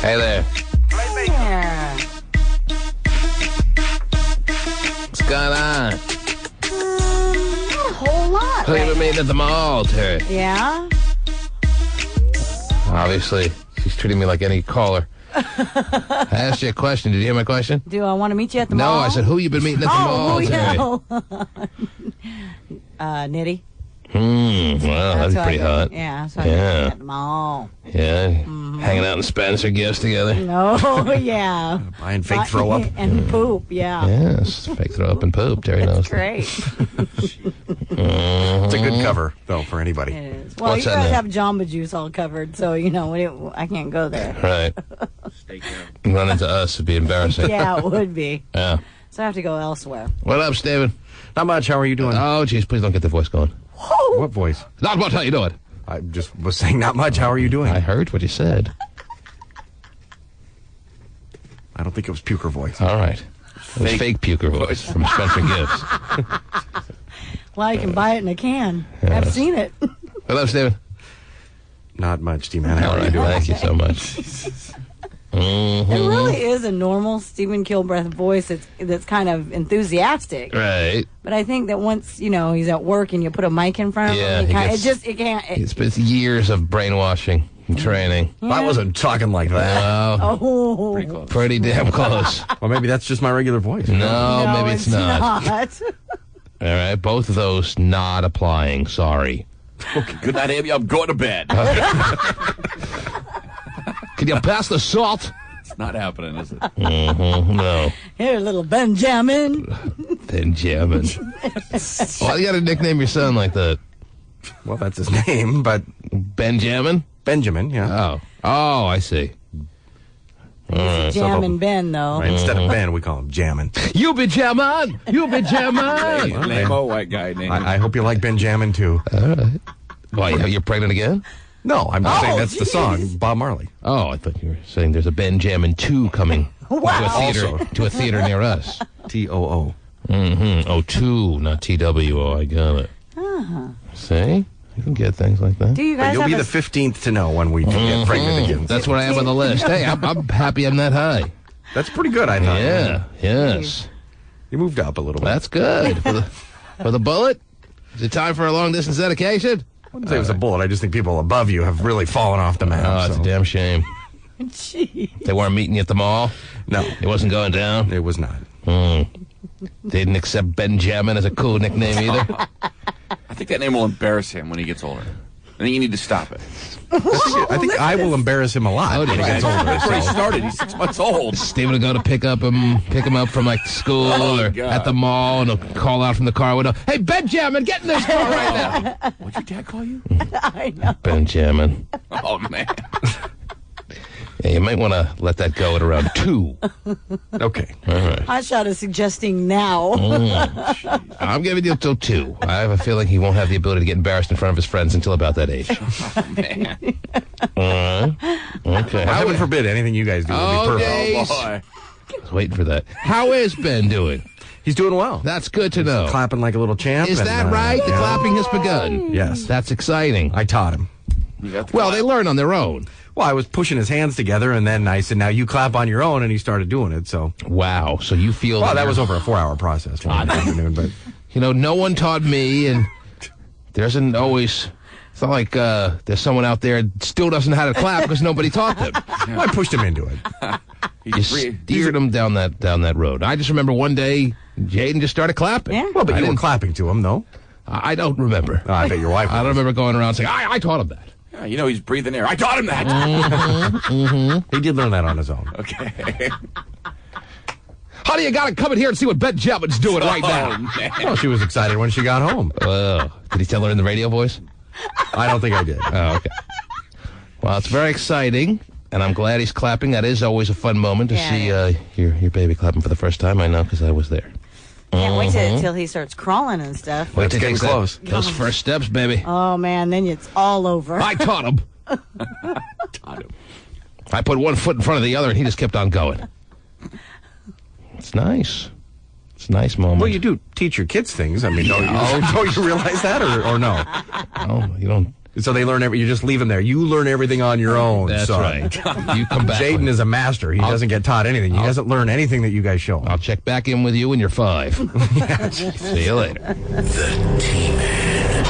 Hey there. Yeah. What's going on? Not a whole lot. Who you been meeting at the mall, Terry? Yeah? Obviously, she's treating me like any caller. I asked you a question. Did you hear my question? Do I want to meet you at the No, mall? I said, who you been meeting at the mall, Terry? Nitty. Well, that'd be pretty hot. Yeah, so I Yeah. met you at the mall. Yeah, hanging out in Spencer gifts together. Oh, yeah. Buying fake throw up. And poop, yeah. Yes, fake throw up and poop. Terry knows. Great. It's a good cover, though, for anybody. It is. Well, What's you that guys now? have Jamba Juice all covered, so, I can't go there. Right. Run into us would be embarrassing. Yeah, it would be. Yeah. So I have to go elsewhere. What up, Steven? Not much. How are you doing? Oh, jeez, please don't get the voice going. What voice? Not much. How you doing? I just was saying not much. How are you doing? I heard what you said. I don't think it was puker voice. All right. It was fake puker voice from Spencer Gifts. Well, you can buy it in a can. I've seen it. What up, Steven? Not much, T-Man. How All are you right, doing? thank you so much. It really is a normal Stephen Kilbreath voice that's kind of enthusiastic. Right. But I think that once, he's at work and you put a mic in front of Yeah, him, he it gets- can't. It's been years of brainwashing and training. I wasn't talking like that. Oh, Pretty damn close. Well, maybe that's just my regular voice. No, maybe it's not. not. All right, both of those not applying. Sorry. Okay, good night, Amy. I'm going to bed. Can you pass the salt? It's not happening, is it? No. Here, little Benjamin. Benjamin. Why you got to nickname your son like that? Well, that's his name, but Benjamin? Benjamin, yeah. Oh, I see. Jammin' Ben, though. Right, instead of Ben, we call him Jammin. You be jamming! You be jamming! Name-o, white guy name. I hope you like Benjamin, too. Why, you're pregnant again? No, I'm just saying that's the song, Bob Marley. Oh, I thought you were saying there's a Benjamin 2 coming Also. to a theater near us. T-O-O. Oh, 2, not T-W-O. I got it. See? You can get things like that. Do you But guys you'll have be a... the 15th to know when we get pregnant again. That's where I am on the list. Hey, I'm happy I'm that high. That's pretty good, I thought. Yeah, yes. You moved up a little bit. That's good. For the bullet? Is it time for a long-distance dedication? I wouldn't say it was a bullet. I just think people above you have really fallen off the map. Oh, it's so. a damn shame. Gee. They weren't meeting you at the mall? No, It wasn't going down? it was not. They didn't accept Benjamin as a cool nickname either? I think that name will embarrass him when he gets older. I think you need to stop it. I think I will embarrass him a lot when he gets older. That's where he so- started. He's 6 months old. Steve would go to pick him up from like school or God. at the mall, and he'll call out from the car window, "Hey, Benjamin, get in this car right now!" What'd your dad call you? I know. Benjamin. Oh, man. Yeah, you might want to let that go at around 2. Okay. All right. Hot Shot is suggesting now. I'm giving you till 2. I have a feeling he won't have the ability to get embarrassed in front of his friends until about that age. Man. Okay. Well, heaven forbid anything you guys do will be perfect. Okay. Oh, boy. I was waiting for that. How is Ben doing? He's doing well. That's good to know. Clapping like a little champ. Is and, that right? The yeah. clapping has begun. Yes. That's exciting. I taught him. You got the Well, they learn on their own. Well, I was pushing his hands together, and then I said, now you clap on your own, and he started doing it, so... Wow. So you feel Well, that you're- was over a 4-hour process one afternoon, but... no one taught me, and there isn't always... It's not like there's someone out there that still doesn't know how to clap because nobody taught them. Well, I pushed him into it. You steered them down that road. I just remember one day, Jaden just started clapping. Yeah. Well, but I you were didn't- clapping to him, though. I don't remember. Oh, I bet your wife I don't remember going around saying, I taught him that. Yeah, he's breathing air. I taught him that. He did learn that on his own. Okay. Honey, you got to come in here and see what Benjamin's doing right Oh, now. man. Well, she was excited when she got home. Did he tell her in the radio voice? I don't think I did. Oh, okay. Well, it's very exciting, and I'm glad he's clapping. That is always a fun moment to Yeah, see your baby clapping for the first time. I know because I was there. Can't wait till he starts crawling and stuff. Wait till he getting takes close. those first steps, baby. Oh, man, then it's all over. I taught him. I put one foot in front of the other, and he just kept on going. It's nice. It's a nice moment. Well, you do teach your kids things. I mean, don't you realize that, or no? Oh, you don't. So they learn you just leave them there. You learn everything on your own. That's son. right. You come back. Jaden is a master. He doesn't get taught anything. He doesn't learn anything that you guys show him. I'll check back in with you when you're 5. See you later. The T-Man.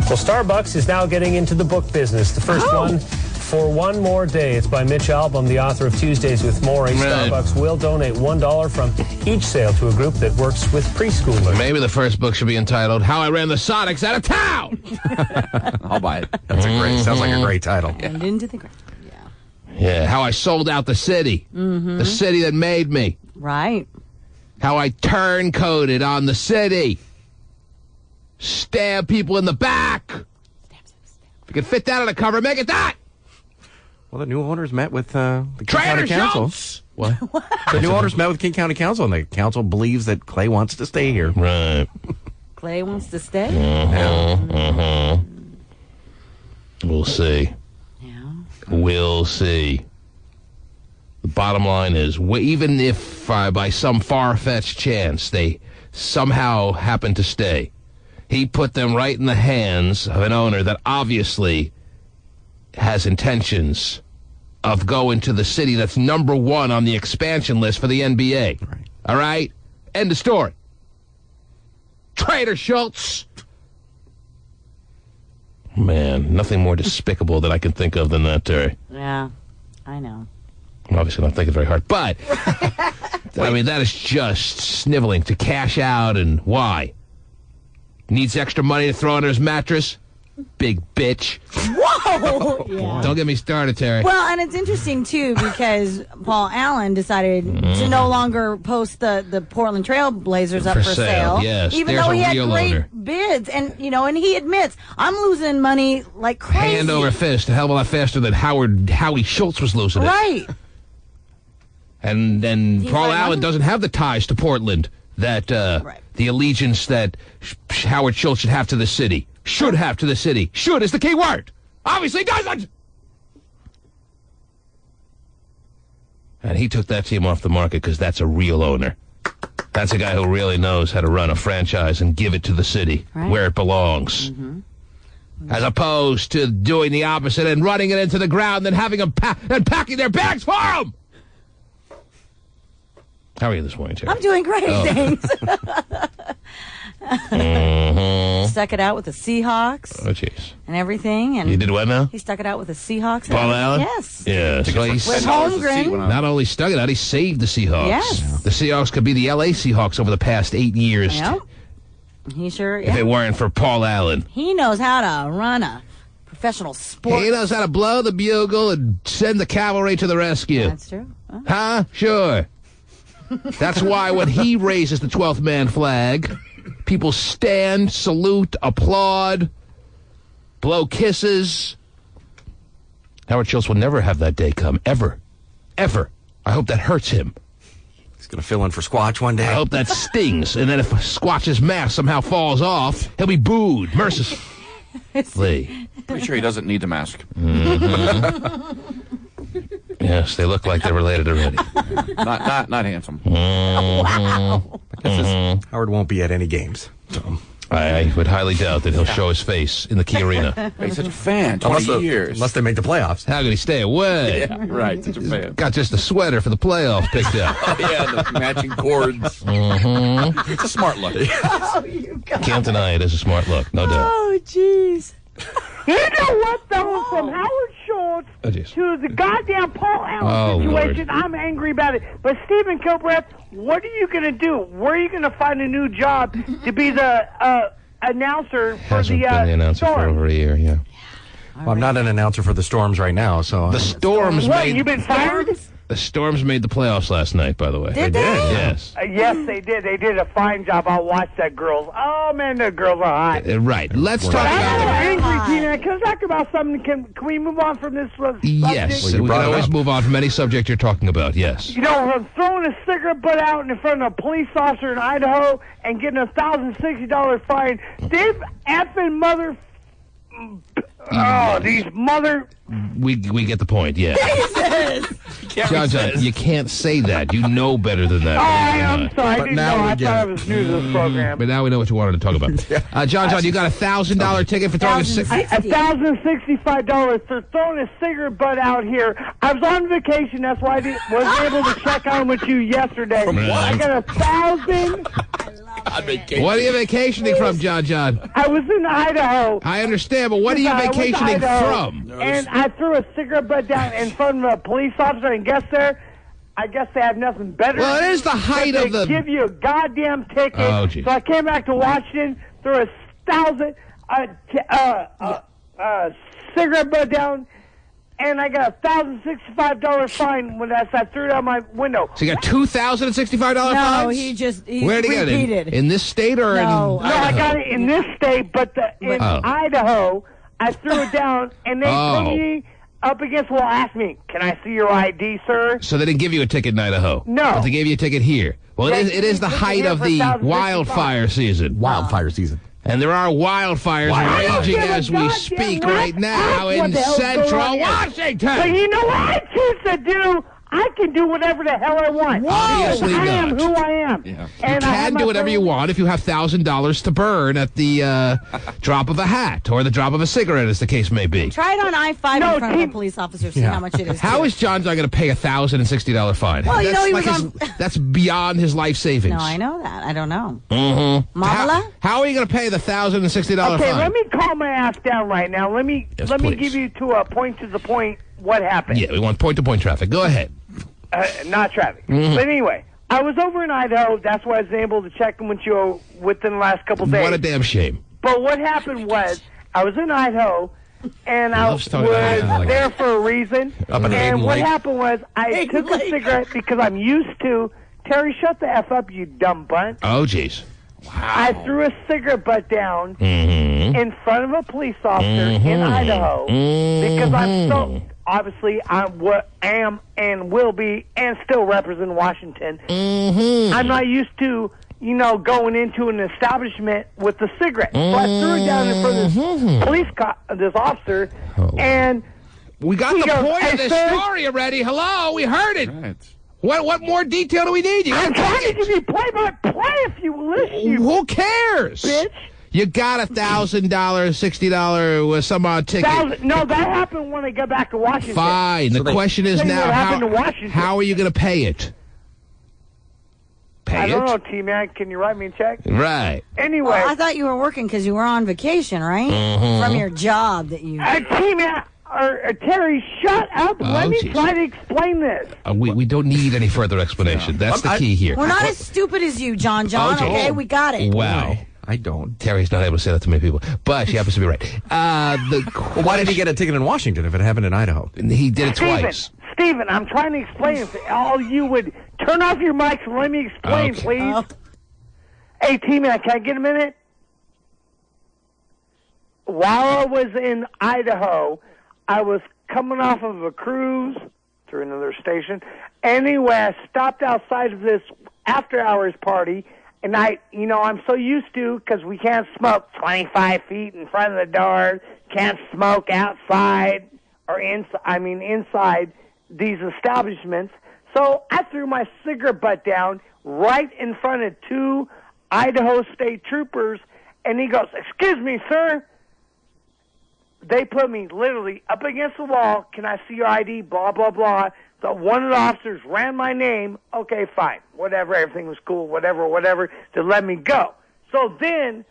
Well, Starbucks is now getting into the book business. The first one for one more day. It's by Mitch Albom, the author of Tuesdays with Maury. Right. Starbucks will donate $1 from each sale to a group that works with preschoolers. Maybe the first book should be entitled "How I Ran the Sonics Out of Town." I'll buy it. That's sounds like a great title. And into the ground. Yeah, how I sold out the city. The city that made me. Right. How I turncoated on the city. Stab people in the back. If you can fit that on a cover, make it that. Well, the new owners met with the King Trader County Council. Schultz. What? The new owners met with King County Council, and the council believes that Clay wants to stay here. Right. Clay wants to stay. We'll see. Yeah. We'll see. The bottom line is, even if by some far-fetched chance they somehow happen to stay, he put them right in the hands of an owner that obviously has intentions of going to the city that's number 1 on the expansion list for the NBA. Right. All right? End of story. Trader Schultz. Man, nothing more despicable that I can think of than that, Terry. Yeah, I know. I'm obviously not thinking very hard, but I mean, that is just sniveling to cash out, and why? Needs extra money to throw under his mattress? Big bitch. Whoa! Yeah. Don't get me started, Terry. Well, and it's interesting, too, because Paul Allen decided to no longer post the Portland Trail Blazers up For for sale, sale. yes. Even There's though a he had real great owner. bids. And, and he admits, I'm losing money like crazy. Hand over fist, a hell of a lot faster than Howie Schultz was losing it. Right. And Paul like, Allen doesn't have the ties to Portland that the allegiance that Howard Schultz should have to the city. Should have to the city. Should is the key word. Obviously doesn't. And he took that team off the market because that's a real owner. That's a guy who really knows how to run a franchise and give it to the city where it belongs. As opposed to doing the opposite and running it into the ground and having them and packing their bags for them. How are you this morning, Terry? I'm doing great, thanks. Stuck it out with the Seahawks Oh, jeez. and everything. And You did what now? he stuck it out with the Seahawks. and Paul everything. Allen? Yes. Yeah. So he's With Holmgren. not only stuck it out, he saved the Seahawks. Yes. The Seahawks could be the L.A. Seahawks over the past 8 years Yep. He sure, if it weren't for Paul Allen. He knows how to run a professional sport. He knows how to blow the bugle and send the cavalry to the rescue. That's true. Huh? Huh? Sure. That's why when he raises the 12th man flag, people stand, salute, applaud, blow kisses. Howard Schultz will never have that day come, ever. Ever. I hope that hurts him. He's going to fill in for Squatch one day. I hope that stings. And then if Squatch's mask somehow falls off, he'll be booed mercilessly. Pretty sure he doesn't need the mask. Yes, they look like they're related already. Not handsome. Howard won't be at any games. So. I would highly doubt that he'll show his face in the Key Arena. He's such a fan. 20 years. Unless they make the playoffs. How could he stay away? Yeah, right. Such a fan. Got just a sweater for the playoffs picked up. Oh, yeah, the matching cords. It's a smart look. Can't deny it is a smart look, no doubt. Oh, jeez. You know what, though? From Howard Schultz Oh, jeez. to the goddamn Paul Allen Oh, situation, Lord. I'm angry about it. But Stephen Kilbreth, what are you going to do? Where are you going to find a new job to be the announcer for Hasn't the been the announcer for Storm? over a year, yeah. Well, I'm not an announcer for the Storms right now, so. The Storms What, made you been fired? the Storms made the playoffs last night, by the way. Did they? Yes. Yes, they did. They did a fine job. I watched that girls. Oh, man, the girls are hot. Right. Let's talk I'm about angry, Tina. Can I talk about something? Can we move on from this subject? Yes. Well, you we brought can it always up. move on from any subject you're talking about, yes. You know, from throwing a cigarette butt out in front of a police officer in Idaho and getting a $1,060 fine. These effing mother... Oh, these mother... We get the point, yeah. John, you can't say that. You know better than that. I'm sorry. I But didn't now know. we I get thought I it. was new to this program. But now we know what you wanted to talk about. John, you got a $1,000 ticket for throwing a cigarette. $1,065 for throwing a cigarette butt out here. I was on vacation. That's why I wasn't able to check on with you yesterday. I got $1,000. What are you vacationing from, John? I was in Idaho. I understand, but what are you I was in vacationing Idaho, from? And I threw a cigarette butt down in front of a police officer, and I guess they have nothing better. Well, it is the height but of the... They give you a goddamn ticket. Oh, geez. So I came back to Washington, threw a cigarette butt down, and I got a $1,065 fine when I threw it out my window. So you got $2,065 fines? No, he Where did he get it? repeated. In this state or No. in No, I got it in this state, but in Idaho, I threw it down, and they put me up against the wall, asked me, "Can I see your ID, sir?" So they didn't give you a ticket in Idaho? No. But they gave you a ticket here. Well, They it is the gave me a height ticket of for the $1,065. wildfire season. Wildfire season. And there are wildfires I don't raging give a as we goddamn speak rat's right now ass what in the hell's going on central here. Washington. But you know what I choose to do? I can do whatever the hell I want. Obviously I am not. who I am. Yeah. And You I have can my do whatever you phone- want if you have $1,000 to burn at the drop of a hat or the drop of a cigarette, as the case may be. Try it on I-5 No, in front of a team- police officer. See how much it is. How too. is John going to pay a $1,060 fine? Well, you know he was his, on. that's beyond his life savings. No, I know that. I don't know. Mm-hmm. Mamala? How are you going to pay the $1,060 Okay, fine? let me calm my ass down right now. Let me Yes, let me please. give you to a point to the point what happened. Yeah, we want point-to-point traffic. Go ahead. Not traffic. Mm-hmm. But anyway, I was over in Idaho. That's why I was able to check in with you within the last couple days. What a damn shame. But what happened was, I was in Idaho, and I loves was talking about Idaho. there for a reason. Up in And Hayden what Lake. happened was, I took a cigarette because I'm used to. Terry, shut the F up, you dumb bunt. Oh, jeez. I threw a cigarette butt down Mm-hmm. in front of a police officer in Idaho because I'm so obviously I am and will be and still represent Washington. I'm not used to going into an establishment with a cigarette, so I threw it down in front of this this officer, and We got He the goes, point "Hey, of this sir." story already. Hello, we heard it. Right. What more detail do we need? You I'm got trying to tickets. give you play-by-play if you will listen. You Who cares? bitch. You got $1,000, $60 with some odd ticket. No, that happened when I got back to Washington. Fine. The question is Tell you now, what happened to Washington. how are you going to pay it? Pay I don't know, it? T-Man. Can you write me a check? Right. Anyway, Well, I thought you were working because you were on vacation, right? From your job that you. T-Man, or Terry, shut up. Let me geez. try to explain this. We don't need any further explanation. That's the key here. We're not as stupid as you, John. Okay, we got it. Wow. I don't. Terry's not able to say that to many people, but she happens to be right. Well, why did he get a ticket in Washington if it happened in Idaho? He did it twice. Steven, I'm trying to explain this. All you would turn off your mics and let me explain, Okay. please. Oh. Hey, T-Man, can I get a minute? While I was in Idaho, I was coming off of a cruise through another station. Anyway, I stopped outside of this after-hours party, and I'm so used to, because we can't smoke 25 feet in front of the door, can't smoke outside or inside these establishments. So I threw my cigarette butt down right in front of two Idaho state troopers, and he goes, "Excuse me, sir." They put me literally up against the wall. "Can I see your ID? Blah, blah, blah." So one of the officers ran my name. Okay, fine. Whatever. Everything was cool. Whatever. To let me go. So then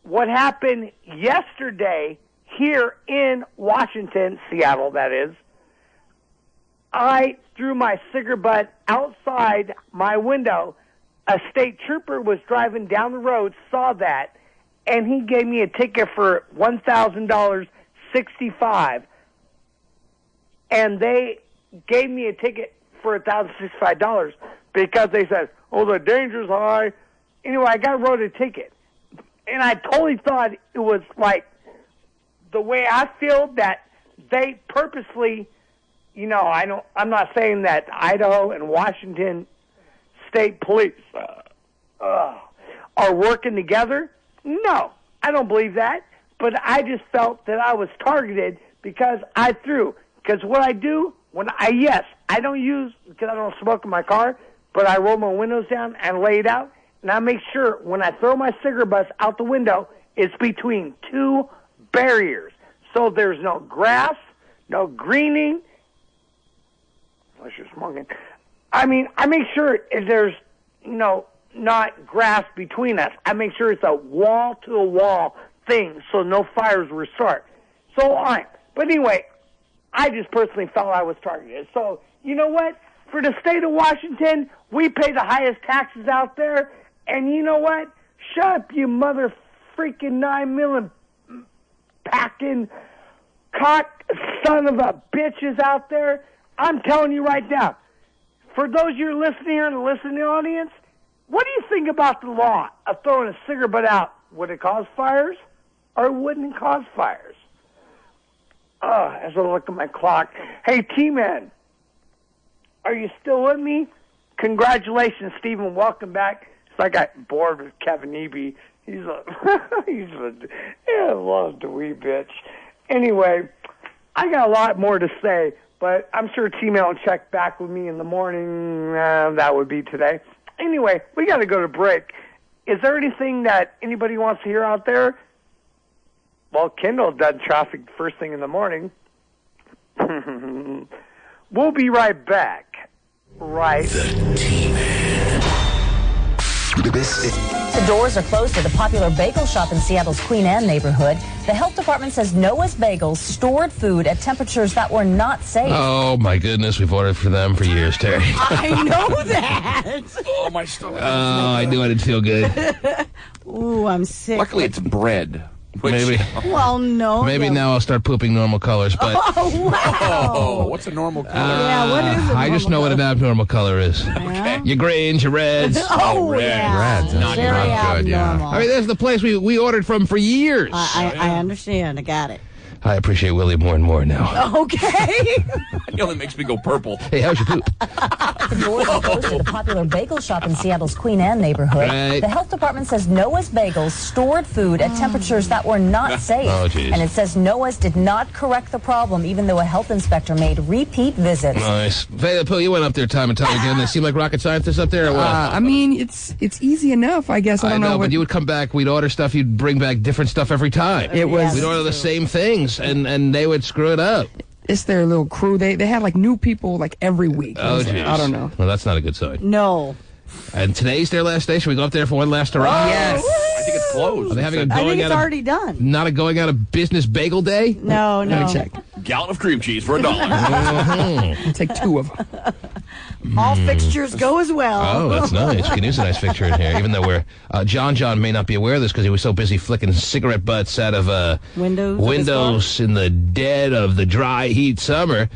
what happened yesterday here in Washington, Seattle, that is, I threw my cigarette butt outside my window. A state trooper was driving down the road, saw that, and he gave me a ticket for $1,000, 65, and they gave me a ticket for $1,065 because they said, "Oh, the danger's high." Anyway, I got wrote a ticket, and I totally thought it was like the way I feel that they purposely, I'm not saying that Idaho and Washington State Police are working together. No, I don't believe that. But I just felt that I was targeted because I threw. Because what I do, I I don't use, because I don't smoke in my car, but I roll my windows down and lay it out, and I make sure when I throw my cigarette butts out the window, it's between two barriers. So there's no grass, no greening, unless you're smoking. I mean, I make sure there's, not grass between us. I make sure it's a wall-to-wall thing so no fires will start. So, all right. But anyway, I just personally felt I was targeted. So, you know what? For the state of Washington, we pay the highest taxes out there. And you know what? Shut up, you mother freaking 9 million packing cock son of a bitches out there. I'm telling you right now. For those of you listening here in the listening audience, what do you think about the law of throwing a cigarette butt out? Would it cause fires or wouldn't it cause fires? As I look at my clock. Hey, T-Man, are you still with me? Congratulations, Stephen. Welcome back. So I got bored with Kevin Eby. He's a love the wee bitch. Anyway, I got a lot more to say, but I'm sure T-Man will check back with me in the morning. That would be today. Anyway, we got to go to break. Is there anything that anybody wants to hear out there? Well, Kendall does traffic first thing in the morning. We'll be right back. Right. The T-Man. The doors are closed at a popular bagel shop in Seattle's Queen Anne neighborhood. The health department says Noah's Bagels stored food at temperatures that were not safe. Oh, my goodness. We've ordered for them for years, Terry. I know that. Oh, my stomach. Oh, I knew I didn't feel good. Ooh, I'm sick. Luckily, it's bread. Maybe. Well, no. Maybe now I'll start pooping normal colors, but Oh, wow. Oh, what's a normal color? Yeah, what is it? I just know what an abnormal color is. Your greens, your reds. Oh, red. yeah. Reds, not Very good, yeah. abnormal. I mean, that's the place we ordered from for years. I understand. I got it. I appreciate Willie more and more now. Okay. It only makes me go purple. Hey, how's your poop? The doors are closed at a popular bagel shop in Seattle's Queen Anne neighborhood. Right. The health department says Noah's Bagels stored food at temperatures that were not safe. Oh, geez. And it says Noah's did not correct the problem, even though a health inspector made repeat visits. Nice. Veda Pooh, you went up there time and time again. They seem like rocket scientists up there or what? I mean, it's easy enough, I guess. I don't know but what you would come back, we'd order stuff, you'd bring back different stuff every time. it was. We'd order the same things, and they would screw it up. It's their little crew. They had like new people like every week. Oh, It's like, jeez. I don't know. Well, that's not a good sign. No. And today's their last day. Should we go up there for one last hurrah? Yes. I think it's closed. Are they having a I think going it's out of, already done. not a going out of business bagel day? No, no. Let me check. Gallon of cream cheese for $1. I'll take two of them. All fixtures go as well. Oh, that's nice. We can use a nice picture in here, even though we're... John may not be aware of this because he was so busy flicking cigarette butts out of Windows in the dead of the dry heat summer.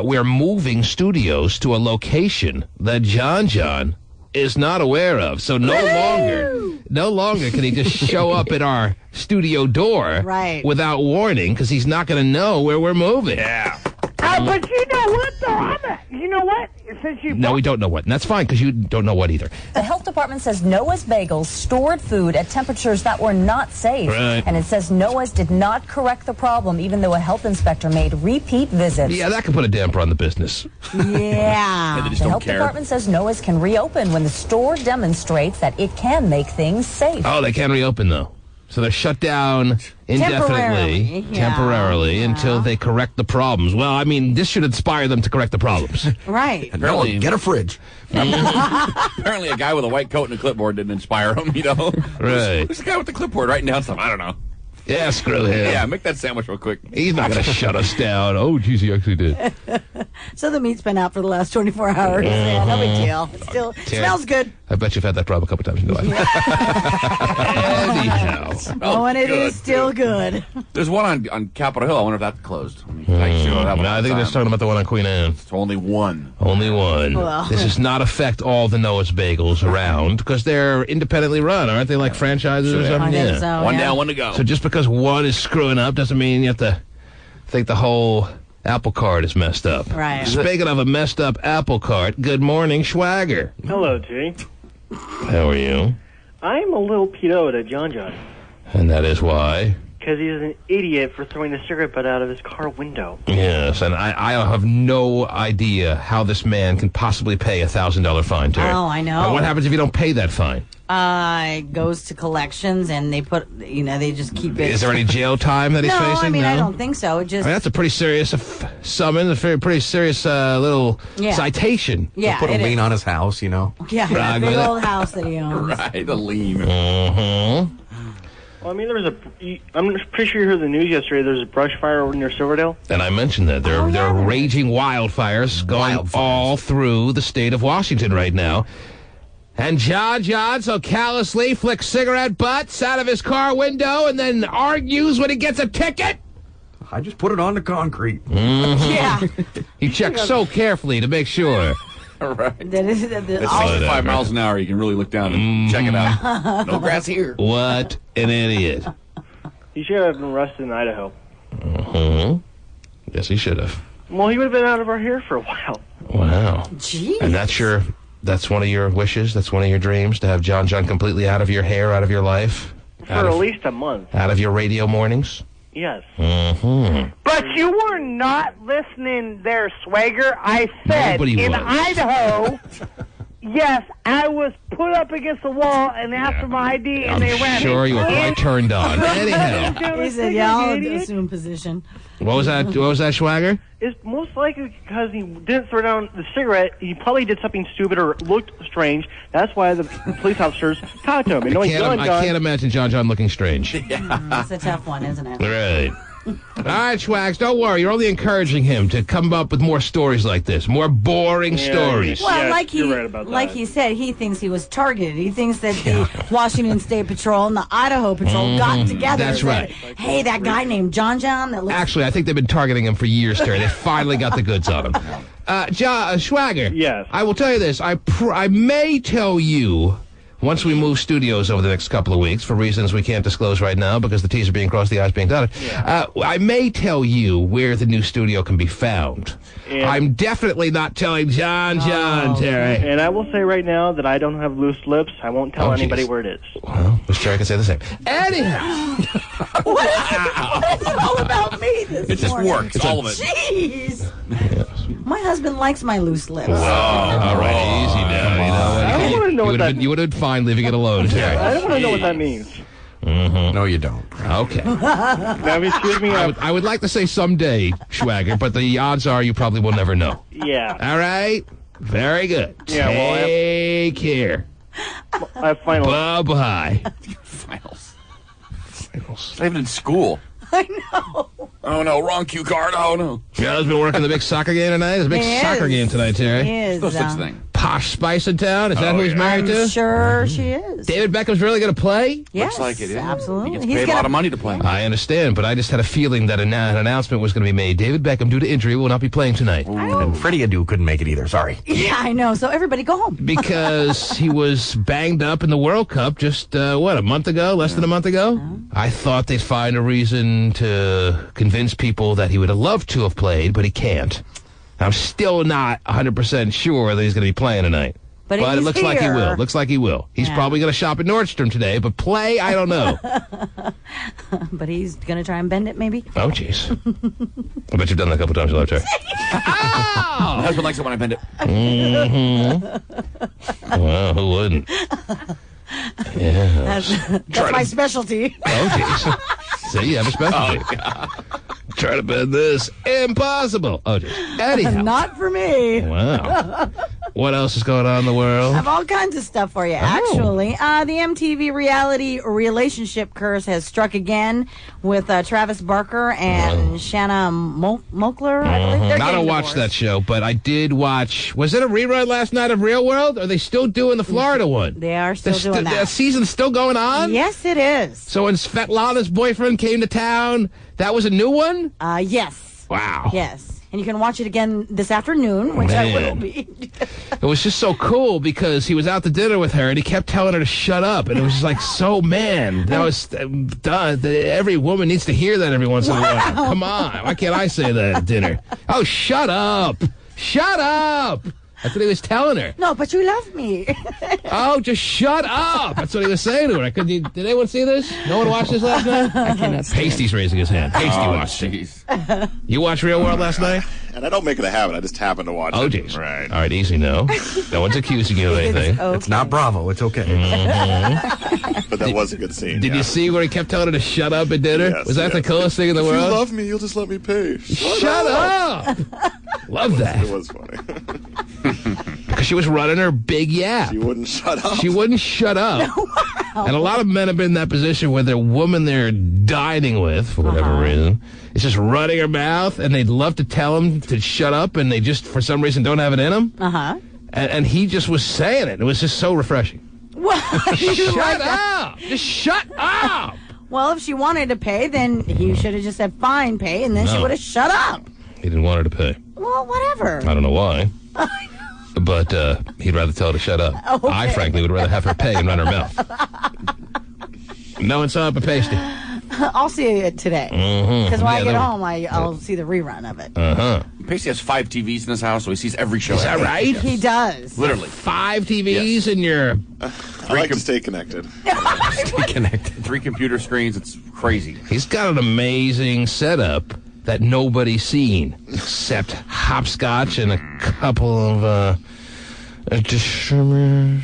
We're moving studios to a location that John is not aware of. So no longer can he just show up at our studio door Right. without warning because he's not going to know where we're moving. Yeah. But you know what, though? You know what? Since you No, we don't know what. And that's fine because you don't know what either. The health department says Noah's Bagels stored food at temperatures that were not safe. Right. And it says Noah's did not correct the problem, even though a health inspector made repeat visits. Yeah, that could put a damper on the business. Yeah. They just The don't health care. department says Noah's can reopen when the store demonstrates that it can make things safe. Oh, they can't reopen, though. So they're shut down indefinitely, Temporarily, yeah. until they correct the problems. Well, I mean, this should inspire them to correct the problems. Right. Apparently, Get a fridge. apparently, a guy with a white coat and a clipboard didn't inspire him, you know? Right. Who's the guy with the clipboard writing down stuff? I don't know. Yeah, screw him. Yeah, make that sandwich real quick. He's not going to shut us down. Oh, geez, he actually did. So the meat's been out for the last 24 hours. Yeah, no big deal. It still smells good. I bet you've had that problem a couple times in your life. Anyhow. Oh, and it good, is still good. There's one on Capitol Hill. I wonder if that's closed. I mean, I used to go to that one No, all I the think they're time. talking about the one on Queen Anne. It's only one. Only one. Well. This does not affect all the Noah's Bagels around because they're independently run, aren't they? Like franchises or something? I think so. One yeah. down, one to go. So just because one is screwing up doesn't mean you have to think the whole apple cart is messed up. Right. Speaking of a messed up apple cart, good morning, Schwager. Hello, G. How are you? I'm a little PO'd at John. And that is why. Because because he's an idiot for throwing the cigarette butt out of his car window. Yes, and I have no idea how this man can possibly pay $1,000 fine, Terry. Oh, I know. And what happens if you don't pay that fine? It goes to collections, and they put, they just keep it. Is there any jail time that he's no, facing? I mean, No? I don't think so. It just. I mean, that's a pretty serious summons, pretty serious little citation. Yeah, Put a lien on his house, Yeah, Right, that big with it. old house that he owns. Right, the lien. Mm-hmm. Well, I mean, I'm pretty sure you heard the news yesterday. There's a brush fire over near Silverdale. And I mentioned that there are raging wildfires going all through the state of Washington right now. And John so callously flicks cigarette butts out of his car window and then argues when he gets a ticket. I just put it on the concrete. Mm-hmm. Yeah. He checks so carefully to make sure. Right. That is, At 65 miles an hour, you can really look down and check it out. No grass here. What an idiot. He should have been arrested in Idaho. Mm-hmm. Yes, he should have. Well, he would have been out of our hair for a while. Wow. Jeez. And that's one of your wishes? That's one of your dreams, to have John completely out of your hair, out of your life? For at least a month. Out of your radio mornings? Yes. Mm-hmm. But you were not listening there, Swagger. I said Nobody in was. Idaho, yes, I was put up against the wall and asked for my ID, and they ran. I'm sure you were quite turned on. Anyhow, He said, yeah, I'll assume position. what was that, Schwager? It's most likely because he didn't throw down the cigarette. He probably did something stupid or looked strange. That's why the police officers talked to him. And knowing I can't imagine John looking strange. That's a tough one, isn't it? Right. All right, Schwags, don't worry. You're only encouraging him to come up with more stories like this, more boring stories. Well, Yeah, like you're right about that. he said, he thinks he was targeted. He thinks that the Washington State Patrol and the Idaho Patrol got together. That's and right. said, hey, that guy named John that looks. Actually, I think they've been targeting him for years, Terry. They finally got the goods on him. Schwager. Yes. I will tell you this. I may tell you, once we move studios over the next couple of weeks, for reasons we can't disclose right now because the T's are being crossed, the I's being dotted, I may tell you where the new studio can be found. Yeah. I'm definitely not telling John, Terry. And I will say right now that I don't have loose lips. I won't tell anybody where it is. Well, Mr. Terry can say the same. Anyhow. What is it all about me this It just morning? works, all of it. Jeez. My husband likes my loose lips. All right, easy now. You know, I don't want to know what that. you would have been fine leaving it alone, Terry. I don't want to know what that means. Mm-hmm. No, you don't. Okay. Now, excuse me. I would like to say someday, Schwager, but the odds are you probably will never know. Yeah. All right? Very good. Yeah, well, Take care. I have finals. Bye-bye. Finals. Not even in school. I know. Oh, no, wrong cue card. Oh, no. Your husband working the big soccer game tonight? There's a big He soccer is. game tonight, Terry. He is. No such thing. Posh Spice in town? Is that who he's married I'm to? sure she is. David Beckham's really going to play? Yes, Looks like it, yeah. absolutely. He gets He's paid a gonna- lot of money to play. I understand, but I just had a feeling that an announcement was going to be made. David Beckham, due to injury, will not be playing tonight. And Freddie Adu couldn't make it either. Sorry. Yeah, I know. So everybody go home. Because he was banged up in the World Cup just, a month ago? Less than a month ago? I thought they'd find a reason to convince people that he would have loved to have played, but he can't. I'm still not 100% sure that he's going to be playing tonight. But it he's looks like he here. will. Looks like he will. He's Yeah. probably going to shop at Nordstrom today, but play, I don't know. But he's going to try and bend it, maybe. Oh, jeez. I bet you've done that a couple times in your life, Terry. My husband likes it when I bend it. Mm-hmm. Well, who wouldn't? Yeah. That's my specialty. Oh, jeez. See, you have a specialty. Try to bend this. Impossible. Oh, jeez. Anyhow. Not for me. Wow. What else is going on in the world? I have all kinds of stuff for you, actually. The MTV reality relationship curse has struck again with Travis Barker and Shanna Moakler, I believe. They're I getting don't watch divorced. that show, but I did watch. Was it a rerun last night of Real World? Are they still doing the Florida one? They are still doing The that. season's still going on? Yes, it is. So when Svetlana's boyfriend came to town, that was a new one? Yes. Wow. Yes. And you can watch it again this afternoon, which I will Man. be. It was just so cool because he was out to dinner with her and he kept telling her to shut up. And it was just like, so, man, that was done. Every woman needs to hear that every once in a while. Come on. Why can't I say that at dinner? Oh, shut up. Shut up. That's what he was telling her. No, but you love me. Oh, just shut up. That's what he was saying to her. Did anyone see this? No one watched this last night? I cannot stand Pasty's raising his hand. Pasty watched it. You watched Real World last night? And I don't make it a habit. I just happen to watch Oh, it. geez. Right. All right, easy, no. No one's accusing you of anything. It's not Bravo. It's okay. But that was a good scene. Did you see where he kept telling her to shut up at dinner? Yes, Was that the yes. coolest thing in the If world? you love me, you'll just let me pay. Shut up! Love that. It was funny. Because she was running her big yap. She wouldn't shut up. She wouldn't shut up. And a lot of men have been in that position where their woman they're dining with, for whatever reason, is just running her mouth, and they'd love to tell him to shut up, and they just, for some reason, don't have it in them. And he just was saying it. It was just so refreshing. Shut up! Just shut up! Well, if she wanted to pay, then he should have just said, fine, pay, and then she No. would have shut up. He didn't want her to pay. Well, whatever. I don't know why. But he'd rather tell her to shut up. Okay. I, frankly, would rather have her pay and run her mouth. No one saw it but Pasty. I'll see it today. Because when I get home, I'll see the rerun of it. Pasty has 5 TVs in his house, so he sees every show. Is that right? He does. Literally. 5 TVs in your... I like to stay connected. Stay connected. 3 computer screens. It's crazy. He's got an amazing setup that nobody's seen, except hopscotch and a couple of distributors.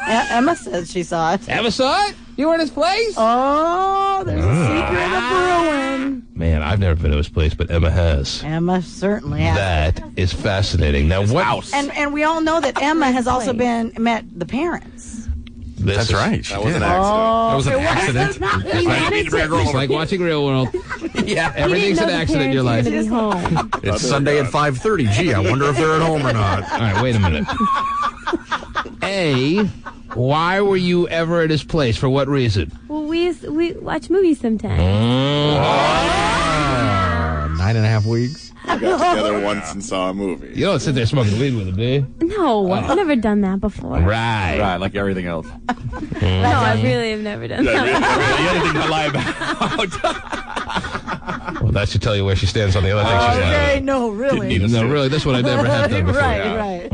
Emma says she saw it. Emma saw it? You were in his place? Oh, there's a secret of brewing. Man, I've never been to his place, but Emma has. Emma certainly has. That is fascinating. Now, what? House. And we all know that Emma has also met the parents. That's right. She That was did. an accident. That was an accident. It's like watching Real World. Yeah. Everything's an accident in your life. Be home. It's Sunday at 5:30. Gee, I wonder if they're at home or not. All right, wait a minute. A, why were you ever at his place? For what reason? Well, we watch movies sometimes. 9.5 weeks. We got together once and saw a movie. You don't sit there smoking weed with him, do you? No, I've never done that before. Right. Right, like everything else. No, I really have never done that. The other thing to lie about. Well, that should tell you where she stands on the other thing she's Okay, like. no, really. No, really, this one I never have done before. Right.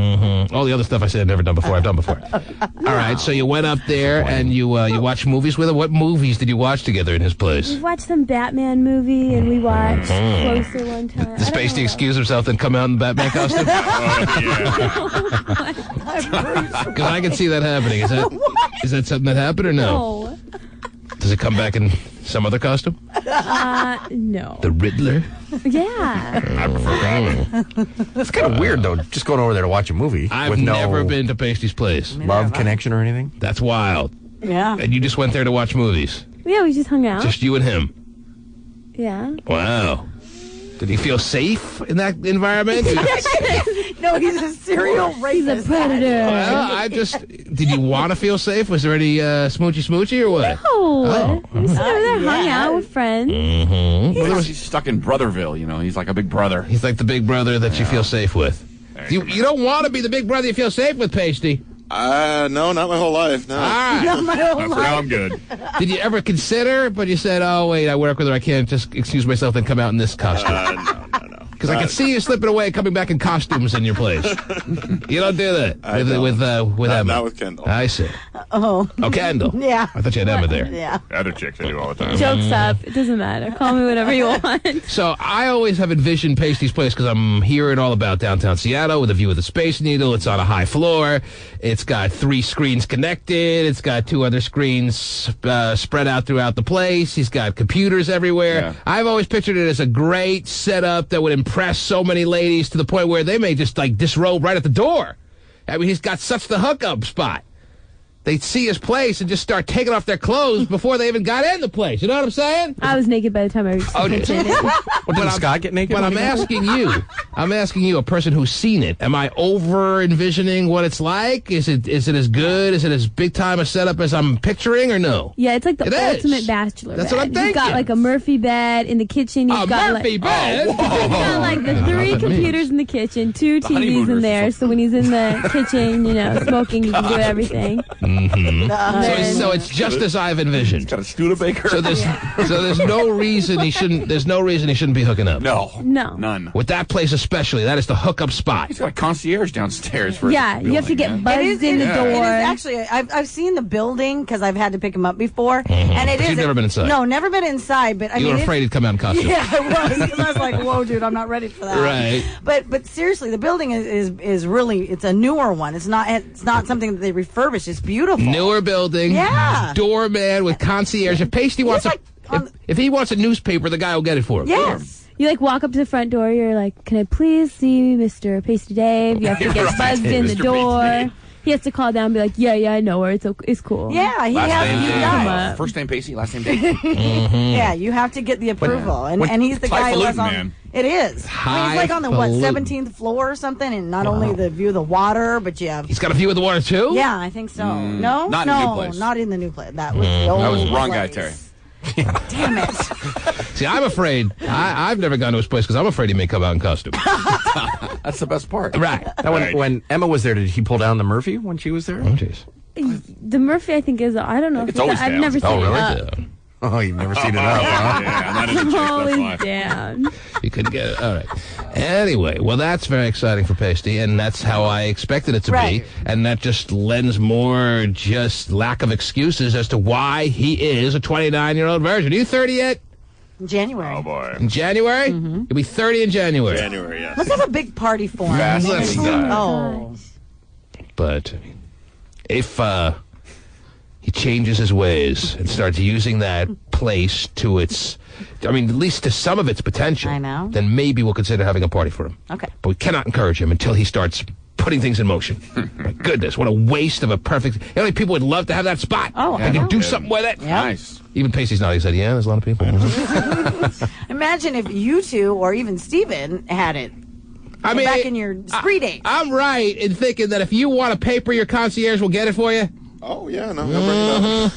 All the other stuff I said I've never done before, I've done before. All right, so you went up there and you watched movies with him. What movies did you watch together in his place? We watched some Batman movie, and we watched Closer one time. Does Pasty excuse himself and come out in Batman costume? Because I can see that happening. Is that something that happened or no? No. Does it come back in some other costume? No. The Riddler? Yeah. I prefer Batman. That's kind of weird, though, just going over there to watch a movie I've with no never been to Pasty's place. love connection or anything. That's wild. Yeah. And you just went there to watch movies? Yeah, we just hung out. Just you and him? Yeah. Wow. Did he feel safe in that environment? No, he's a serial rapist. He's a predator. Well, did you want to feel safe? Was there any smoochy or what? No. We just over there, hung Yeah. out with friends. He's stuck in Brotherville, you know. He's like a big brother. He's like the big brother that you feel safe with. You don't want to be the big brother you feel safe with, Pasty. No, not my whole life. No. All right. Not my whole For life. now, I'm good. Did you ever consider, but you said, oh, wait, I work with her. I can't just excuse myself and come out in this costume. No. Because I can see you slipping away, coming back in costumes in your place. You don't do that with Emma. Not with Kendall. I see. Oh, Kendall. yeah. I thought you had Emma there. Yeah. Other chicks I do all the time. Joke's up. It doesn't matter. Call me whatever you want. So I always have envisioned Pasty's place because I'm hearing all about downtown Seattle with a view of the Space Needle. It's on a high floor. It's got 3 screens connected. It's got 2 other screens spread out throughout the place. He's got computers everywhere. Yeah. I've always pictured it as a great setup that would impress so many ladies to the point where they may just like disrobe right at the door. I mean, he's got such the hookup spot. They'd see his place and just start taking off their clothes before they even got in the place. You know what I'm saying? I was naked by the time I reached the kitchen. Did Scott get naked? But I'm asking you, a person who's seen it, am I over envisioning what it's like? Is it as good? Is it as big time a setup as I'm picturing or no? Yeah, it's like the It is. ultimate bachelor That's bed. what I'm You've got thinking. like a Murphy bed in the kitchen. You've got Murphy like, bed? You've got like the 3 computers in the kitchen, 2 TVs in honeymooners. there. So when he's in the kitchen, smoking, you can do everything. So it's just as I've envisioned. Got a Studebaker. So there's no reason he shouldn't. There's no reason he shouldn't be hooking up. No. No. With that place especially, that is the hookup spot. He's got a concierge downstairs for Yeah, you have to get buzzed in the door. It is actually. I've seen the building because I've had to pick him up before, and it But is. you've never been inside. No, never been inside. But I You mean, were afraid he'd come out in costume. Yeah, I was. 'Cause I was like, "Whoa, dude, I'm not ready for that." Right. But seriously, the building is really it's a newer one. It's not something that they refurbished. It's beautiful. Newer building. Yeah. Doorman with concierge. If Pasty wants if he wants a newspaper, the guy will get it for him. Yes. You like walk up to the front door. You're like, "Can I please see Mr. Pasty Dave?" You have to get buzzed in the Mr. door. Pasty Dave. He has to call down and be like, "Yeah, I know her. It's cool." Yeah, he Last has. name, He does. First name Pacey, last name Dave. Yeah, you have to get the approval, and he's the guy who was on. man. It is. I mean, he's like on the Highfalutin. 17th floor or something, and not only the view of the water, but you have. He's got a view of the water too. Yeah, I think so. No, not in the new place. not in the new place. That was the old. That was the wrong place. guy, Terry. Damn it! See, I'm afraid. I've never gone to his place because I'm afraid he may come out in costume. That's the best part. Right. Now, when Emma was there, did he pull down the Murphy when she was there? Oh, jeez. The Murphy, I think, is. I don't know. It's always I've down. never seen Oh, really? it up. Oh, you've never seen it up, huh? Yeah, I'm not into chicks, that's Always why. down. You couldn't get it. All right. Anyway, well, that's very exciting for Pasty, and that's how I expected it to Right. be. And that just lends more just lack of excuses as to why he is a 29-year-old virgin. Are you 30 yet? January. Oh, boy. In January? You'll be 30 in January. January, yes. Let's have a big party for him. Let's do that. Oh, But if he changes his ways and starts using that place to its, at least to some of its potential, I know. then maybe we'll consider having a party for him. okay. But we cannot encourage him until he starts putting things in motion. My goodness, what a waste of a perfect. How many people would love to have that spot? Oh, I can do something with it. Nice. Even Pacey's nodding. He said, "Yeah, there's a lot of people." Imagine if you two or even Steven had it. Back in your spree days. I'm right in thinking that if you want a paper, your concierge will get it for you. Oh, yeah, no, he'll bring it up.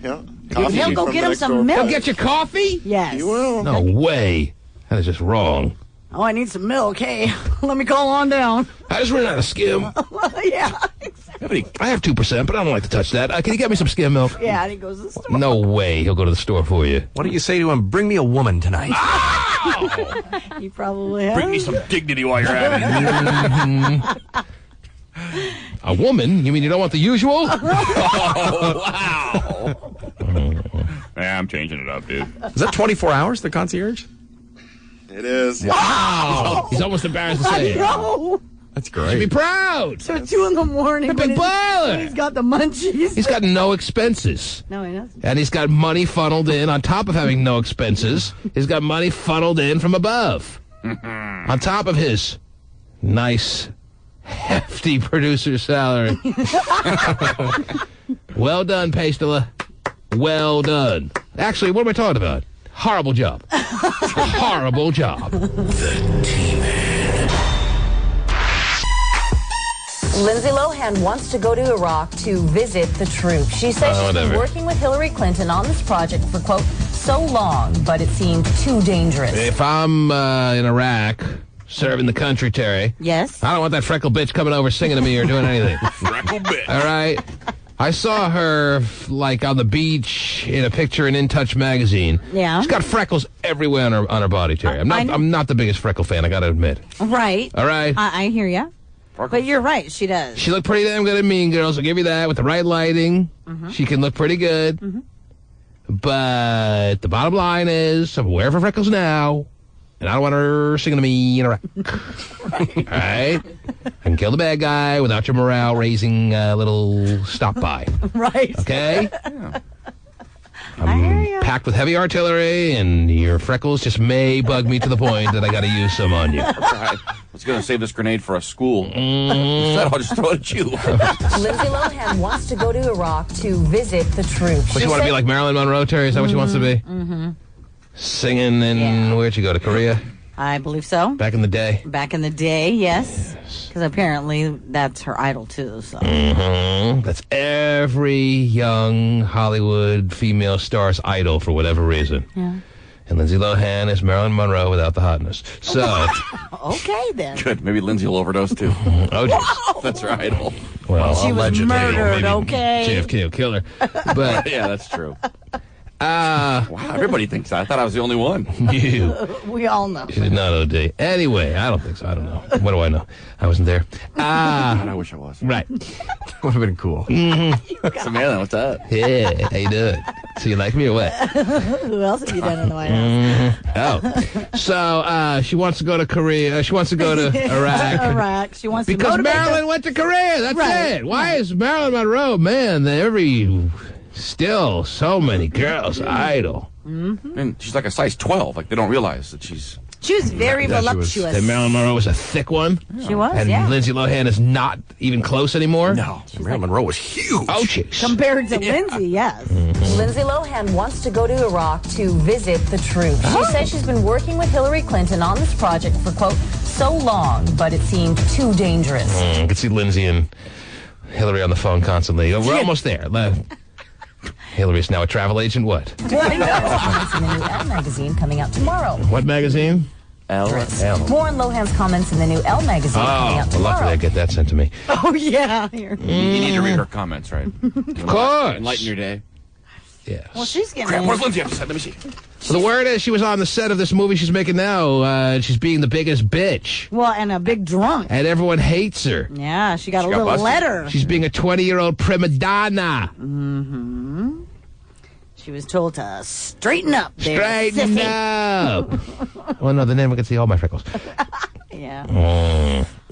Yeah. Coffee He'll go from get the him next some door. milk. He'll get you coffee. Yes. He will. No way. That is just wrong. Oh, I need some milk. Hey, let me call on down. I just ran out of skim. Yeah. I have 2%, but I don't like to touch that. Can you get me some skim milk? Yeah, and he goes to the store. No way he'll go to the store for you. What do you say to him? Bring me a woman tonight. He probably has. Bring me some dignity while you're at it. A woman? You mean you don't want the usual? Yeah, I'm changing it up, dude. Is that 24 hours, the concierge? It is. Wow! He's almost embarrassed to say it. No. That's Should great. be proud. So 2 in the morning. A big when baller. He's got the munchies. He's got no expenses. No, he doesn't. And he's got money funneled in on top of having no expenses. He's got money funneled in from above. On top of his nice, hefty producer salary. Well done, Pastela. Well done. Actually, what am I talking about? Horrible job. Horrible job. Lindsay Lohan wants to go to Iraq to visit the troops. She says she's been whatever. working with Hillary Clinton on this project for, quote, so long, but it seemed too dangerous. If I'm in Iraq serving the country, Terry, Yes. I don't want that freckle bitch coming over singing to me or doing anything. Freckle bit. All right? I saw her, like, on the beach in a picture in In Touch magazine. Yeah. She's got freckles everywhere on her body, Terry. I'm not the biggest freckle fan, I got to admit. Right. All right? I hear ya. But you're right. She does. She looked pretty damn good in Mean Girls. I'll give you that. With the right lighting, she can look pretty good. But the bottom line is, I'm aware of her freckles now, and I don't want her singing to me in Iraq. All right? I can kill the bad guy without your morale-raising little stop-by. Right. Okay? I hear ya. Packed with heavy artillery, and your freckles just may bug me to the point that I got to use some on you. I was going to save this grenade for a school. Instead, I'll just throw it at you. Lindsay Lohan wants to go to Iraq to visit the troops. What, you want to be like Marilyn Monroe, Terry? Is that what she wants to be? Mm-hmm. Singing in, where'd you go, to Korea? I believe so. Back in the day? Back in the day, yes. Because apparently that's her idol, too. So. That's every young Hollywood female star's idol for whatever reason. Yeah. And Lindsay Lohan is Marilyn Monroe without the hotness. So, Okay, then. Good. Maybe Lindsay will overdose too. oh, geez. That's her idol. Well, She was allegedly, murdered, maybe okay? JFK will kill her. But, Yeah, that's true. Wow, everybody thinks that. I thought I was the only one. you. We all know. She did not OD. Anyway, I don't think so. I don't know. What do I know? I wasn't there. God, I wish I was. Right. Would have been cool. Samantha, what's up? Yeah, how you doing? So you like me or what? Who else have you done in the White House? Oh. So, she wants to go to Korea. She wants to go to Iraq. Iraq. She wants to Because motivate Marilyn them. went to Korea. That's Right, it. Why is Marilyn Monroe, man, still so many girls idol? And she's like a size 12. Like, they don't realize that she's... She was very voluptuous. That Marilyn Monroe was a thick one. She was, And yeah. Lindsay Lohan is not even close anymore. No, Marilyn Monroe was huge. Oh, jeez. Compared to Lindsay, yes. Lindsay Lohan wants to go to Iraq to visit the troops. She says she's been working with Hillary Clinton on this project for, quote, so long, but it seemed too dangerous. I can see Lindsay and Hillary on the phone constantly. We're almost there. Hillary's now a travel agent. What? Comments in the new Elle magazine coming out tomorrow. What magazine? Elle. More on Lohan's comments in the new Elle magazine coming out Well, tomorrow. luckily I get that sent to me. Oh, yeah. Here. You need to read her comments, right? Of course. Enlighten your day. Yes. Well, she's getting Crap, in. where's Lindsay? Let me see. So the word is she was on the set of this movie she's making now. She's being the biggest bitch. Well, and a big drunk. And everyone hates her. Yeah, she got She a got little busted. letter. She's being a 20-year-old prima donna. Mm-hmm. She was told to straighten up there. Straighten sissy. up. Oh, no, the name I can see all my freckles. Yeah.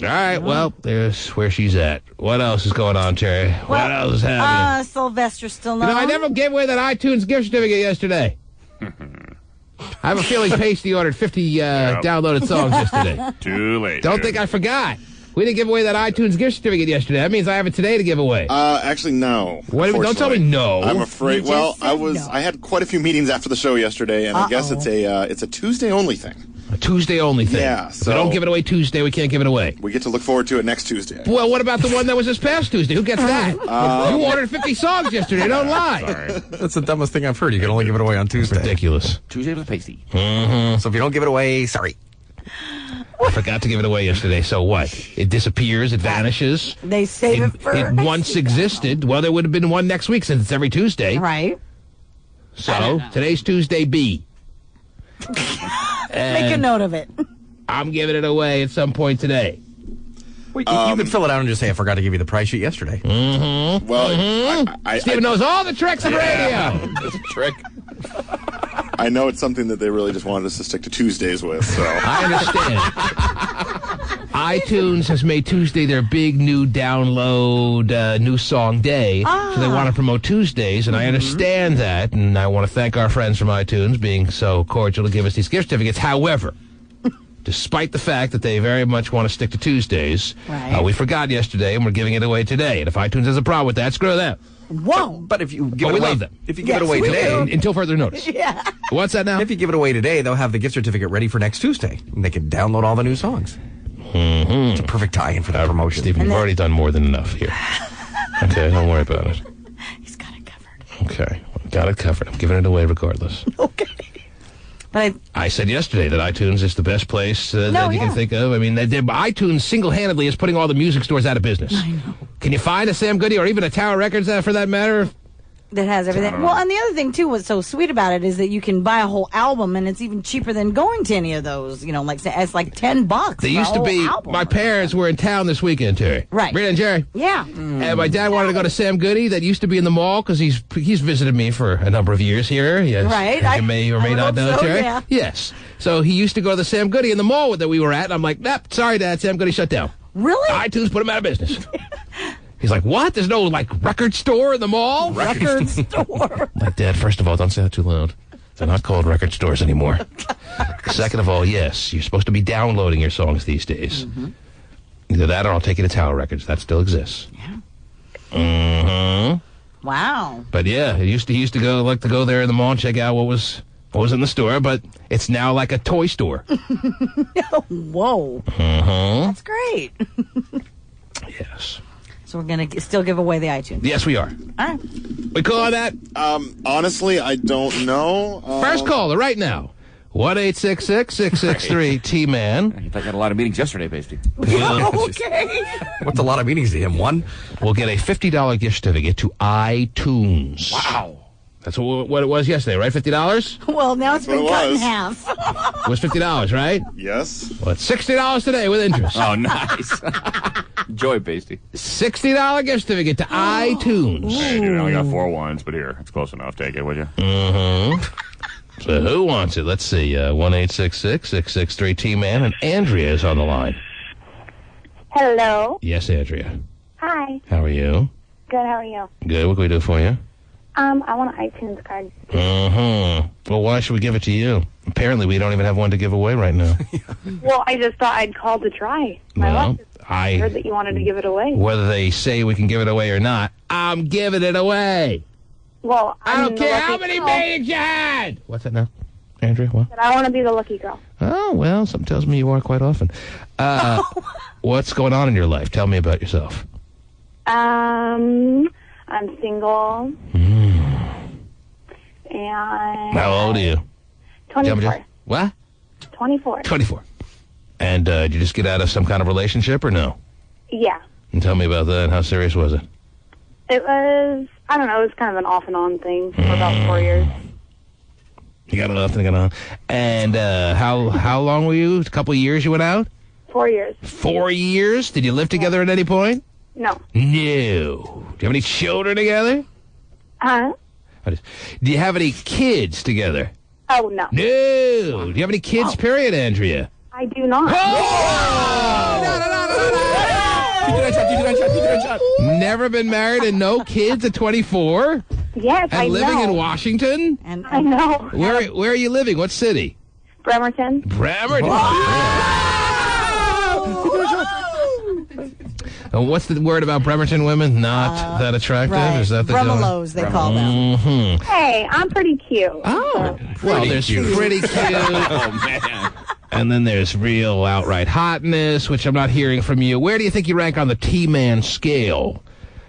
All right, well, there's where she's at. What else is going on, Terry? What else is happening? Sylvester Stallone. You know, I never gave away that iTunes gift certificate yesterday. I have a feeling Pasty ordered 50 downloaded songs yesterday. Too late. Don't think I forgot. We didn't give away that iTunes gift certificate yesterday. That means I have it today to give away. Actually, no. What? Don't tell me no. I'm afraid. You Well, just said no. I had quite a few meetings after the show yesterday, and I guess it's a Tuesday only thing. A Tuesday only thing. Yeah, If we don't give it away Tuesday, we can't give it away. We get to look forward to it next Tuesday. Well, what about the one that was this past Tuesday? Who gets that? You ordered 50 songs yesterday. Don't lie. That's the dumbest thing I've heard. You can only give it away on Tuesday. Ridiculous. Tuesday with Pasty. So if you don't give it away, sorry. I forgot to give it away yesterday, so what? It disappears, it vanishes. They save it for It next once week. existed. Well, there would have been one next week since it's every Tuesday. Right. So, today's Tuesday B. Make a And note of it. I'm giving it away at some point today. Well, you could fill it out and just say, I forgot to give you the price sheet yesterday. Well, Steven knows all the tricks of radio. That's a trick. I know it's something that they really just wanted us to stick to Tuesdays with. So I understand. iTunes has made Tuesday their big new download, new song day. So they want to promote Tuesdays, and I understand that. And I want to thank our friends from iTunes being so cordial to give us these gift certificates. However, despite the fact that they very much want to stick to Tuesdays, Right. we forgot yesterday, and we're giving it away today. And if iTunes has a problem with that, screw them. Whoa. But if you give But it we away, love them. if you give it Yes, away we today, do. Until further notice. Yeah. What's that now? if you give it away today, they'll have the gift certificate ready for next Tuesday. And they can download all the new songs. It's a perfect tie-in for that promotion. Stephen, you've already done more than enough here. Okay, don't worry about it. He's got it covered. Okay, got it covered. I'm giving it away regardless. Okay. But I said yesterday that iTunes is the best place that you yeah. can think of. I mean, iTunes single-handedly is putting all the music stores out of business. I know. Can you find a Sam Goody or even a Tower Records, for that matter? that has everything. Well, and the other thing too, what's so sweet about it is that you can buy a whole album, and it's even cheaper than going to any of those. You know, like it's like $10. They for a used to whole be. album. My parents were in town this weekend, Terry. Right. Rita and Jerry. Yeah. And my dad wanted to go to Sam Goody, that used to be in the mall, because he's visited me for a number of years here. Yes, Right. as you may or may I not would know, hope so, Terry. yeah. Yes. So he used to go to the Sam Goody in the mall that we were at, and I'm like, nope, sorry, Dad, Sam Goody shut down. Really? iTunes put him out of business. He's like, what? There's no, record store in the mall? Record store. Like, Dad, first of all, don't say that too loud. They're not called record stores anymore. Second of all, yes, you're supposed to be downloading your songs these days. Mm-hmm. Either that or I'll take you to Tower Records. That still exists. Yeah. Mm-hmm. Wow. But yeah, he used to go there in the mall and check out what was in the store, but it's now like a toy store. Whoa. Mm-hmm. That's great. Yes. So we're going to still give away the iTunes. Yes, we are. All right. We call on that? Honestly, I don't know. First caller right now. 1-866-663-T-Man. You thought you had a lot of meetings yesterday, Pasty. Okay. What's a lot of meetings to him? One? We'll get a $50 gift certificate to iTunes. Wow. That's what it was yesterday, right? $50? Well, now it's That's been what it cut in was. half. It was $50, right? Yes. Well, it's $60 today with interest. Oh, nice. Enjoy, Pasty. $60 gift certificate to iTunes. Hey, dude, I only got 4 ones, but here, it's close enough. Take it, would you? Mm-hmm. So who wants it? Let's see. 1-866-663-T-Man. And Andrea is on the line. Hello. Yes, Andrea. Hi. How are you? Good. How are you? Good. What can we do for you? I want an iTunes card. Mm-hmm. Well, why should we give it to you? Apparently, we don't even have one to give away right now. Well, I just thought I'd call to try. My luck. I heard that you wanted to give it away. Whether they say we can give it away or not, I'm giving it away. Well, I don't care how many meetings you had. What's that now, Andrea? What? I want to be the lucky girl. Oh, well, something tells me you are quite often. What's going on in your life? Tell me about yourself. I'm single. And How old are you? 24. What? 24. 24. And did you just get out of some kind of relationship or no? Yeah. And tell me about that. How serious was it? It was, I don't know, it was kind of an off and on thing for about 4 years. You got it off and got on. And how long were you? A couple of years you went out? 4 years. 4 years? Did you live together at any point? No. No. Do you have any children together? Huh? Do you have any kids together? Oh, no. No. Do you have any kids, period, Andrea? I do not. Never been married and no kids at 24? Yes, and I living know. in Washington? I know. Where are you living? What city? Bremerton. Bremerton. What's the word about Bremerton women? Not that attractive? Right. Is that the Bremelos, they call them. Mm-hmm. Hey, I'm pretty cute. Oh, well, there's pretty cute. Oh, man. And then there's real outright hotness, which I'm not hearing from you. Where do you think you rank on the T-Man scale?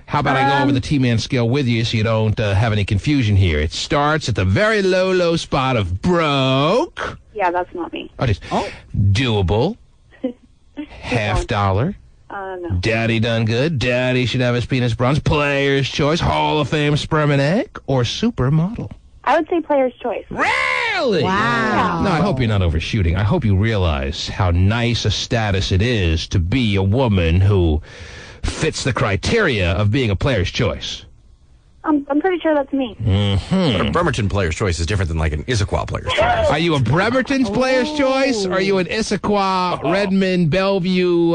How about I go over the T-Man scale with you so you don't have any confusion here? It starts at the very low spot of broke. Yeah, that's not me. Doable. $50. No. Daddy done good. Daddy should have his penis bronze. Player's choice. Hall of Fame sperm and egg. Or supermodel. I would say player's choice. Really? Wow. No, I hope you're not overshooting. I hope you realize how nice a status it is to be a woman who fits the criteria of being a player's choice. I'm pretty sure that's me. But a Bremerton player's choice is different than like an Issaquah player's choice. Are you a Bremerton's player's choice? Or are you an Issaquah, Redmond, Bellevue,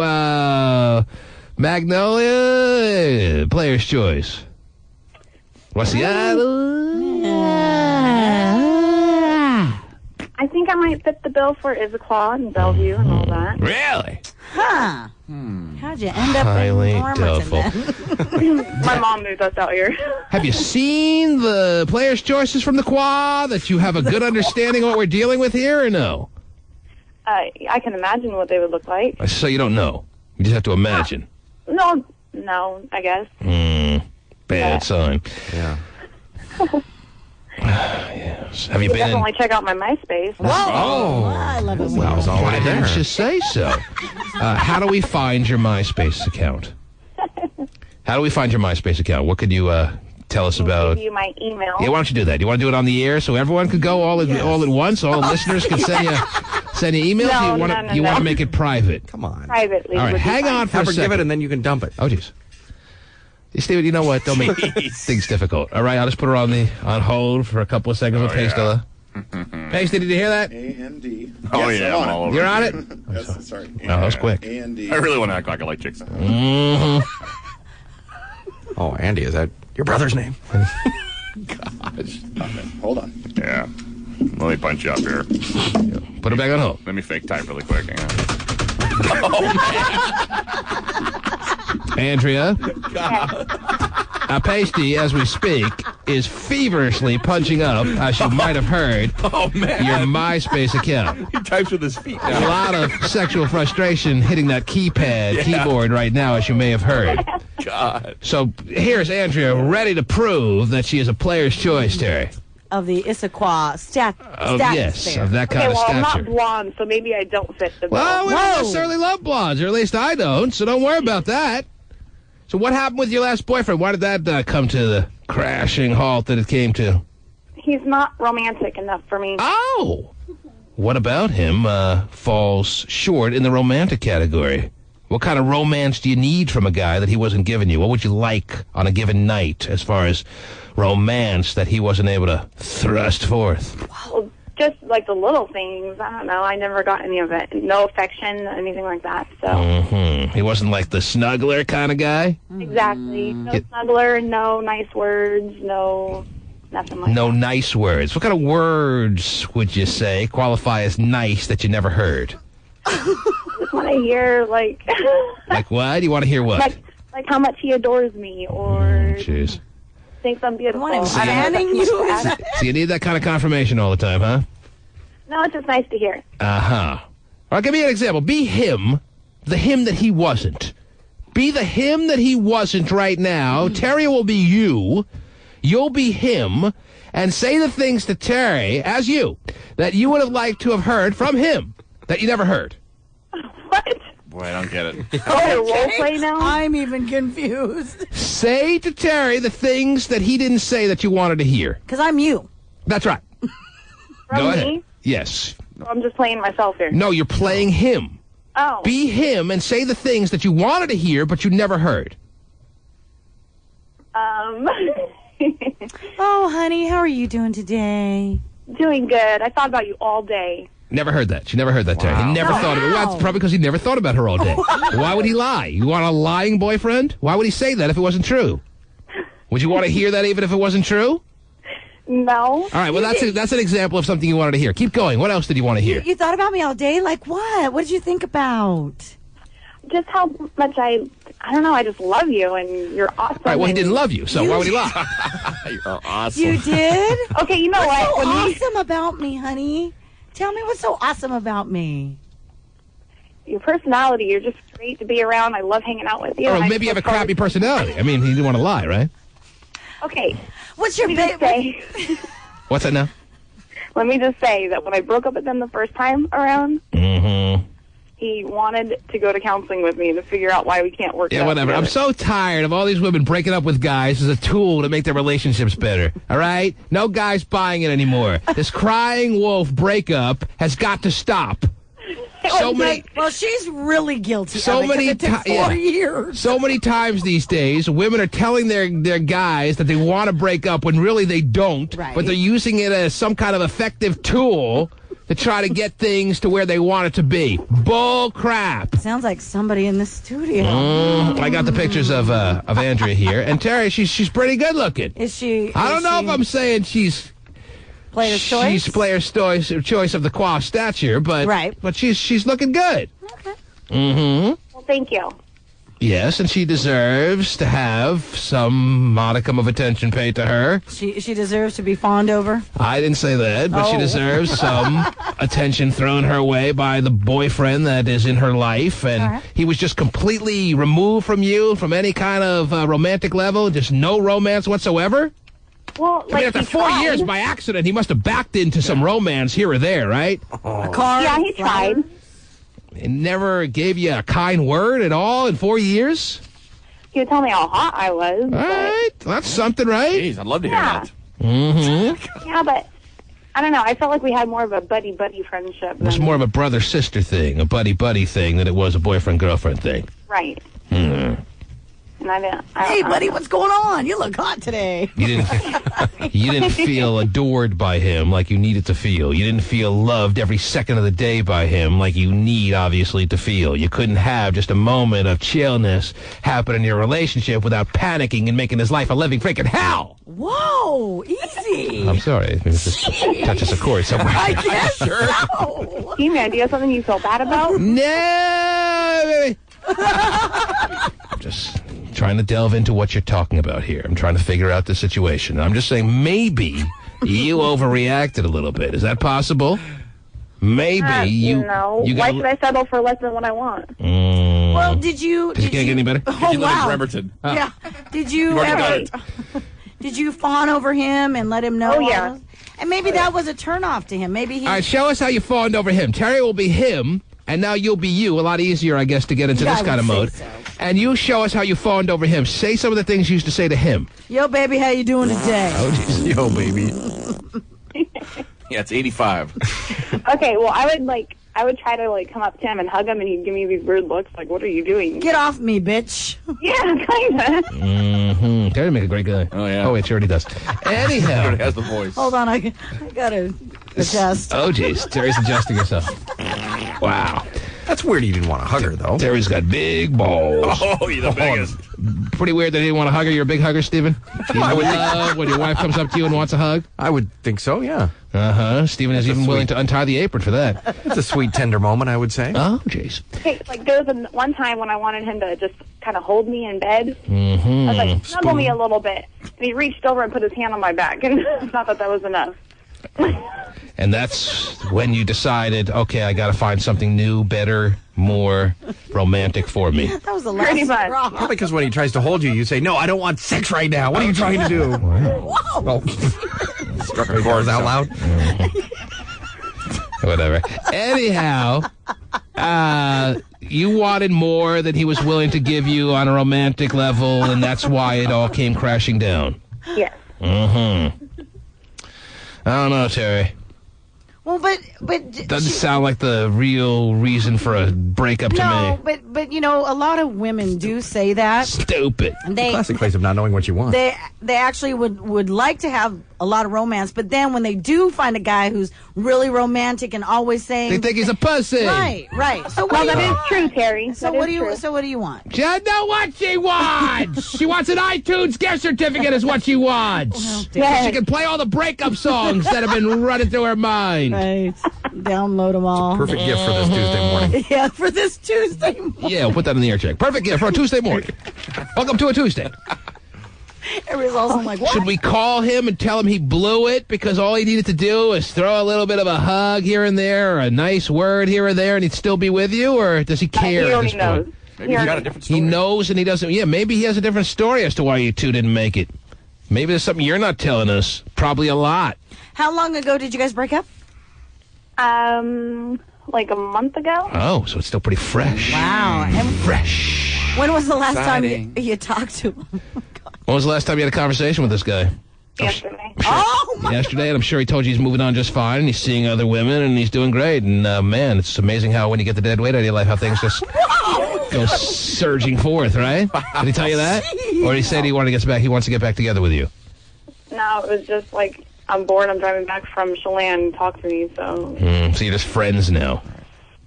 Magnolia player's choice? What's the I think I might fit the bill for Issaquah and Bellevue and all that. Really? Huh. How'd you end up Highly in Bremerton doubtful. then? My mom moved us out here. Have you seen the player's choices from the Quad, that you have a good understanding of what we're dealing with here, or no? I can imagine what they would look like. So you don't know. You just have to imagine. No, I guess. Bad sign. Yeah. Yes. Have you You been in... definitely check out my MySpace. Oh, I love it. Well, it's already why there. didn't you say so? How do we find your MySpace account? How do we find your MySpace account? What could you tell us about? Give you my email. Yeah, why don't you do that? You want to do it on the air so everyone could go all at once? All the listeners can send you emails? No, you want no, you want no. to make it private? Come on. Privately. All right, would be hang fine. on for Have a her give second. it and then you can dump it. Oh, jeez. Steven, you know what? Don't make things difficult. All right, I'll just put her on hold for a couple of seconds with Pastilla. Pasty, did you hear that? A&D. Oh, Yes, yeah, I'm I'm all over You're on it? Yes, sorry. Oh, that was quick. A&D. I really want to act like I like chicks. Mm-hmm. Oh, Andy, is that your brother's name? Gosh. Hold on. Yeah. Let me punch you up here. Put it back on hold. Let me fake type really quick. Hang on. Andrea. Pasty, as we speak, is feverishly punching up, as you might have heard, your MySpace account. He types with his feet A now. lot of sexual frustration hitting that keyboard right now, as you may have heard. God. So here's Andrea ready to prove that she is a player's choice, Terry. of the Issaquah status yes, there. of that kind of well, I'm stature. not blonde, so maybe I don't fit the bill. Well, we don't necessarily love blondes, or at least I don't, so don't worry about that. So what happened with your last boyfriend? Why did that come to the crashing halt that it came to? He's not romantic enough for me. Oh! What about him falls short in the romantic category? What kind of romance do you need from a guy that he wasn't giving you? What would you like on a given night as far as romance that he wasn't able to thrust forth? Well, just like the little things. I don't know. I never got any of it. No affection, anything like that. So He wasn't like the snuggler kind of guy? exactly. No snuggler, no nice words, no nothing like No nice words. What kind of words would you say qualify as nice that you never heard? I just want to hear like Like what? You want to hear what? like how much he adores me or Jeez. thinks I'm beautiful. him I don't know if that's much to ask. So you need that kind of confirmation all the time, huh? No, it's just nice to hear. Uh-huh. All right, give me an example. Be him, the him that he wasn't. Be the him that he wasn't right now. Terry will be you. You'll be him. And say the things to Terry, as you, that you would have liked to have heard from him that you never heard. What? Boy, I don't get it. Oh, role play now? I'm even confused. Say to Terry the things that he didn't say that you wanted to hear. Because I'm you. That's right. From Go ahead. me? Yes. I'm just playing myself here. No, you're playing him. Oh. Be him and say the things that you wanted to hear but you never heard. Oh, honey, how are you doing today? Doing good. I thought about you all day. Never heard that. She never heard that, Terry. He never thought of it. Well, that's probably because he never thought about her all day. Why would he lie? You want a lying boyfriend? Why would he say that if it wasn't true? Would you want to hear that even if it wasn't true? No. All right, well, that's an example of something you wanted to hear. Keep going. What else did you want to hear? You thought about me all day? Like what? What did you think about? Just how much I don't know, I just love you and you're awesome. All right, well, he didn't love you, so why would he lie? You're awesome. You did? Okay, you know what's what? so awesome about me, honey? Tell me what's so awesome about me. Your personality, you're just great to be around. I love hanging out with you. Or and I maybe you have a look forward- crappy personality. I mean, he didn't want to lie, right? Okay. What's your say? What's that now? Let me just say that when I broke up with him the first time around, Mm-hmm. he wanted to go to counseling with me to figure out why we can't work Yeah, out whatever. I'm together. so tired of all these women breaking up with guys as a tool to make their relationships better. All right? No guys buying it anymore. This crying wolf breakup has got to stop. So many, Well, she's really guilty. so of it 'cause many, it took 4 years. so many times these days, women are telling their guys that they want to break up when really they don't, Right. but they're using it as some kind of effective tool to try to get things to where they want it to be. Bull crap. Sounds like somebody in the studio. I got the pictures of Andrea here, and Terry, she's pretty good looking. Is she? I don't know if I'm saying she's player's choice. She's player's choice of the qua stature, but Right. but she's looking good. Okay. Mm-hmm. Well, thank you. Yes, and she deserves to have some modicum of attention paid to her. She deserves to be fawned over. I didn't say that, but she Oh. deserves some attention thrown her way by the boyfriend that is in her life, and All right. he was just completely removed from you, from any kind of romantic level, just no romance whatsoever. Well, I mean, after 4 years, by accident, he must have backed into some romance here or there, right? A car. Yeah, he tried. He never gave you a kind word at all in 4 years? He would tell me how hot I was. All but- right, that's something, right? Jeez, I'd love to hear Yeah. that. Mm-hmm. Yeah, but I don't know. I felt like we had more of a buddy-buddy friendship. It was than- more of a brother-sister thing, a buddy-buddy thing, than it was a boyfriend-girlfriend thing. Right. Hmm. And I didn't. Hey, buddy, what's going on? You look hot today. You didn't feel adored by him like you needed to feel. You didn't feel loved every second of the day by him like you need, obviously, to feel. You couldn't have just a moment of chillness happen in your relationship without panicking and making his life a living freaking hell. Whoa, easy. I'm sorry. It just touches a chord somewhere. I guess Sure. so. He-Man, do you have something you feel bad about? No, baby. Just trying to delve into what you're talking about here. I'm trying to figure out the situation. I'm just saying maybe you overreacted a little bit. Is that possible? Maybe you. No. You Why got. should I settle for less than what I want? Well, did you? Because you can't get any better. Oh, wow. Bremerton. Yeah. Did you You've already ever? got it. Did you fawn over him and let him know? Oh, all yeah. those? And maybe that was a turnoff to him. Maybe he. All right, show us how you fawned over him. Terry will be him, and now you'll be you. A lot easier, I guess, to get into Yeah, this I kind of would mode. say so. And you show us how you fawned over him. Say some of the things you used to say to him. Yo, baby, how you doing today? Oh, jeez. Yo, baby. Yeah, it's 85. Okay, well, I would try to come up to him and hug him, and he'd give me these weird looks, like, "What are you doing?" Get off me, bitch. Yeah, kinda. Mm-hmm. Terry make a great guy. Oh, yeah. Oh, wait, she already does. Anyhow. Already has the voice. Hold on, I gotta adjust. Oh, jeez. Terry's adjusting herself. Wow. That's weird you didn't want to hug her, though. Terry's got big balls. Oh, you're the biggest. Pretty weird that he didn't want to hug her. You're a big hugger, Steven? I would love when your wife comes up to you and wants a hug. I would think so, yeah. Uh-huh. Steven is even willing to untie the apron for that. It's a sweet, tender moment, I would say. Oh, jeez. Hey, there was one time when I wanted him to just kind of hold me in bed. Mm-hmm. I was like, snuggle me a little bit. And he reached over and put his hand on my back, and I thought that was enough. And that's when you decided, okay, I got to find something new, better, more romantic for me. That was the last Pretty much. straw. Probably because when he tries to hold you, you say, "No, I don't want sex right now. What are you trying to do?" Whoa. Struck her chords out loud. Whatever. Anyhow, you wanted more than he was willing to give you on a romantic level, and that's why it all came crashing down. Yes. Mm-hmm. I don't know, Terry. Well, but Doesn't sound like the real reason for a breakup to no, me. but a lot of women do say that. Stupid. They Classic case of not knowing what you want. they actually would like to have a lot of romance, but then when they do find a guy who's really romantic and always saying They think he's a pussy. right. So Well, what that do you is true, Terry. So what do you want? She doesn't know what she wants. She wants an iTunes gift certificate is what she wants. Yes. She can play all the breakup songs that have been running through her mind. Right. Download them all. Perfect gift for this Tuesday morning. Yeah, for this Tuesday morning. Yeah, we'll put that in the air check. Perfect gift for a Tuesday morning. Welcome to a Tuesday. Everybody's also like, what? Should we call him and tell him he blew it because all he needed to do is throw a little bit of a hug here and there or a nice word here or there and he'd still be with you? Or does he care He at already this knows. point? Maybe he's got a different story. He knows and he doesn't. Yeah, maybe he has a different story as to why you two didn't make it. Maybe there's something you're not telling us. Probably a lot. How long ago did you guys break up? Like a month ago. Oh, so it's still pretty fresh. Wow. And Fresh. when was the last time Exciting. you talked to him? When was the last time you had a conversation with this guy? Yesterday. Oh, my. Yesterday, and I'm sure he told you he's moving on just fine, and he's seeing other women, and he's doing great. And, man, it's amazing how when you get the dead weight out of your life, how things just go surging forth, right? Did he tell you that? Or he said he wants to get back together with you? No, it was just like, I'm bored. I'm driving back from Chelan. Talk to me. So, So you're just friends now.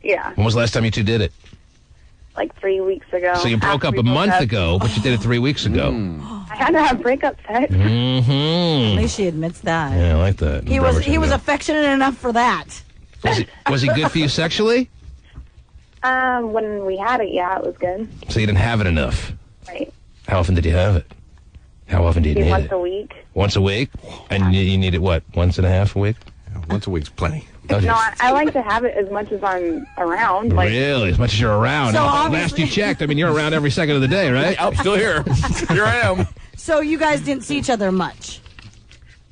yeah. When was the last time you two did it? Like 3 weeks ago. So you broke After up we a broke month up. ago, but you did it 3 weeks ago. I had to have breakup sex. At Mm-hmm. least she admits that. Yeah, I like that. He was affectionate enough for that. Was he good for you sexually? When we had it, yeah, it was good. So you didn't have it enough. Right. How often did you have it? How often do you Maybe need once it? a week. Once a week? And you need it, what, once and a half a week? Once a week's plenty. Oh, No, I like to have it as much as I'm around. Like, really? As much as you're around. So Last obviously- you checked, I mean, you're around every second of the day, right? I'm still here. Here I am. So you guys didn't see each other much.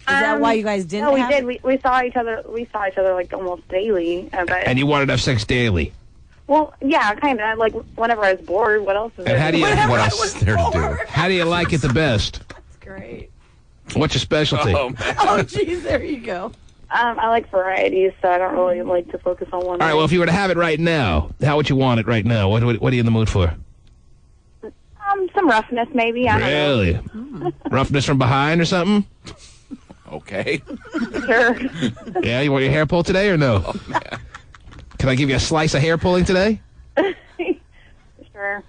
Is that why you guys didn't? No, we have did. it? We saw each other. We saw each other like almost daily. But And you wanted to have sex daily. well, yeah, kind of. Like whenever I was bored, what else is And there? how do you What else is there to do? how do you like it the best? Great. What's your specialty? Oh, man. Oh, jeez, there you go. I like varieties, so I don't really like to focus on one. All right, well, if you were to have it right now, how would you want it right now? What are you in the mood for? Some roughness, maybe. I don't Really? Roughness from behind or something? Okay. know. Sure. Yeah, you want your hair pulled today or no? Oh, man. Can I give you a slice of hair pulling today? Sure.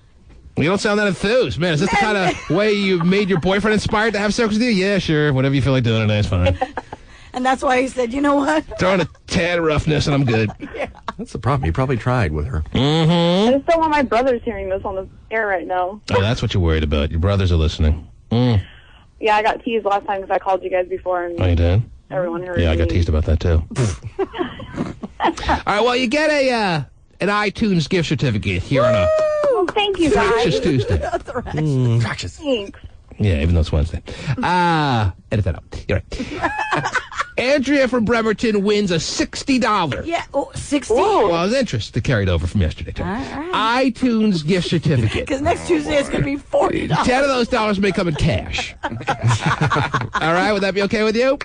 You don't sound that enthused. Man, is this the kind of way you made your boyfriend inspired to have sex with you? Yeah, sure. Whatever you feel like doing today is fine. And that's why he said, you know what? Throw in a tad of roughness and I'm good. That's the problem. You probably tried with her. Mm-hmm. I just don't want my brothers hearing this on the air right now. Oh, that's what you're worried about. Your brothers are listening. Mm. Yeah, I got teased last time because I called you guys before, and Oh, you did? everyone heard Yeah, I got me. teased about that, too. All right, well, you get an iTunes gift certificate here on a Oh, thank you, Fractious guys. Tuesday. Fractious. Thanks. Yeah, even though it's Wednesday. Edit that out. You're right. Andrea from Bremerton wins a $60. Yeah, 60. Well, it's interest that carried over from yesterday. Too. iTunes gift certificate. Because next Tuesday it's going to be $40. 10 of those dollars may come in cash. All right, would that be okay with you?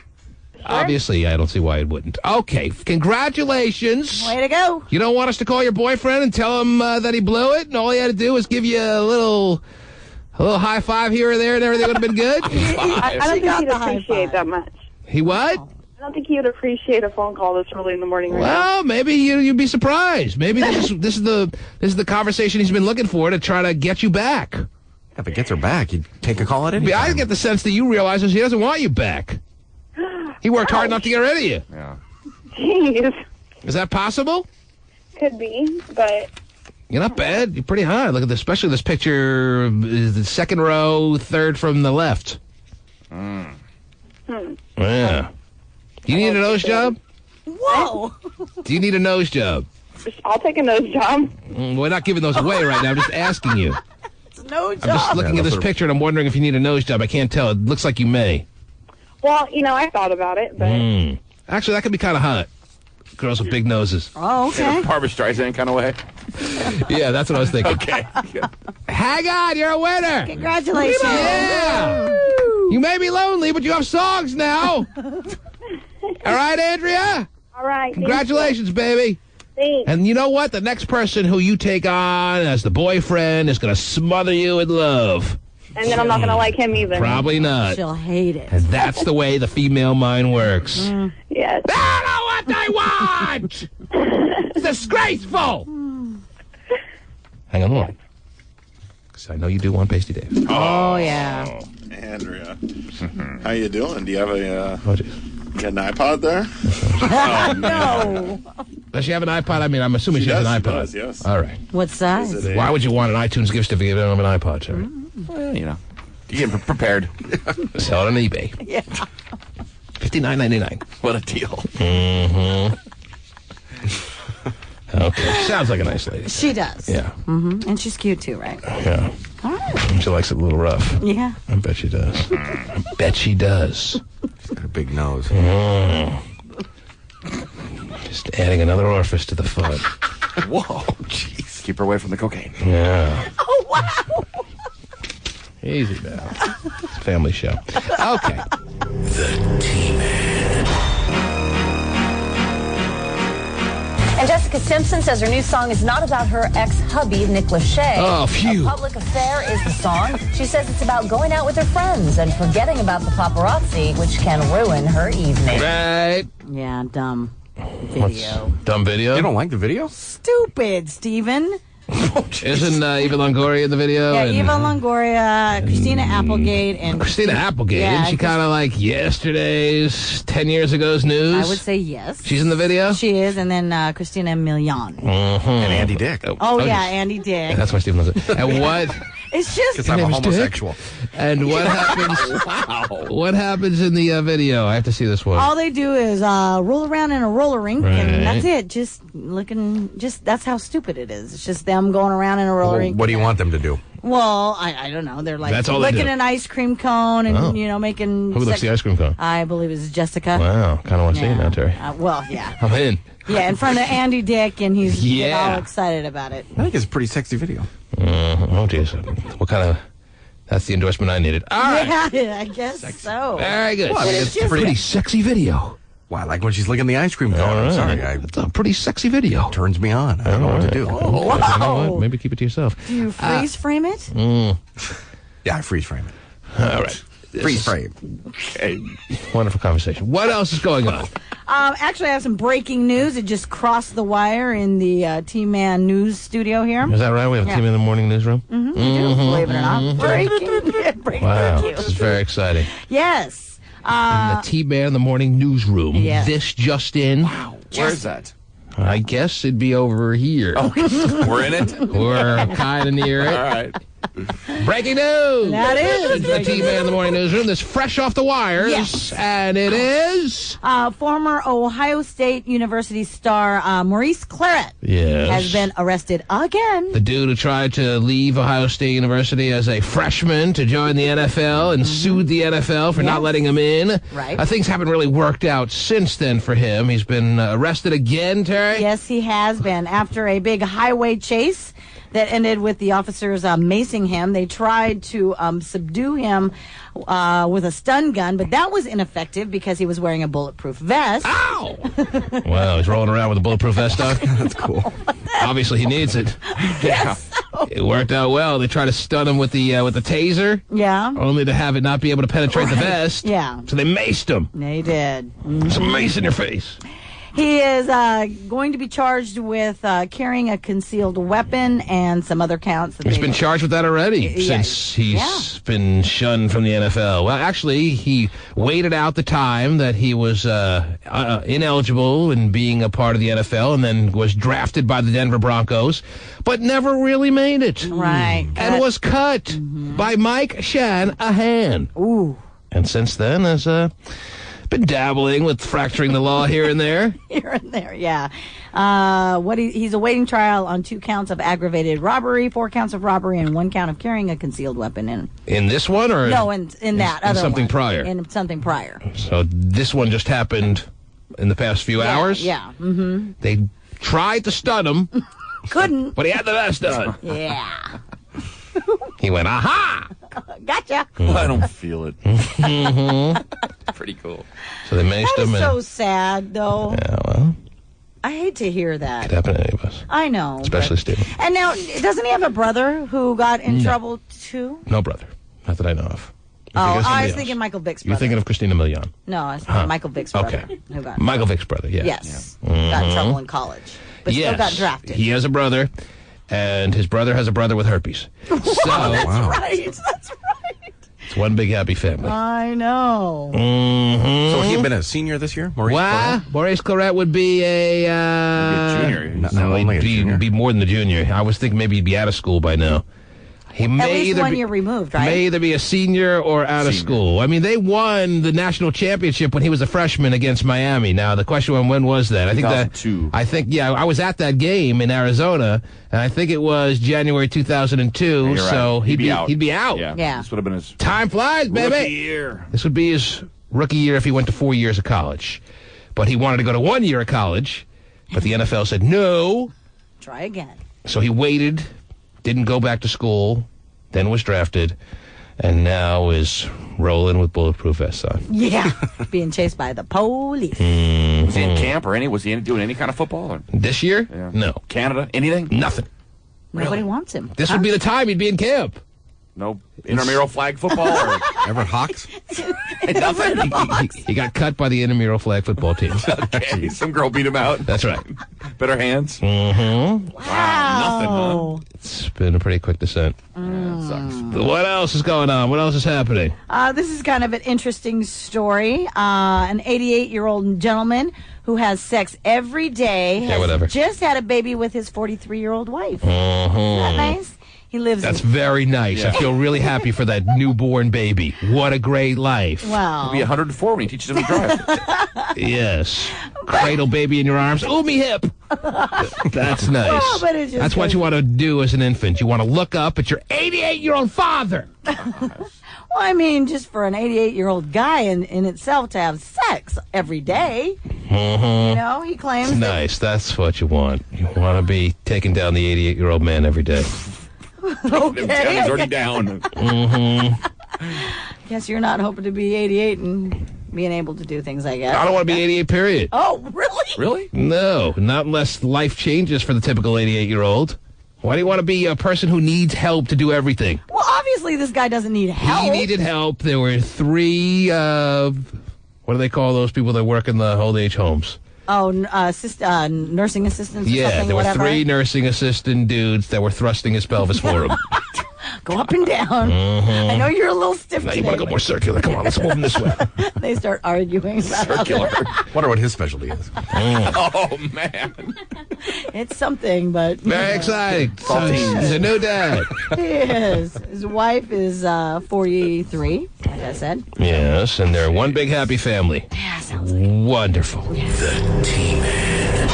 Obviously, I don't see why it wouldn't. Okay, congratulations. Way to go. You don't want us to call your boyfriend and tell him that he blew it, and all he had to do was give you a little high five here or there, and everything would have been good? I don't think he'd appreciate that much. He what? I don't think he would appreciate a phone call this early in the morning. Right Well, maybe you'd be surprised. Maybe this is the conversation he's been looking for to try to get you back. If it gets her back, you'd take a call at any time. I get the sense that you realize he doesn't want you back. He worked hard enough to get rid of you. Yeah. Jeez. Is that possible? Could be, but You're not bad. You're pretty high. Look at this, especially this picture. Is the second row, third from the left. Yeah. Do you need a nose job? Whoa. Do you need a nose job? I'll take a nose job. We're not giving those away right now. I'm just asking you. It's no job. I'm just looking at this picture and I'm wondering if you need a nose job. I can't tell. It looks like you may. Well, I thought about it, but Actually, that could be kind of hot. Girls with big noses. Oh, okay. In a Barbra Streisand kind of way. Yeah, that's what I was thinking. Okay. Hang on, you're a winner. Congratulations. Yeah. You may be lonely, but you have songs now. All right, Andrea? all right. Congratulations, baby. Thanks. And you know what? The next person who you take on as the boyfriend is going to smother you in love. And then I'm not going to like him either. Probably not. She'll hate it. And that's the way the female mind works. Yes. That's not what they want! It's disgraceful! Hang on, hold on. Because I know you do want Pasty Dave. Oh, yeah. Andrea, how you doing? Do you have a Oh, geez. you got an iPod there? No. Does she have an iPod? I mean, I'm assuming she has an iPod. She does, yes. All right. What size? Is it Why would you want an iTunes gift certificate if you don't have an iPod, sir? Well, you get prepared. Sell it on eBay. Yeah. $59.99. What a deal. Okay. Sounds like a nice lady. She does. Yeah. And she's cute, too, right? Yeah. All right. She likes it a little rough. Yeah. I bet she does. I bet she does. She's got a big nose. Just adding another orifice to the fun. Whoa, jeez. Keep her away from the cocaine. Yeah. Oh, wow. Easy now. It's a family show. Okay. The T-Man. And Jessica Simpson says her new song is not about her ex-hubby, Nick Lachey. Oh, phew. A Public Affair is the song. She says it's about going out with her friends and forgetting about the paparazzi, which can ruin her evening. Right. Yeah, dumb video. Dumb video? You don't like the video? Stupid, Steven. Isn't Eva Longoria in the video? Yeah, and Eva Longoria, Christina Applegate, and Christina Applegate. Yeah, Isn't she kind of like yesterday's, 10 years ago's news? I would say yes. She's in the video? She is, and then Christina Milian. And Andy Dick. Oh, yeah, yes. Andy Dick. Yeah, that's why Stephen loves it. And what? It's just Because I'm a name is Dick? homosexual. And what happens? Wow. What happens in the video? I have to see this one. all they do is roll around in a roller rink, Right. and that's it. Just that's how stupid it is. It's just them going around in a roller rink. What do you want them to do? Well, I don't know. They're like That's all they licking do. an ice cream cone and Oh. making. Who licks the ice cream cone? I believe it's Jessica. Wow, kind of want to see it now, Terry. Well, yeah, I'm in. yeah, in front of Andy Dick, and he's Yeah. all excited about it. I think it's a pretty sexy video. Oh, geez. What kind of... That's the endorsement I needed. All right. Yeah, I guess so. Very good. Well, I mean, It's it's just- Pretty sexy video. Well, I like when she's licking the ice cream cone. All I'm right. sorry. That's a pretty sexy video. Turns me on. I don't know what to do. You know what? Maybe keep it to yourself. Do you freeze frame it? Yeah, I freeze frame it. All right. Freeze frame. Okay. Wonderful conversation. What else is going on? Actually, I have some breaking news. It just crossed the wire in the T-Man News studio here. Is that right? We have a team in the morning newsroom? We do, believe it or not. Breaking Wow. news. This is very exciting. Yes. In the T-Man in the morning newsroom. Yeah. This just in. Where's that? I guess it'd be over here. We're in it? We're kind of near it. All right. Breaking news! That is the T-Man in the Morning Newsroom. This fresh off the wires. Yes. And it is... Former Ohio State University star Maurice Claret Yes. has been arrested again. The dude who tried to leave Ohio State University as a freshman to join the NFL and sued the NFL for not letting him in. Right. Things haven't really worked out since then for him. He's been arrested again, Terry? Yes, he has been. After a big highway chase that ended with the officers macing him, they tried to subdue him with a stun gun, but that was ineffective because he was wearing a bulletproof vest. Ow! Wow, he's rolling around with a bulletproof vest on? That's cool. Obviously, he needs it. Yeah. It worked out well. They tried to stun him with the taser. Yeah. Only to have it not be able to penetrate the vest. Yeah. So they maced him. They did. Some mace in your face. He is going to be charged with carrying a concealed weapon and some other counts. He's been charged with that already since he's been shunned from the NFL. Well, actually, he waited out the time that he was ineligible in being a part of the NFL and then was drafted by the Denver Broncos, but never really made it. Right. And was cut by Mike Shanahan. Ooh. And since then has been dabbling with fracturing the law here and there. Here and there, yeah. He's awaiting trial on 2 counts of aggravated robbery, 4 counts of robbery, and 1 count of carrying a concealed weapon. In this one, or no, in that other something one. prior. In something prior. So this one just happened in the past few hours. Yeah. Mm-hmm. They tried to stun him. Couldn't. But he had the vest on. Yeah. He went, aha! Gotcha. I don't feel it. Pretty cool. So they maced That him. is so sad, though. Yeah, well, I hate to hear that. it happened to any of us. I know. Especially Stephen. And now, doesn't he have a brother who got in No. trouble, too? No brother. Not that I know of. You're thinking of I somebody was else. thinking Michael Vick's You're brother. thinking of Christina Milian. No, I was thinking Michael Vick's brother. Okay. Who got Michael Vick's brother, yeah. Yes. Yeah. Got in Mhm. trouble in college. But yes. still got drafted. He has a brother, and his brother has a brother with herpes. So That's right. That's right. it's one big happy family. I know. Mm-hmm. So he had been a senior this year? Maurice Wow. Maurice Claret would be a junior. No, only a he'd junior. be more than the junior. I was thinking maybe he'd be out of school by now. He At may least either 1 be, year removed, right? may either be a senior or out of school. I mean, they won the national championship when he was a freshman against Miami. Now, the question was, when was that? I think I was at that game in Arizona, and I think it was January 2002. You're So right. he'd be out. He'd be out. Yeah. This would have been his Time flies, baby. rookie year. This would be his rookie year if he went to 4 years of college. But he wanted to go to 1 year of college, but the NFL said no. Try again. So he waited, didn't go back to school, then was drafted, and now is rolling with bulletproof vests on. Yeah. Being chased by the police. Was he in camp or was he doing any kind of football? Or? This year? Yeah. No. Anything? Nothing. Nobody wants him. This would be the time he'd be in camp. No intramural flag football? Or Everett Hawks? nothing? He got cut by the intramural flag football team. Okay. Some girl beat him out. That's right. Better hands? Mm-hmm. Wow. Nothing, huh? It's been a pretty quick descent. Sucks. What else is going on? What else is happening? This is kind of an interesting story. An 88-year-old gentleman who has sex every day has whatever. just had a baby with his 43-year-old wife. Mm-hmm. Isn't that nice? He lives That's in... very nice. I Yeah. feel really happy for that newborn baby. What a great life. Wow. He'll be 104 when he teaches him to drive. Yes. Cradle baby in your arms. Ooh, me hip. That's nice. Well, but it just That's what goes- you want to do as an infant. You want to look up at your 88-year-old father. Well, I mean, just for an 88-year-old guy in itself to have sex every day, Mm-hmm. you know, he claims It's that... nice. That's what you want. You want to be taking down the 88-year-old man every day. Okay. He's already down. Mm-hmm. Guess you're not hoping to be 88 and being able to do things, I guess. I don't want to be 88, period. Oh, really? Really? No, not unless life changes for the typical 88-year-old. Why do you want to be a person who needs help to do everything? Well, obviously this guy doesn't need help. He needed help. There were 3, what do they call those people that work in the old age homes? Oh, nursing assistants or Yeah, something, there were whatever. 3 nursing assistant dudes that were thrusting his pelvis for him. Go up and down. I know you're a little stiff Now today. you want to go more circular? Come on, let's move him this way. They start arguing about Circular. Wonder what his specialty is. Oh, man. It's something, but Very exciting. So he's a new dad. he is. His wife is 43, like I said. Yes, and they're one big happy family. Yeah, sounds Wonderful. The T-Man.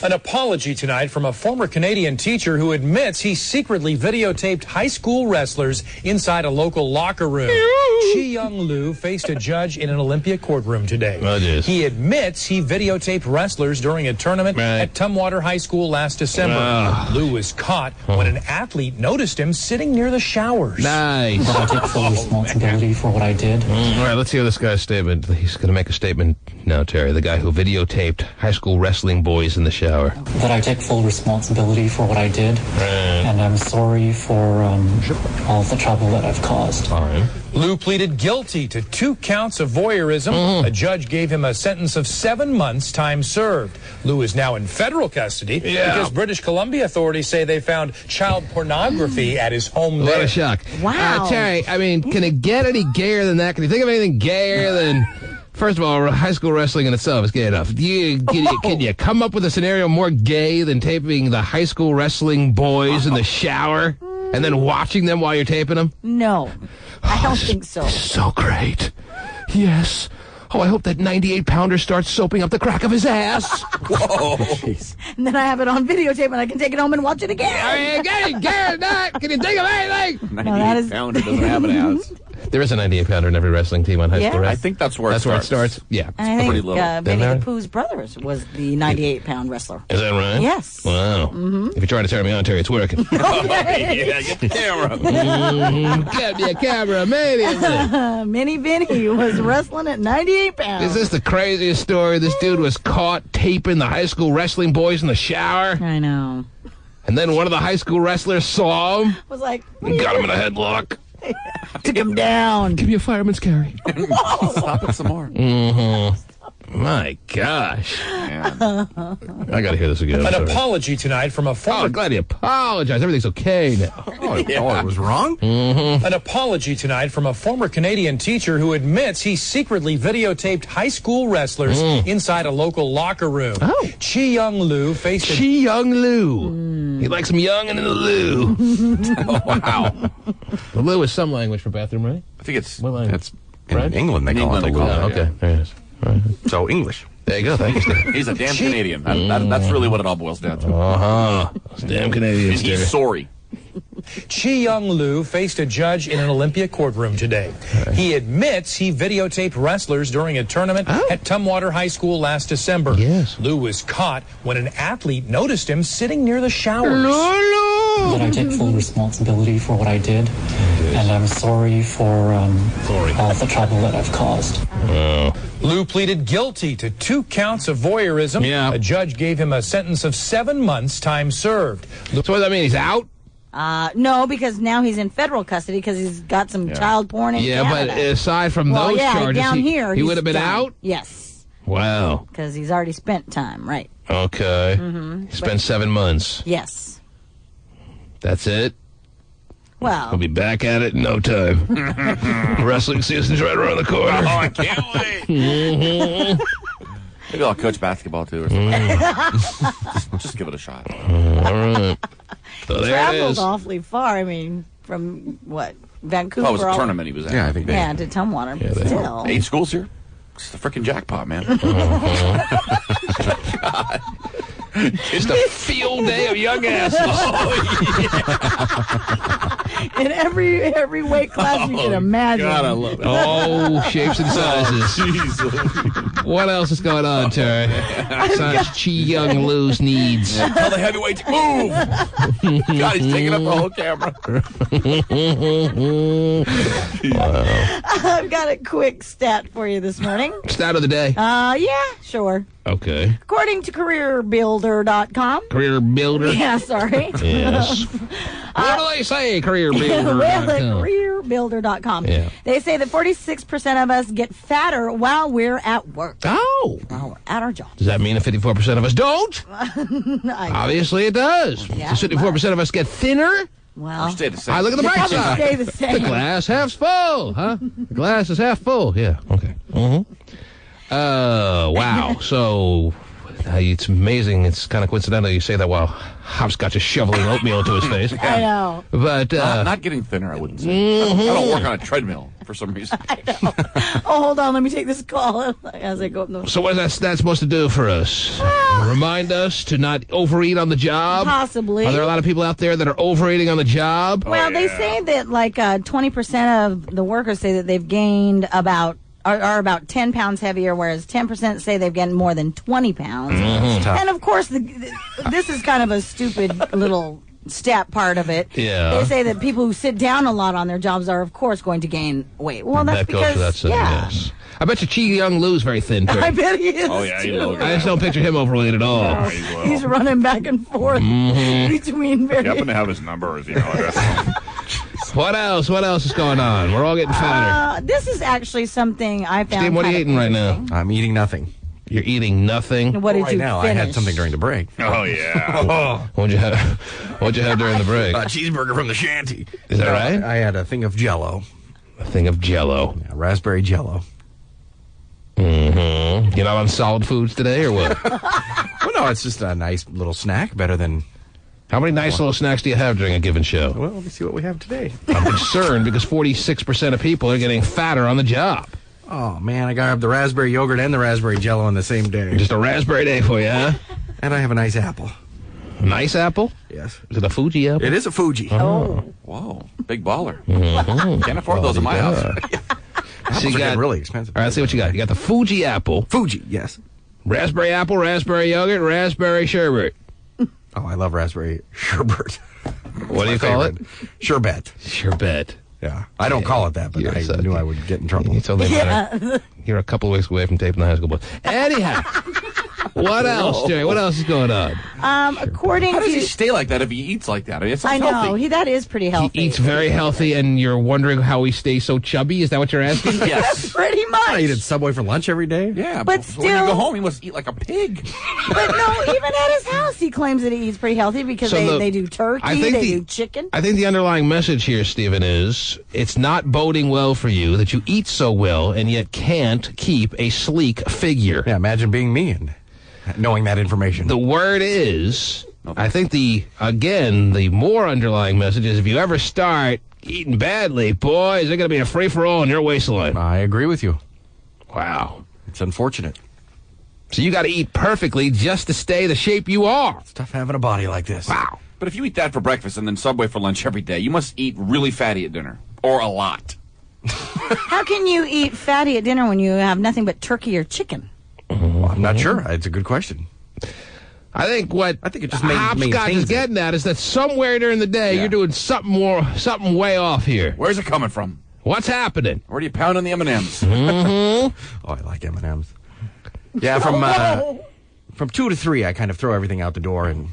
An apology tonight from a former Canadian teacher who admits he secretly videotaped high school wrestlers inside a local locker room. Chi Young Lu faced a judge in an Olympia courtroom today. Oh, geez. He admits he videotaped wrestlers during a tournament at Tumwater High School last December. Lu was caught when an athlete noticed him sitting near the showers. Nice. But I take full responsibility for what I did. All right, let's hear this guy's statement. He's going to make a statement now, Terry. The guy who videotaped high school wrestling boys in the shower. That I take full responsibility for what I did, and I'm sorry for all the trouble that I've caused. Fine. Lu pleaded guilty to 2 counts of voyeurism. A judge gave him a sentence of 7 months time served. Lu is now in federal custody because British Columbia authorities say they found child pornography at his home What there. a shock. Wow. Terry, I mean, can it get any gayer than that? Can you think of anything gayer than... First of all, high school wrestling in itself is gay enough. Can you come up with a scenario more gay than taping the high school wrestling boys in the shower and then watching them while you're taping them? No, I don't think so. So great. Yes. Oh, I hope that 98-pounder starts soaping up the crack of his ass. Whoa. And then I have it on videotape and I can take it home and watch it again. I mean, gay or not, can you think of anything? 98-pounder doesn't have an ass. There is a 98-pounder in every wrestling team on high school, right? I think that's where it starts. Yeah. And I think pretty little. Vinny the Pooh's brothers was the 98-pound wrestler. Is that right? Yes. Wow. If you're trying to turn me on, Terry, it's working. Yeah, get the camera. Get me a camera immediately. Mini Vinny was wrestling at 98 pounds. Is this the craziest story? This dude was caught taping the high school wrestling boys in the shower. I know. And then one of the high school wrestlers saw him. Was like, Got him in a headlock. Took him down. Give me a fireman's carry. Stop it some more. My gosh. Man. I got to hear this again. An Sorry. apology tonight from a Oh, former... I'm glad he apologized. Everything's okay now. Oh, it was wrong? An apology tonight from a former Canadian teacher who admits he secretly videotaped high school wrestlers inside a local locker room. Oh. Chi Young Lu faced a... Chi Young Lu. He likes him young and in the loo. Wow. The loo is some language for bathroom, right? I think it's... What language? It's in Right? England, they In call it England, the they call loo. it, Okay, there it is. All right. So English. There you go. Thank you, Steve. He's a damn Canadian. That's really what it all boils down to. Uh-huh. Those damn Canadians, And he's Terry. sorry. Chi Young Lu faced a judge in an Olympia courtroom today. He admits he videotaped wrestlers during a tournament at Tumwater High School last December. Yes. Lu was caught when an athlete noticed him sitting near the showers. That I take full responsibility for what I did, and I'm sorry for all the trouble that I've caused. Lu pleaded guilty to 2 counts of voyeurism. Yeah. A judge gave him a sentence of 7 months time served. So what does that mean? He's out? No, because now he's in federal custody because he's got some child porn in Yeah, Canada. but aside from well, those yeah, charges, down he here, would he's have been done. out? Yes, Wow. because he's already spent time, right? Okay. He spent 7 months. Yes. That's it? Well, We'll be back at it in no time. Wrestling season's right around the corner. Oh, I can't wait. Maybe I'll coach basketball, too, or something. just give it a shot. All right. So there it traveled is. awfully far. I mean, from what, Vancouver? Oh, it was a all- tournament he was at. Yeah, I think they... Yeah, to Tumwater. Yeah, they- Still. 8 schools here. It's the freaking jackpot, man. Just a field day of young asses. In every weight class you can imagine. God, I love it. Oh, shapes and sizes. Jesus. What else is going on, Terry? Besides Chi Young Lu's needs. Tell the heavyweights, move! God, he's taking up the whole camera. I've got a quick stat for you this morning. Stat of the day. Yeah, sure. Okay. According to CareerBuilder.com. Career builder. Yeah, sorry. Yes. What do they say, career builder? Well, the Career Firebuilder.com. Yeah. They say that 46% of us get fatter while we're at work. Oh. While we're at our job. Does that mean that 54% of us don't? Obviously it does. Yeah, Does 54% of us get thinner? Well, Stay the same. I look at the you bright probably side. stay the same. The glass half's full, huh? The glass is half full. Yeah. Okay. Wow. So it's amazing. It's kind of coincidental you say that while Hopscotch is shoveling oatmeal into his face. I know. But not getting thinner, I wouldn't say. I don't work on a treadmill for some reason. Oh, hold on. Let me take this call as I go up the. so what is that supposed to do for us? Remind us to not overeat on the job? Possibly. Are there a lot of people out there that are overeating on the job? Well, they say that like 20% of the workers say that they've gained are about 10 pounds heavier, whereas 10% say they've gained more than 20 pounds. And of course, this is kind of a stupid little stat part of it. Yeah. They say that people who sit down a lot on their jobs are, of course, going to gain weight. Well, that's that because, goes without saying, yes. I bet you Chi Young Lou's very thin, too. I bet he is. Oh, yeah, he too. looks I just don't picture him overweight at all. No, he's running back and forth between You happen to various. have his number or his email address. What else? What else is going on? We're all getting fatter. This is actually something I found. Steve, what are you kind of eating right now? interesting. I'm eating nothing. You're eating nothing? What did right you now, finish? I had something during the break. Oh, yeah. What'd you have during the break? A cheeseburger from the shanty. Is that right? I had a thing of Jell-O. A thing of Jell-O. Yeah, raspberry Jell-O. You're not on solid foods today, or what? Well, no, it's just a nice little snack, better than... How many nice little snacks do you have during a given show? Well, let me see what we have today. I'm concerned because 46% of people are getting fatter on the job. Oh, man, I got to have the raspberry yogurt and the raspberry Jell-O on the same day. Just a raspberry day for you, huh? And I have a nice apple. Nice apple? Yes. Is it a Fuji apple? It is a Fuji. Oh. Whoa, big baller. Mhm. Can't afford those in my house. Apples So are you got, getting really expensive. all right, let's see what you got. You got the Fuji apple, Fuji, yes. raspberry apple, raspberry yogurt, raspberry sherbet. Oh, I love raspberry sherbet. What do you call it? Sherbet. Sherbet. Yeah. I don't call it that, but I knew I would get in trouble. You totally matter. You're a couple of weeks away from taping the high school boys. Anyhow, what else, Jerry? What else is going on? According How does to he stay like that if he eats like that? I mean, it's I know healthy. that is pretty healthy. He eats very healthy, and you're wondering how he stays so chubby? Is that what you're asking? Yes. Pretty much. I eat at Subway for lunch every day. Yeah, But when you still- go home, he must eat like a pig. But no, even at his house, he claims that he eats pretty healthy because So they do turkey, they do chicken. I think the underlying message here, Stephen, is it's not boding well for you that you eat so well and yet can't keep a sleek figure. Yeah, imagine being me and knowing that information. The word is, I think the more underlying message is if you ever start eating badly, boy, is it going to be a free-for-all in your waistline. I agree with you. Wow. It's unfortunate. So you got to eat perfectly just to stay the shape you are. It's tough having a body like this. Wow. But if you eat that for breakfast and then Subway for lunch every day, you must eat really fatty at dinner. Or a lot. How can you eat fatty at dinner when you have nothing but turkey or chicken? Well, I'm not sure. It's a good question. I think it just Hopscotch maintains is it. getting at is that somewhere during the day you're doing something way off here. Where's it coming from? What's happening? Where do you pound on the M&Ms? Oh, I like M&Ms. Yeah, from 2 to 3, I kind of throw everything out the door, and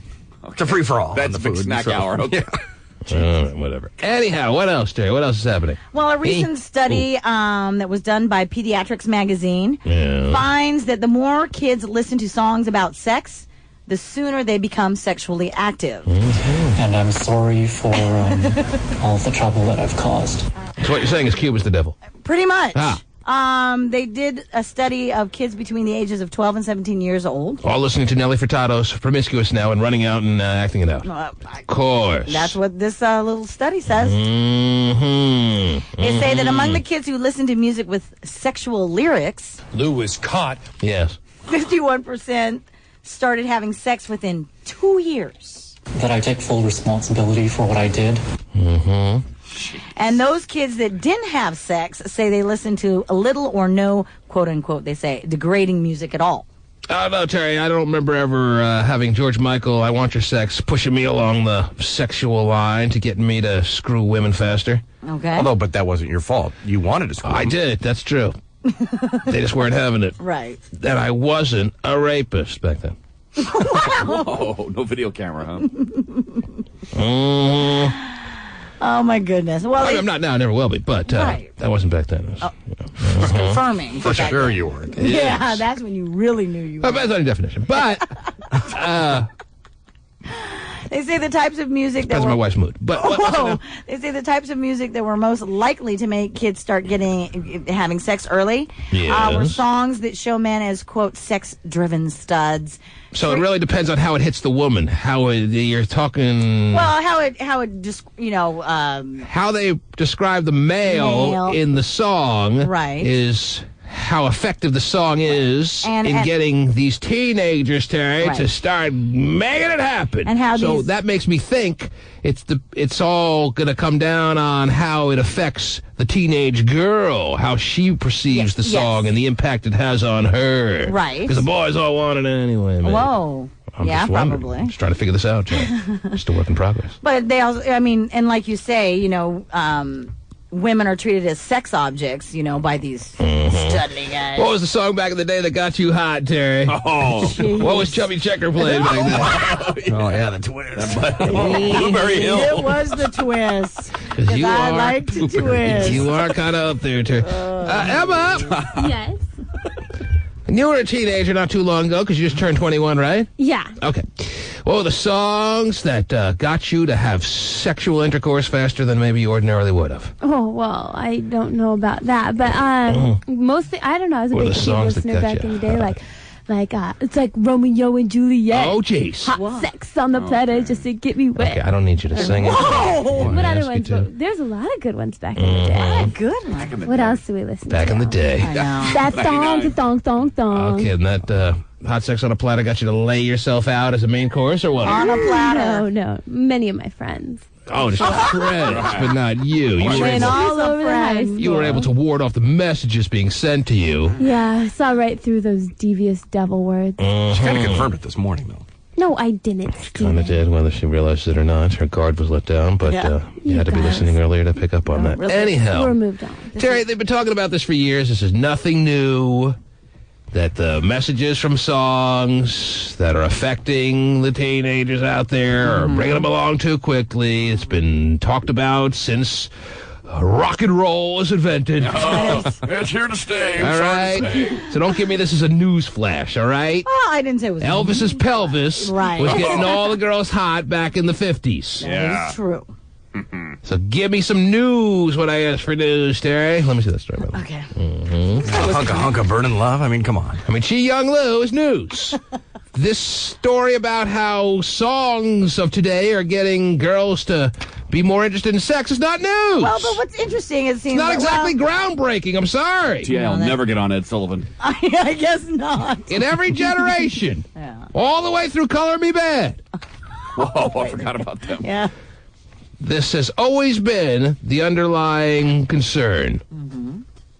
it's a free-for-all. That's on a the big food, snack so- hour. Okay. Whatever. Anyhow, what else, Terry? What else is happening? Well, a recent study that was done by Pediatrics Magazine Yeah. finds that the more kids listen to songs about sex, the sooner they become sexually active. And I'm sorry for all the trouble that I've caused. So what you're saying is Cuba's the devil. Pretty much. Ah. They did a study of kids between the ages of 12 and 17 years old. All listening to Nelly Furtado's Promiscuous now and running out and acting it out. Of course. That's what this little study says. Mm-hmm. They say that among the kids who listen to music with sexual lyrics, Lou was caught. Yes. 51% started having sex within 2 years. That I take full responsibility for what I did. Mm-hmm. And those kids that didn't have sex say they listen to a little or no, quote unquote, they say, degrading music at all. Oh, no, Terry, I don't remember ever having George Michael, I Want Your Sex, pushing me along the sexual line to get me to screw women faster. Okay. Although, but that wasn't your fault. You wanted to screw I them. did, that's true. They just weren't having it. Right. And I wasn't a rapist back then. Whoa, no video camera, huh? Oh my goodness. Well, I'm not now, never will be, but Right. that wasn't back then. It was, just confirming. For sure you weren't. Yeah, that's when you really knew you were. That's not a definition. But They say the types of music that depends on were my wife's mood. But they say the types of music that were most likely to make kids start having sex early were Yes. songs that show men as quote sex-driven studs. so it really depends on how it hits the woman. You're talking. Well, how it just How they describe the male in the song Right. is how effective the song is And- in and- getting these teenagers, Terry, Right. to start making it happen. And how so these- that makes me think it's all going to come down on how it affects the teenage girl, how she perceives the song and the impact it has on her. Right. Because the boys all want it anyway, man. Whoa. I'm Yeah, just wondering. probably. Just trying to figure this out, Terry. Just a work in progress. But they also, I mean, and like you say, women are treated as sex objects, by these studly guys. What was the song back in the day that got you hot, Terry? Oh. What was Chubby Checker playing back then? Oh, yeah, the Twist. Blueberry Hill. It was the twist. 'Cause you I are- like to twist. You are kind of up there, Terry. Emma, Yes. you were a teenager not too long ago because you just turned 21, right? Yeah. Okay. What were the songs that got you to have sexual intercourse faster than maybe you ordinarily would have? Oh, well, I don't know about that, but mostly, I don't know, I was a What are big the TV songs that listener got back you? in the day, like it's like Romeo and Juliet. Oh, jeez. Hot sex on the platter just to get me wet. Okay, I don't need you to sing it. Whoa! What I other ask you ones? to? But there's a lot of good ones back in the day. Good one. What else do we listen Back to? in the day. That thong. Okay, and that hot sex on a platter got you to lay yourself out as a main course or what? On a platter. No. Many of my friends. Oh, just friends, but not you. You were, Went able, all over the high school. you were able to ward off the messages being sent to you. Yeah, I saw right through those devious devil words. She kind of confirmed it this morning, though. No, I didn't. Kind of did, whether she realized it or not. Her guard was let down, but you had to be listening earlier to pick up on that. Anyhow, We're moved on. Terry, they've been talking about this for years. This is nothing new. That the messages from songs that are affecting the teenagers out there are bringing them along too quickly. It's been talked about since rock and roll was invented. It's here to stay. All right? So don't give me this as a news flash, all right? Oh, I didn't say it was Elvis's pelvis Right. was getting all the girls hot back in the 50s. That is true. So give me some news when I ask for news, Terry. Let me see that story. By the way. Okay. Hunka burning love. I mean, come on. I mean, Chi Young Lu is news. This story about how songs of today are getting girls to be more interested in sex is not news. Well, but what's interesting, it seems It's not that, exactly groundbreaking. I'm sorry. Yeah, I'll never get on Ed Sullivan. I guess not. In every generation, all the way through Color Me Bad, Whoa, I forgot about them. Yeah. this has always been the underlying concern.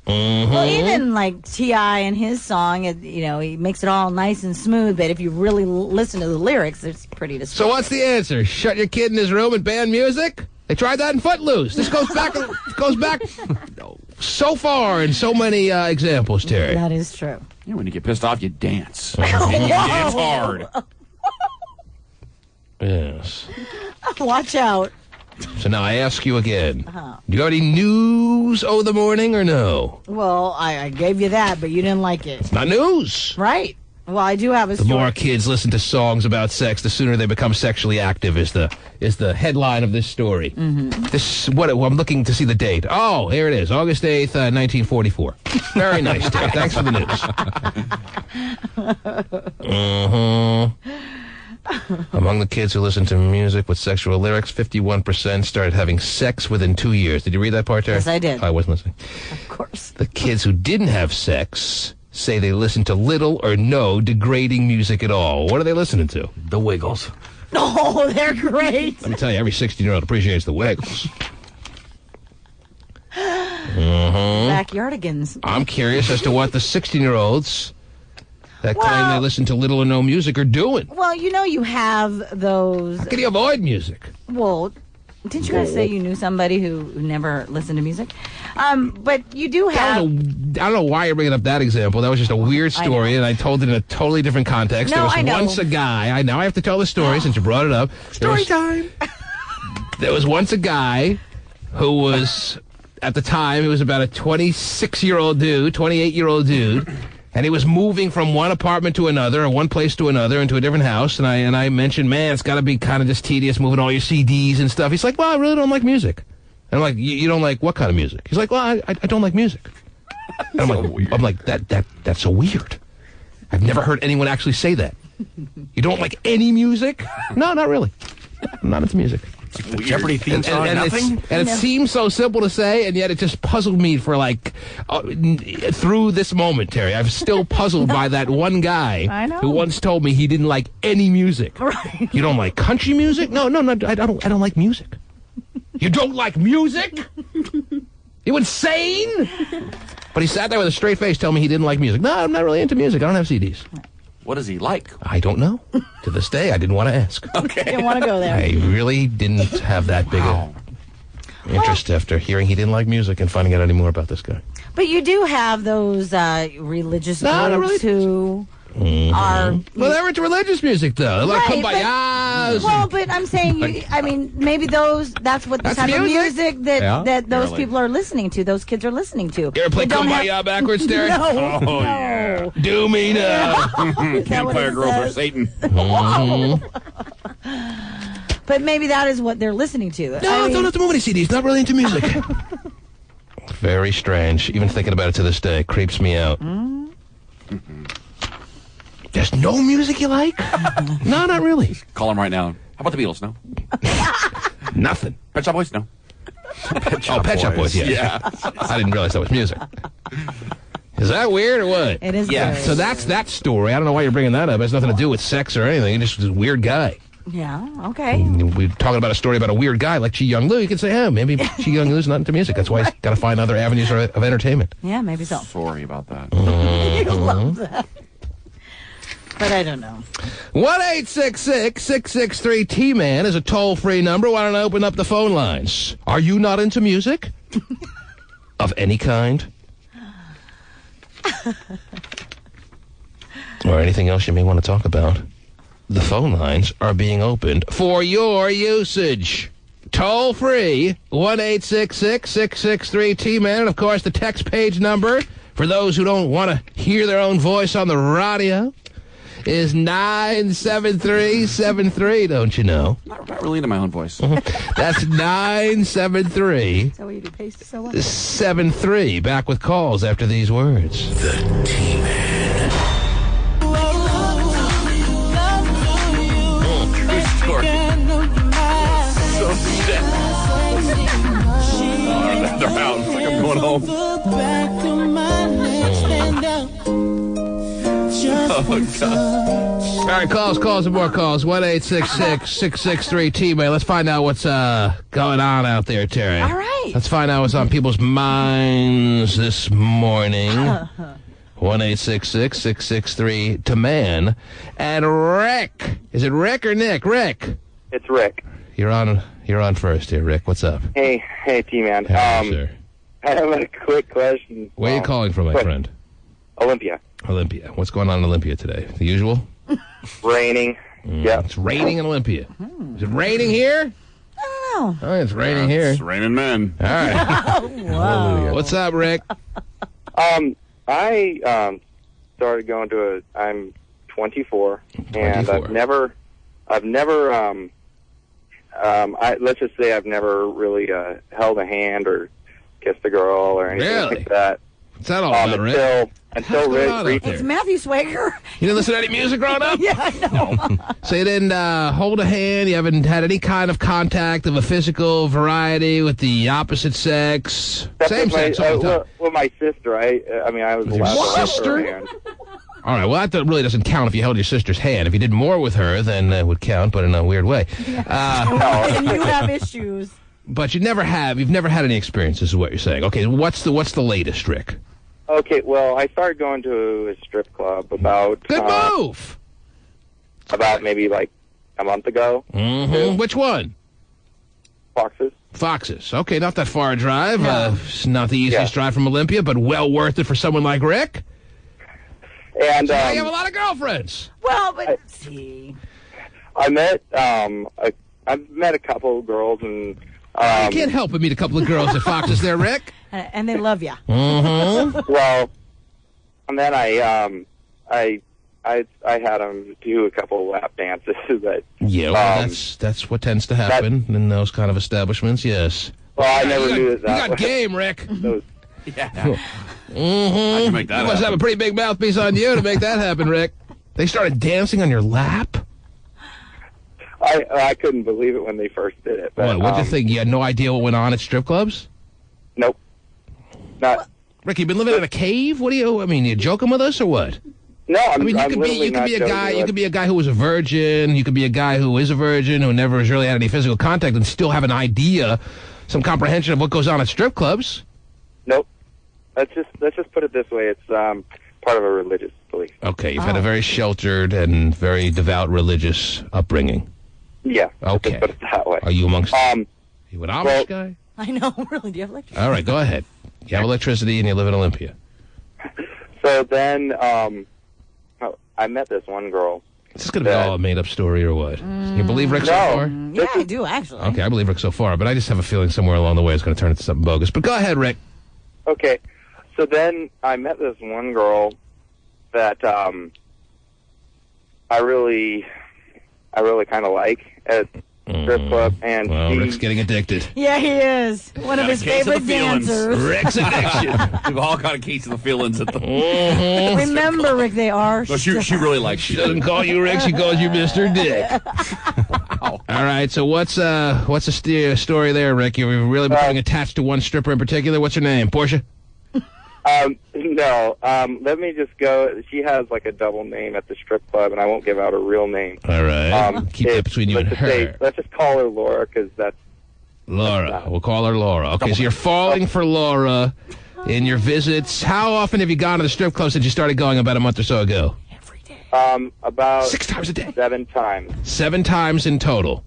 Well, even like T.I. and his song, he makes it all nice and smooth, but if you really listen to the lyrics, it's pretty So disturbing. what's the answer? Shut your kid in his room and ban music? They tried that in Footloose. This goes back so far in so many examples, Terry. That is true. Yeah, when you get pissed off, you dance. And you dance hard. Yes. Watch out. So now I ask you again. Do you have any news of the morning or no? Well, I gave you that, but you didn't like it. Not news. Right. Well, I do have a The story. more kids listen to songs about sex, the sooner they become sexually active is the headline of this story. This I'm looking to see the date. Oh, here it is. August 8th, 1944. Very nice, Terry. Thanks for the news. Among the kids who listen to music with sexual lyrics, 51% started having sex within 2 years. Did you read that part, Terry? Yes, I did. I wasn't listening. Of course. The kids who didn't have sex say they listen to little or no degrading music at all. What are they listening to? The Wiggles. Oh, they're great. Let me tell you, every 16-year-old appreciates the Wiggles. Backyardigans. I'm curious as to what the 16-year-olds that claim they listen to little or no music are doing. Well, you have those. How can you avoid music? Well, didn't you guys say you knew somebody who never listened to music? But you do have. I don't know why you're bringing up that example. That was just a weird story, and I told it in a totally different context. No, there was I know. once a guy. I have to tell the story since you brought it up. Story time. There was once a guy who was, at the time, he was about a 26-year-old dude, 28-year-old dude, and he was moving from one apartment to another, or one place to another, into a different house, and I mentioned, man, it's got to be kind of just tedious moving all your CDs and stuff. He's like, well, I really don't like music. And I'm like, you don't like what kind of music? He's like, well, I don't like music. And I'm like, that's so weird. I've never heard anyone actually say that. You don't like any music? No, not really. I'm not into music. The Jeopardy theme song, nothing? And it seems so simple to say, and yet it just puzzled me for through this moment, Terry. I'm still puzzled by that one guy who once told me he didn't like any music. Right. You don't like country music? No, I don't like music. You don't like music? You insane? But he sat there with a straight face telling me he didn't like music. No, I'm not really into music. I don't have CDs. What does he like? I don't know. To this day, I didn't want to ask. Okay. Didn't want to go there. I really didn't have that big a interest after hearing he didn't like music and finding out any more about this guy. But you do have those religious groups who are... Well, they're into religious music, though. They're like kumbayas. But I'm saying, maybe that's what the type of music that those people are listening to, those kids are listening to. You ever play kumbaya backwards, Terry? No. Oh, yeah. Do me now. Can't play a girl for Satan. But maybe that is what they're listening to. No, don't have to move any CDs. Not really into music. Very strange. Even thinking about it to this day creeps me out. There's no music you like? No, not really. Call him right now. How about the Beatles? No. Nothing. Pet Shop Boys? No. Pet Shop Boys, yeah. I didn't realize that was music. Is that weird or what? It is. Yeah. Weird. So that's that story. I don't know why you're bringing that up. It has nothing to do with sex or anything. He's just a weird guy. Yeah, okay. We're talking about a story about a weird guy like Chi Young Lu. You could say, oh, maybe Chi Young Lu's not into music. That's why he's got to find other avenues of entertainment. Yeah, maybe so. Sorry about that. You love that. But I don't know. 1-866-663-T-MAN is a toll-free number. Why don't I open up the phone lines? Are you not into music? Of any kind? Or anything else you may want to talk about? The phone lines are being opened for your usage. Toll-free, 1-866-663-T-MAN. And, of course, the text page number, for those who don't want to hear their own voice on the radio, is 97373, don't you know? Not really into my own voice. That's 973. So you do paste so well. 73. Back with calls after these words. The T-Man. So sad. They're out. It's like I'm going home. Oh, God. All right, calls and more calls. 1-866-663-T-MAN. Let's find out what's going on out there, Terry. All right. Let's find out what's on people's minds this morning. 1-866-663-TMAN. And Rick. Is it Rick or Nick? Rick. It's Rick. You're on first here, Rick. What's up? Hey, T-Man. Sir. I have a quick question. Where are you calling from, my friend? Olympia. Olympia. What's going on in Olympia today? The usual? Raining. Yeah. It's raining in Olympia. Is it raining here? I don't know. Oh, it's raining here. It's raining men. All right. Wow. What's up, Rick? I started going to I'm 24, and 24. let's just say I've never really held a hand or kissed a girl or anything like that. What's that all about, Rick? Until Rick. It's Matthew Swager. You didn't listen to any music growing up? Yeah, I know. So you didn't hold a hand? You haven't had any kind of contact of a physical variety with the opposite sex? Same sex all the time. Well, my sister. I was allowed to hold her hand. All right, well, that really doesn't count if you held your sister's hand. If you did more with her, then it would count, but in a weird way. And you have issues. But you've never had any experiences, is what you're saying. Okay, what's the latest, Rick? Okay, well, I started going to a strip club about... Good move! About maybe like a month ago. Mm-hmm. Which one? Foxes. Okay, not that far a drive. It's not the easiest drive from Olympia, but well worth it for someone like Rick. And so now you have a lot of girlfriends. Well, but see... I've met a couple of girls, and You can't help but meet a couple of girls at Fox's there, Rick. And they love you. Mm-hmm. Well, and then I had him do a couple of lap dances. That Yeah, well, that's what tends to happen in those kind of establishments. Yes. Well, I never knew it that You got way. game, Rick. Yeah. Mm-hmm. How'd you make that You must have a pretty big mouthpiece on you to make that happen, Rick. They started dancing on your lap? I couldn't believe it when they first did it. But, What'd you think? You had no idea what went on at strip clubs? Nope. Not. Rick, you been living in a cave? What do you? I mean, you joking with us or what? No, I mean, you could be a guy. You could be a guy who was a virgin. You could be a guy who is a virgin who never has really had any physical contact and still have an idea, some comprehension of what goes on at strip clubs. Nope. Let's just put it this way. It's part of a religious belief. Okay, you've had a very sheltered and very devout religious upbringing. Yeah. Okay. Let's put it that way. Are you amongst? You an Amish guy? I know, really. Do you have electricity? All right, go ahead. You have electricity and you live in Olympia. So then, I met this one girl. Is this going to be all a made-up story or what? You believe Rick so far? Yeah, I do, actually. Okay, I believe Rick so far, but I just have a feeling somewhere along the way it's going to turn into something bogus. But go ahead, Rick. Okay. So then I met this one girl that I really kind of like at strip club, and Well, she, Rick's getting addicted. Yeah, he is. One of his favorite dancers. Rick's addiction. We've all got a case of the feelings at the. Remember, Rick, they are. No, she really likes She doesn't call you Rick, she calls you Mr. Dick. All right, so what's the story there, Rick? You've really becoming attached to one stripper in particular. What's her name? Portia? No. Let me just go. She has like a double name at the strip club, and I won't give out her real name. All right. Keep that between you and her. Let's just call her Laura, because that's Laura. We'll call her Laura. Okay, so you're falling for Laura in your visits. How often have you gone to the strip club since you started going about a month or so ago? about 6 times a day. 7 times. 7 times in total.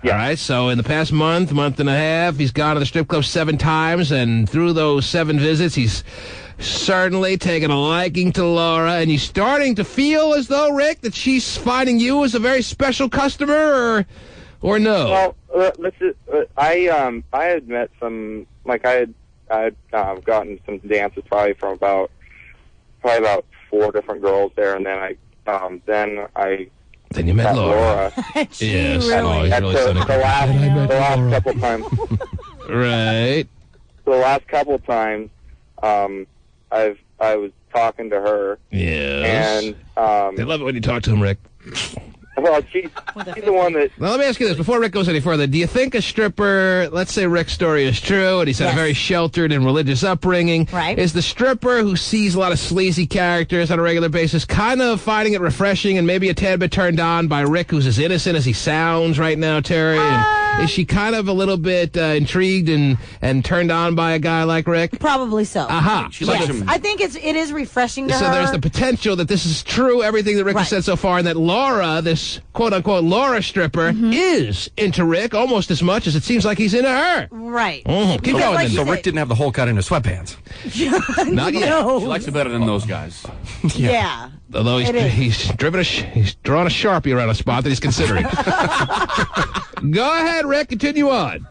Yeah. All right, so in the past month and a half, he's gone to the strip club 7 times, and through those 7 visits, he's certainly taken a liking to Laura, and you're starting to feel as though, Rick, that she's finding you as a very special customer, or no? Well, I had met some, like I had gotten some dances probably from about 4 different girls there, and then Then you met Laura. Yes. Really? Oh, he's really the last couple times. Right. The last couple times, I was talking to her. Yes. And they love it when you talk to him, Rick. Well, she's the one that. Now, let me ask you this before Rick goes any further. Do you think a stripper, let's say Rick's story is true, and he's had a very sheltered and religious upbringing, is the stripper who sees a lot of sleazy characters on a regular basis kind of finding it refreshing and maybe a tad bit turned on by Rick, who's as innocent as he sounds right now, Terry? And is she kind of a little bit intrigued and turned on by a guy like Rick? Probably so. Aha. She likes him. I think it is refreshing to her. So there's the potential that this is true, everything that Rick has said so far, and that Laura, this quote-unquote Laura stripper, is into Rick almost as much as it seems like he's into her. Right. Mm-hmm. Keep going. So Rick didn't have the hole cut in his sweatpants. Not yet. No. She likes it better than those guys. Yeah. Although he's drawing a Sharpie around a spot that he's considering. Go ahead, Rick. Continue on.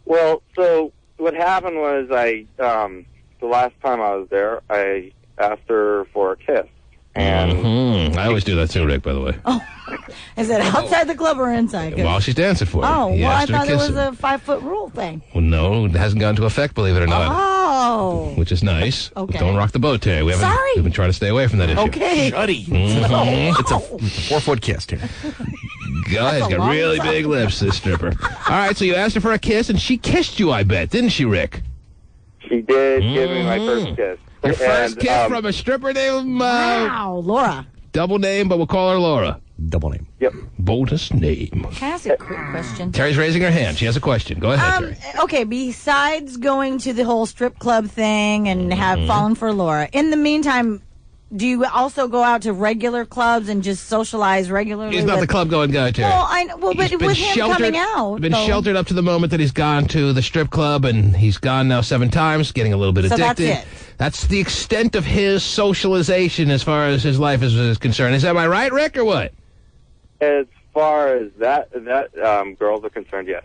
Well, so what happened was the last time I was there, I asked her for a kiss. And I always do that too, Rick, by the way. Is it outside the club or inside? While she's dancing for you. Oh, He well, I asked her to thought it kiss was him. a 5-foot rule thing. Well, no, it hasn't gone into effect, believe it or not. Oh. Which is nice. Okay. Don't rock the boat, Terry. We've been trying to stay away from that issue. Okay. Shuddy. Mhm. It's a 4-foot kiss, Terry. God, he's got really big lips, this stripper. All right, so you asked her for a kiss, and she kissed you, I bet, didn't she, Rick? she did give me my first kiss. Your first And, kiss from a stripper named... Wow, Laura. Double name, but we'll call her Laura. Double name. Yep. Bonus name. Can I ask a quick question? Terry's raising her hand. She has a question. Go ahead, Terry. Okay, besides going to the whole strip club thing and have fallen for Laura, in the meantime, do you also go out to regular clubs and just socialize regularly? He's not the club-going guy, Terry. Well, I know. Well, but He's been with him coming out, been though. sheltered up to the moment that he's gone to the strip club, and he's gone now 7 times, getting a little bit So that's addicted. it. That's the extent of his socialization as far as his life is concerned. Is that my right, Rick, or what? As far as that girls are concerned, yes.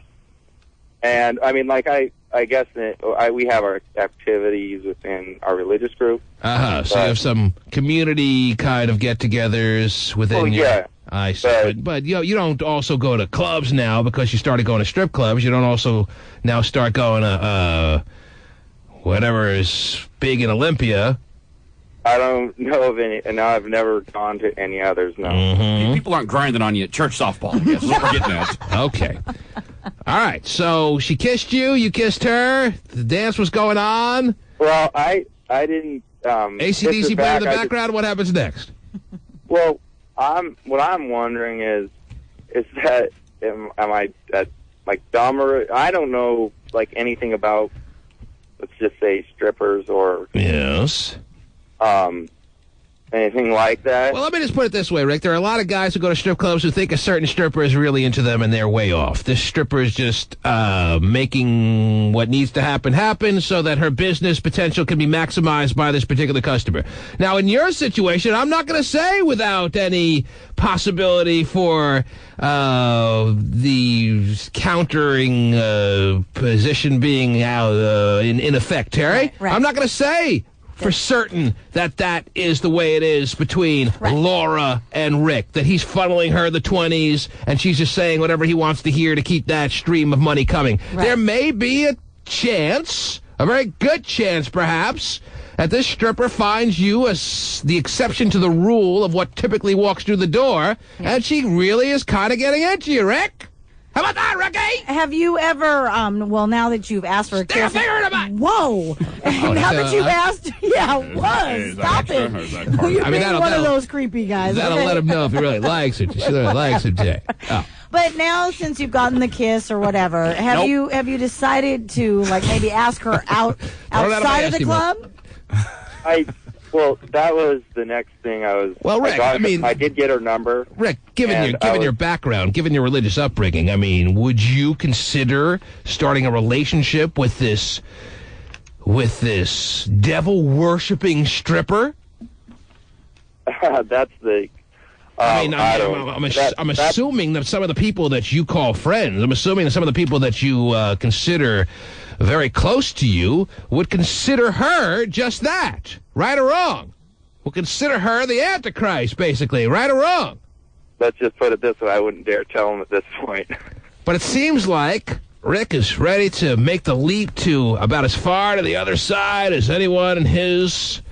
And I mean, like I guess we have our activities within our religious group. So you have some community kind of get-togethers within your... Yeah. I see. But you don't also go to clubs now because you started going to strip clubs. You don't also now start going to whatever is big in Olympia. I don't know of any, and I've never gone to any others, no. People aren't grinding on you at church softball, I guess. That's what we're getting at. Okay. All right, so she kissed you, you kissed her, the dance was going on. Well, I didn't... AC/DC playing in the background, what happens next? Well, what I'm wondering is that, am I, like, dumb or... I don't know, like, anything about, let's just say, strippers or... Yes. Anything like that. Well, let me just put it this way, Rick. There are a lot of guys who go to strip clubs who think a certain stripper is really into them, and they're way off. This stripper is just making what needs to happen so that her business potential can be maximized by this particular customer. Now, in your situation, I'm not going to say without any possibility for the countering position being in effect, Terry. Right. I'm not going to say for certain that is the way it is between Laura and Rick, that he's funneling her the 20s and she's just saying whatever he wants to hear to keep that stream of money coming. Right. There may be a chance, a very good chance perhaps, that this stripper finds you as the exception to the rule of what typically walks through the door, and she really is kind of getting into you, Rick. How about that, Ricky? Have you ever, well, now that you've asked for a kiss... Whoa! Now that you've asked... Yeah, stop it. You're being one of those creepy guys. That'll let him know if he really likes it. She really likes it, Jay. Oh. But now, since you've gotten the kiss or whatever, have you decided to, like, maybe ask her outside of the club? Well, that was the next thing I was... Well, Rick, I did get her number. Rick, given your background, given your religious upbringing, I mean, would you consider starting a relationship with this devil-worshipping stripper? That's the... I'm assuming that some of the people that you call friends, I'm assuming that some of the people that you consider very close to you would consider her just that, right or wrong? Would consider her the Antichrist, basically, right or wrong? Let's just put it this way, I wouldn't dare tell him at this point. But it seems like Rick is ready to make the leap to about as far to the other side as anyone in his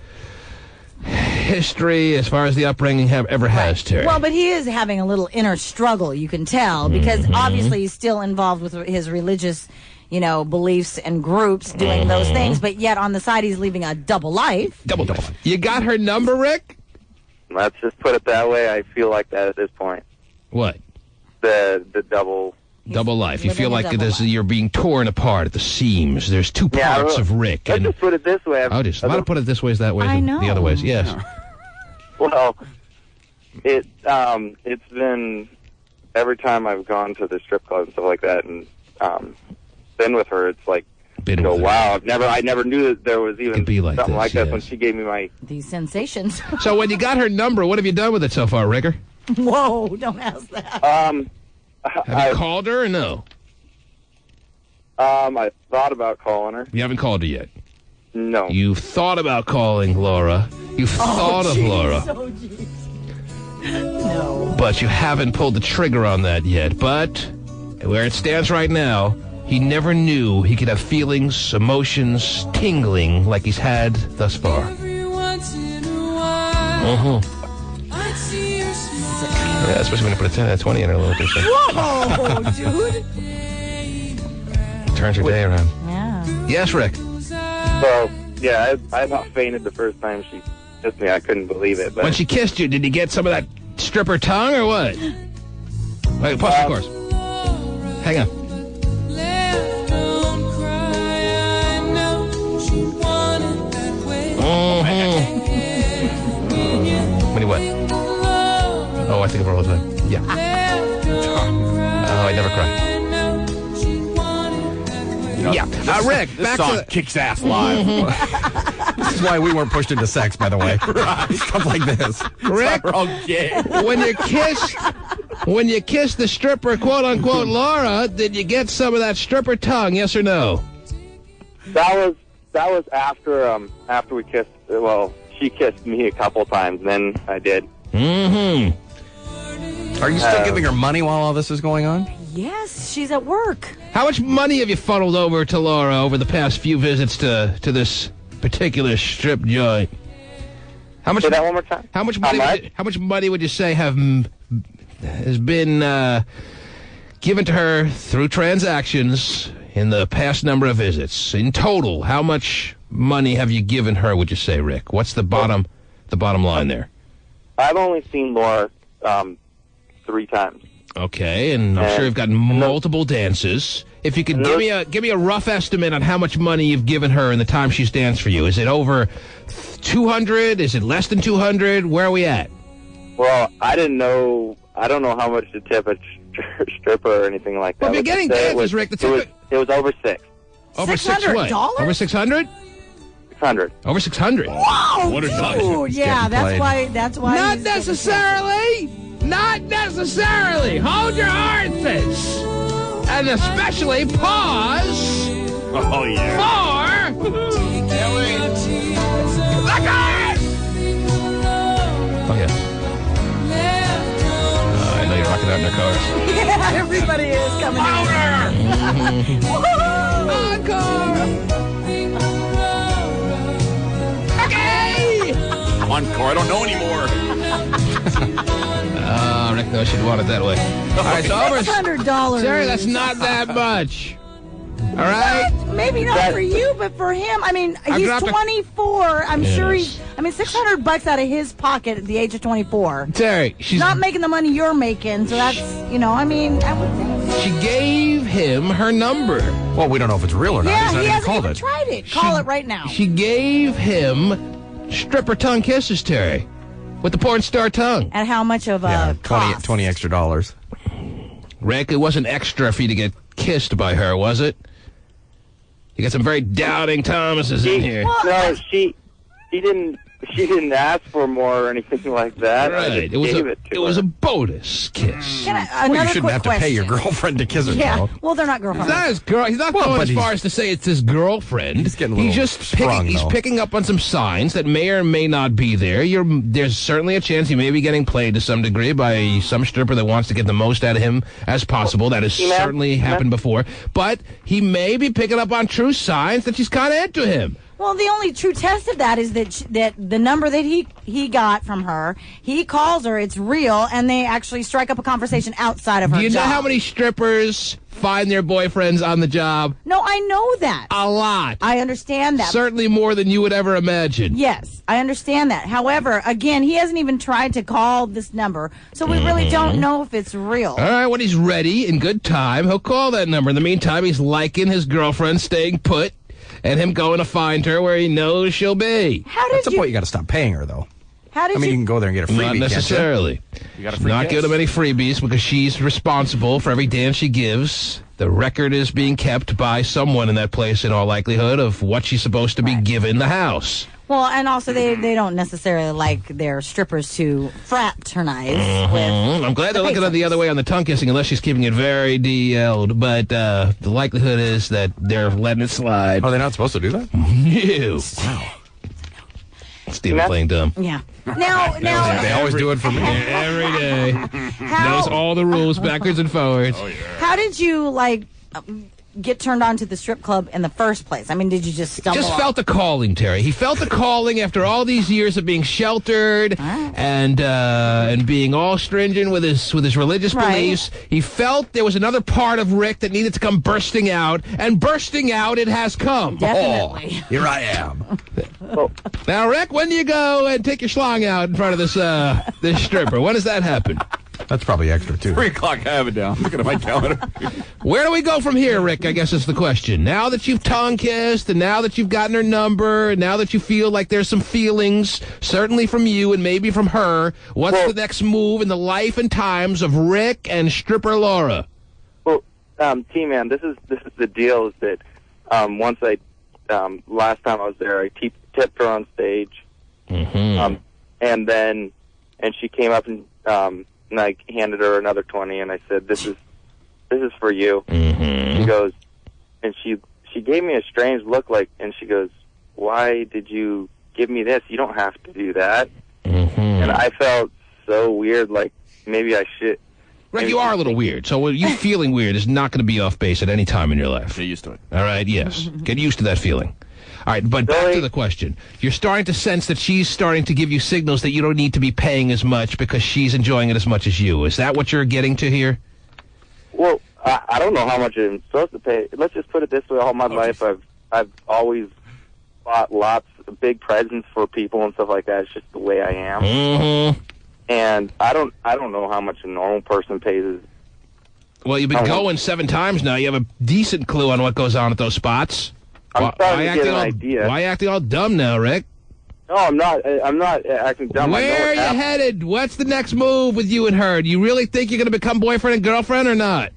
history, as far as the upbringing ever has, Terry. Well, but he is having a little inner struggle, you can tell, because obviously he's still involved with his religious, beliefs and groups doing those things, but yet on the side he's living a double life. Double life. You got her number, Rick? Let's just put it that way. I feel like that at this point. What? The double life. You feel like you're being torn apart at the seams. There's two parts of Rick. Let's just put it this way. I just want to put it this way is that way than the other ways. Yes. Well, it's been every time I've gone to the strip club and stuff like that, and been with her, it's like, wow, I never knew that there was even something like that when she gave me these sensations. So when you got her number, what have you done with it so far, Ricker? Whoa, don't ask that. Have you called her or no? I thought about calling her. You haven't called her yet? No. You've thought about calling Laura. You've thought of Laura. Oh, geez. No. But you haven't pulled the trigger on that yet. But where it stands right now, he never knew he could have feelings, emotions, tingling like he's had thus far. Yeah, especially when you put a 10 and a 20 in her a little different. Whoa, dude. Turns her day around. Yeah. Yes, Rick. So, yeah, I about fainted the first time she kissed me. I couldn't believe it. But when she kissed you, did you get some of that stripper tongue or what? Wait, pause the course. Hang on. What? Oh, I think of her all the time. Yeah. Oh, I never cry. Rick, this song kicks ass live. This is why we weren't pushed into sex, by the way. Right. Stuff like this. Rick, when you're kissed, When you kissed the stripper, quote-unquote, Laura, did you get some of that stripper tongue, yes or no? That was after we kissed. Well, she kissed me a couple times, and then I did. Mm-hmm. Are you still giving her money while all this is going on? Yes, she's at work. How much money have you funneled over to Laura over the past few visits to this particular strip joint? How much? Say that one more time. How much money? How much money would you say has been given to her through transactions in the past number of visits? In total, how much money have you given her? Would you say, Rick? What's the bottom line there? I've only seen Laura 3 times. Okay, and I'm sure you've gotten multiple dances. If you could give me a rough estimate on how much money you've given her in the time she's danced for you. Is it over 200? Is it less than 200? Where are we at? Well, I don't know how much to tip a stripper or anything like that. Well, if you're getting dances, Rick, it was over 6. Over $600? Over 600? 600. Over 600. Wow! What a Dude, yeah, that's why. Not necessarily. Not necessarily. Hold your horses. And especially pause. Oh, yeah. For the guard. Oh, yeah. I know you're rocking out in their cars. Yeah, everybody is coming in. Encore! Okay! Encore, I don't know anymore. Rick knows she'd want it that way. All right, so over $600. Sarah, that's not that much. All right? What? Maybe not for you, but for him. I mean, he's 24. I'm sure he's... I mean, $600 out of his pocket at the age of 24. Terry, she's not making the money you're making, so that's, I mean, I would think. She gave him her number. Well, we don't know if it's real or not. Yeah, He's not he even hasn't called even it. tried it. Call it right now. She gave him stripper tongue kisses, Terry, with the porn star tongue. And how much of a cost? $20 extra. Rick, it wasn't extra for you to get kissed by her, was it? You got some very doubting Thomases in here. No, she didn't ask for more or anything like that. Right. I just gave it to her. was a bonus kiss. Another Well, you shouldn't quick have to pay your question. girlfriend to kiss her. Yeah, though. well, they're not girlfriends. He's not his girl. He's not going as far as to say it's his girlfriend. He's getting a little just sprung, he's though. picking up on some signs that may or may not be there. There's certainly a chance he may be getting played to some degree by some stripper that wants to get the most out of him as possible. That has certainly happened before. But he may be picking up on true signs that she's kind of into him. Well, the only true test of that is that the number that he got from her, he calls her, it's real, and they actually strike up a conversation outside of her Do you know job. how many strippers find their boyfriends on the job? No, I know that. A lot. I understand that. Certainly more than you would ever imagine. Yes, I understand that. However, again, he hasn't even tried to call this number, so we really don't know if it's real. All right, when he's ready, in good time, he'll call that number. In the meantime, he's liking his girlfriend staying put and him going to find her where he knows she'll be. At some point, you got to stop paying her, though. How did I mean, you can go there and get a freebie. Not necessarily. You got a free Not kiss. giving him any freebies because she's responsible for every dance she gives. The record is being kept by someone in that place in all likelihood of what she's supposed to be given the house. Well, and also they don't necessarily like their strippers to fraternize with. I'm glad they're looking at the other way on the tongue kissing unless she's keeping it very DL'd. But the likelihood is that they're letting it slide. Are they not supposed to do that? No. Wow. Steven playing dumb. Yeah. Now, They always do it for me. Every day. Knows all the rules backwards and forwards. how did you get turned on to the strip club in the first place? I mean, did you just stumble? Just felt the calling, Terry. He felt the calling after all these years of being sheltered and being all stringent with his religious beliefs. He felt there was another part of Rick that needed to come bursting out, and bursting out it has come. Definitely. Here I am. Now, Rick, when do you go and take your schlong out in front of this stripper? When does that happen? That's probably extra, too. 3 o'clock, I have it down. Looking at my calendar. Where do we go from here, Rick, I guess is the question. Now that you've tongue-kissed, and now that you've gotten her number, and now that you feel like there's some feelings, certainly from you and maybe from her, what's the next move in the life and times of Rick and stripper Laura? Well, T-Man, this is the deal is that once last time I was there, I tipped her on stage, and she came up and and I handed her another 20, and I said, "This is for you." Mm-hmm. She goes, and she gave me a strange look, and she goes, "Why did you give me this? You don't have to do that." Mm-hmm. And I felt so weird, like maybe I should. Rick, you are a little weird, so you feeling weird is not going to be off base at any time in your life. Get used to it. All right, yes. Get used to that feeling. All right, but back to the question. You're starting to sense that she's starting to give you signals that you don't need to be paying as much because she's enjoying it as much as you. Is that what you're getting to here? Well, I don't know how much I'm supposed to pay. Let's just put it this way: all my life, I've always bought lots of big presents for people and stuff like that. It's just the way I am. Mm-hmm. And I don't know how much a normal person pays. Well, you've been going 7 times now. You have a decent clue on what goes on at those spots. I'm starting to get an idea. Why acting all dumb now, Rick? No, I'm not. I'm not acting dumb. Where are you headed? What's the next move with you and her? Do you really think you're going to become boyfriend and girlfriend or not?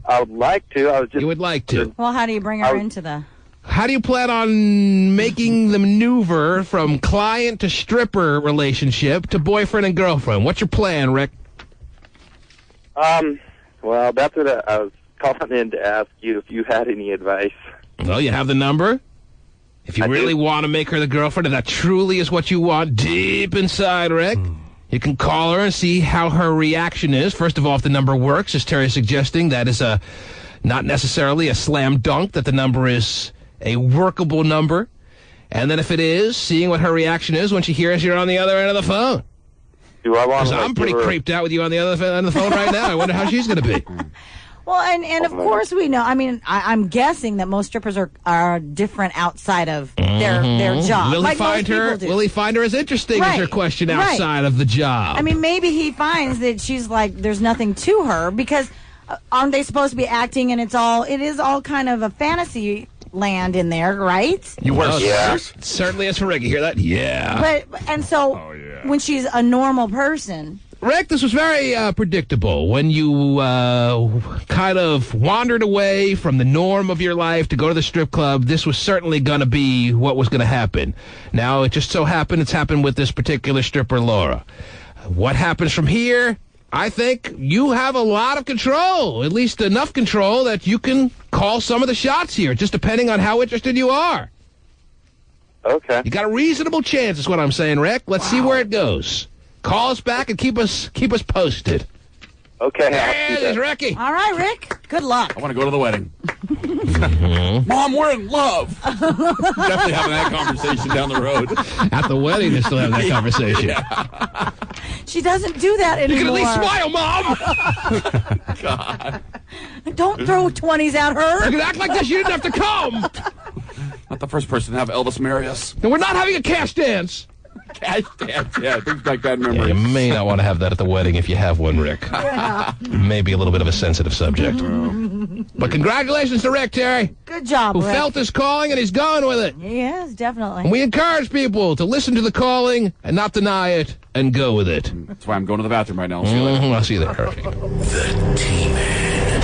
I would like to. You would like to. Well, how do you bring her into the... How do you plan on making the maneuver from client to stripper relationship to boyfriend and girlfriend? What's your plan, Rick? Well, that's what I was calling in to ask you if you had any advice. Well, you have the number. If you really want to make her the girlfriend, and that truly is what you want deep inside, Rick, you can call her and see how her reaction is. First of all, if the number works, as Terry's suggesting, that is not necessarily a slam dunk, that the number is a workable number. And then if it is, seeing what her reaction is when she hears you're on the other end of the phone. Do I want to? I'm pretty creeped out with you on the other end of the phone right now. I wonder how she's going to be. Well, and of course we know. I mean, I'm guessing that most strippers are different outside of their job. Will he find her? Will he find her as interesting as your question outside of the job? I mean, maybe he finds that she's like there's nothing to her because aren't they supposed to be acting? And it is all kind of a fantasy land in there, right? You work, certainly is for Rick. You hear that? Yeah. And so when she's a normal person. Rick, this was very predictable. When you kind of wandered away from the norm of your life to go to the strip club, this was certainly going to be what was going to happen. Now, it just so happened it's happened with this particular stripper, Laura. What happens from here? I think you have a lot of control, at least enough control that you can call some of the shots here, just depending on how interested you are. Okay. You got a reasonable chance, is what I'm saying, Rick. Let's see where it goes. Call us back and keep us posted. Okay. There's Ricky. All right, Rick. Good luck. I want to go to the wedding. Mom, we're in love. Definitely having that conversation down the road. At the wedding, they still have that conversation. Yeah. She doesn't do that anymore. You can at least smile, Mom. God. Don't throw 20s at her. You can act like this. You didn't have to come. Not the first person to have Elvis marry us. And we're not having a cash dance. Cash dance, yeah. Brings back bad memories. Yeah, you may not want to have that at the wedding if you have one, Rick. Yeah. Maybe a little bit of a sensitive subject. But congratulations to Rick, Terry. Good job, Who Rick. felt his calling and he's going with it. Yes, definitely. And we encourage people to listen to the calling and not deny it and go with it. That's why I'm going to the bathroom right now. I'll see you later. I'll see you there. The T-Man.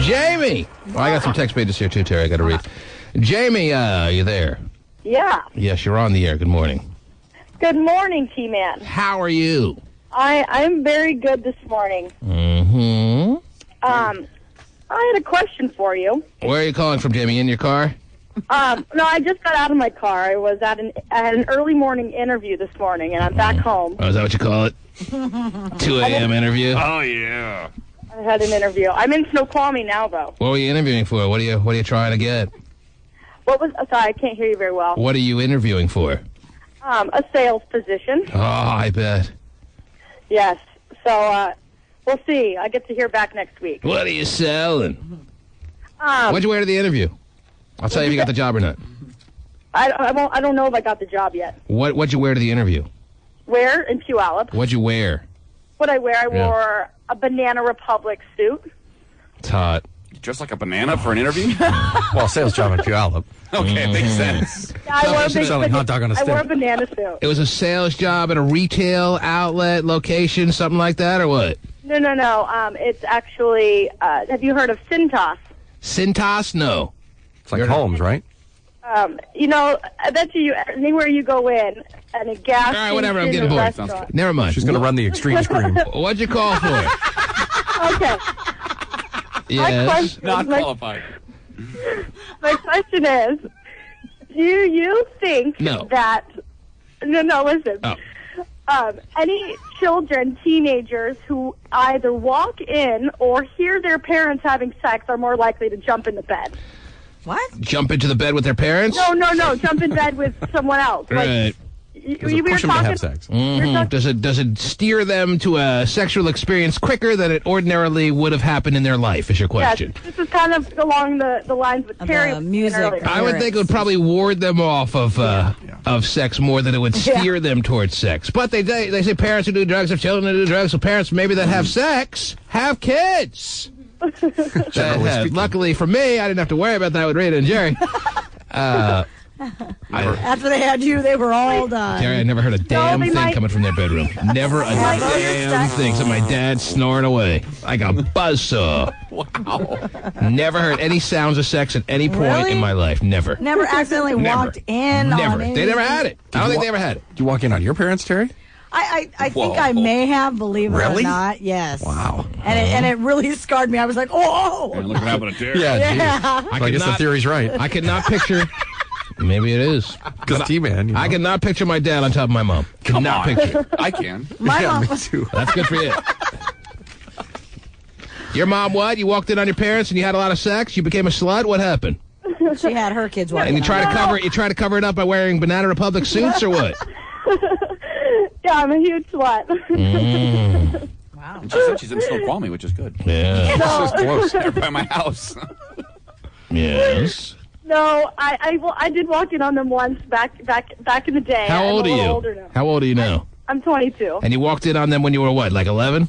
Jamie. Well, I got some text pages here, too, Terry. I got to read. Jamie, are you there? Yeah. Yes, you're on the air. Good morning. Good morning, T-Man. How are you? I'm very good this morning. Mm-hmm. I had a question for you. Where are you calling from, Jamie? In your car? No, I just got out of my car. I was at an early morning interview this morning, and I'm back home. Oh, is that what you call it? 2 a.m. interview? Oh, yeah. I had an interview. I'm in Snoqualmie now, though. What were you interviewing for? What are you trying to get? Sorry, I can't hear you very well. What are you interviewing for? A sales position. Oh, I bet. Yes. So, we'll see. I get to hear back next week. What are you selling? What'd you wear to the interview? I'll tell you if you got the job or not. I don't know if I got the job yet. What'd you wear to the interview? Where? In Puyallup. What'd you wear? What'd I wear? I wore a Banana Republic suit. It's hot. You dressed like a banana for an interview? Well, sales job in Puyallup. Okay, it makes sense. Yeah, I wore a selling hot dog on a I wore a stick. banana suit. It was a sales job at a retail outlet location, something like that, or what? No. It's actually, have you heard of Cintas? Cintas? No. It's like Holmes, right? You know, I bet you anywhere you go in, and a gas station, All right, whatever. I'm getting a bored. restaurant. Never mind. She's going to run the extreme scream. What'd you call for? Okay. Yes. Not qualified. My question is, do you think No. that... No, listen. Oh. Any children, teenagers who either walk in or hear their parents having sex are more likely to jump in the bed? What? Jump into the bed with their parents? No. Jump in bed with someone else. Right. We were talking. Does it steer them to a sexual experience quicker than it ordinarily would have happened in their life, is your question? Yes, this is kind of along the lines with Terry was saying earlier. I would think it would probably ward them off of sex more than it would steer them towards sex. But they say parents who do drugs have children who do drugs, so parents maybe that have sex have kids. Luckily for me, I didn't have to worry about that with Rita and Jerry. After they had you, they were all done. Jerry, I never heard a damn thing coming from their bedroom. Never a damn thing. So my dad snoring away like a buzzsaw. Wow. Never heard any sounds of sex at any point in my life. Never. Never accidentally walked in on Never. anything. They never had it. I don't think they ever had it. Did you walk in on your parents, Terry? I think I may have, believe it Really? or not. Yes. Wow. And it really scarred me. I was like, oh. And look what happened to Terry. Yeah. I guess the theory's right. I could not picture. Maybe it is. Because T-Man. I cannot picture my dad on top of my mom. Cannot picture it. I can. My mom. Me too. That's good for you. Your mom, what? You walked in on your parents and you had a lot of sex? You became a slut? What happened? She had her kids walking. And you try to cover it up by wearing Banana Republic suits or what? Yeah, I'm a huge slut. Wow. And she said she's in Snoqualmie, which is good. Yeah. This is close. There by my house. Yes. No, I did walk in on them once back in the day. How old I'm a are little you? older now. How old are you now? I'm 22. And you walked in on them when you were what, like 11?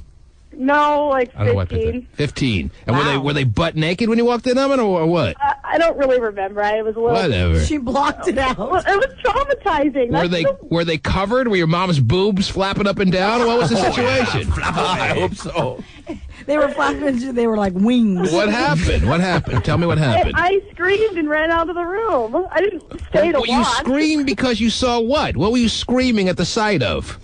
No, like I don't know what 15. 15. And were they butt naked when you walked in on them or what? I don't really remember. I was a little. Whatever. She blocked it out. Well, it was traumatizing. Were they covered? Were your mom's boobs flapping up and down? What was the situation? I hope so. They were flapping. They were like wings. What happened? What happened? Tell me what happened. I screamed and ran out of the room. I didn't stay to watch. You screamed because you saw what? What were you screaming at the sight of?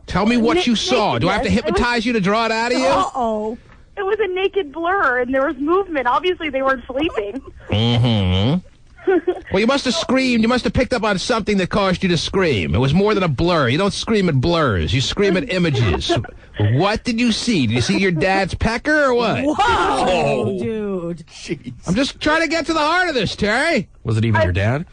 Tell me what you saw. Do I have to hypnotize you to draw it out of you? Uh-oh. It was a naked blur, and there was movement. Obviously, they weren't sleeping. Mm-hmm. Well, you must have screamed. You must have picked up on something that caused you to scream. It was more than a blur. You don't scream at blurs. You scream at images. What did you see? Did you see your dad's pecker or what? Whoa, dude. Jeez. I'm just trying to get to the heart of this, Terry. Was it even your dad?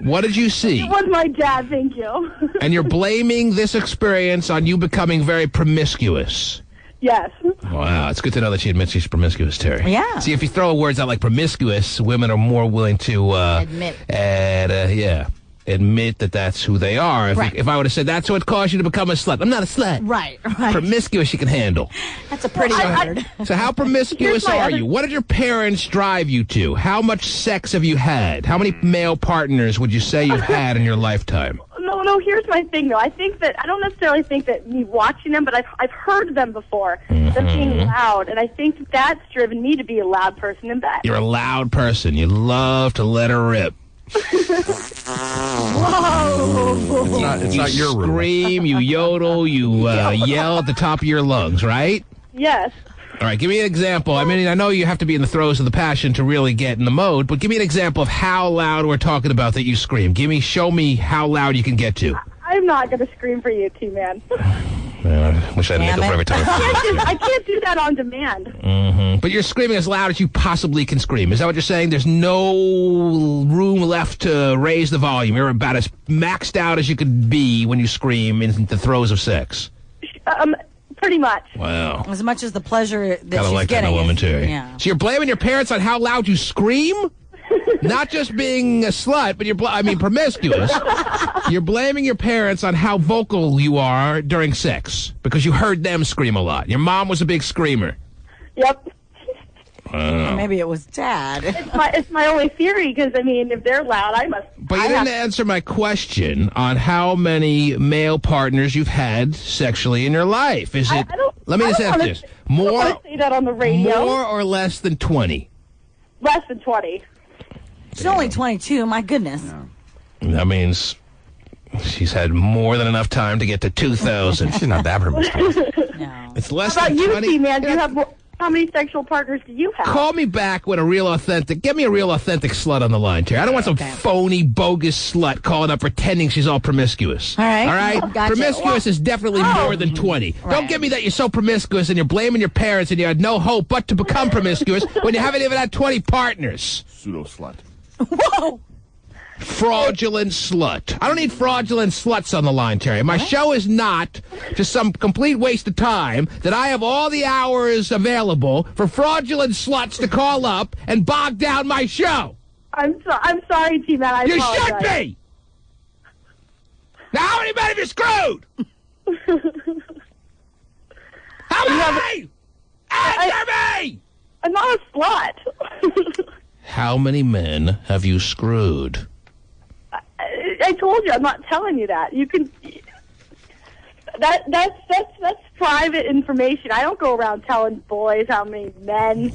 What did you see? It was my dad, thank you. And you're blaming this experience on you becoming very promiscuous. Yes. Wow, it's good to know that she admits she's promiscuous, Terry. Yeah. See, if you throw words out like promiscuous, women are more willing to admit. Admit that that's who they are. If I would have said that's what caused you to become a slut, I'm not a slut. Right. Promiscuous, you can handle. That's a pretty word. So how promiscuous are you? What did your parents drive you to? How much sex have you had? How many male partners would you say you've had in your lifetime? No, here's my thing, though. I don't necessarily think that me watching them, but I've heard them before, them being loud, and I think that's driven me to be a loud person in bed. You're a loud person. You love to let her rip. Whoa! It's not your room. You scream, you yodel, you yell at the top of your lungs, right? Yes. All right, give me an example. I mean, I know you have to be in the throes of the passion to really get in the mode, but give me an example of how loud we're talking about that you scream. Show me how loud you can get to. I'm not going to scream for you, T-Man. I wish I had a nickel for every time. I can't do that on demand. Mm-hmm. But you're screaming as loud as you possibly can scream. Is that what you're saying? There's no room left to raise the volume. You're about as maxed out as you could be when you scream in the throes of sex. Pretty much. Wow. As much as the pleasure that Gotta she's like getting. that woman, Terry. Yeah. So you're blaming your parents on how loud you scream? Not just being a slut, but promiscuous. You're blaming your parents on how vocal you are during sex because you heard them scream a lot. Your mom was a big screamer. Yep. Maybe it was Dad. It's my only theory because, if they're loud, I must. But you didn't answer my question on how many male partners you've had sexually in your life. Is it? Let me just ask this: I don't say that on the radio. More or less than 20? Less than 20. She's only 22. My goodness. That means she's had more than enough time to get to 2,000. She's not that promiscuous. No. It's less How about than you, 20. T-Man? Do you have how many sexual partners do you have? Call me back with a real authentic. Get me a real authentic slut on the line, Terry. I don't want some phony, bogus slut calling up pretending she's all promiscuous. All right. All right? Gotcha. Promiscuous is definitely more than 20. Right. Don't give me that you're so promiscuous and you're blaming your parents and you had no hope but to become promiscuous when you haven't even had 20 partners. Pseudo slut. Whoa. Fraudulent slut. I don't need fraudulent sluts on the line, Terry. My show is not just some complete waste of time that I have all the hours available for fraudulent sluts to call up and bog down my show. I'm sorry, T-Man. I You apologize. should be! Now, how many men have you screwed? How many? Answer me! I'm not a slut. How many men have you screwed? I told you, I'm not telling you that. You can. That's private information. I don't go around telling boys how many men.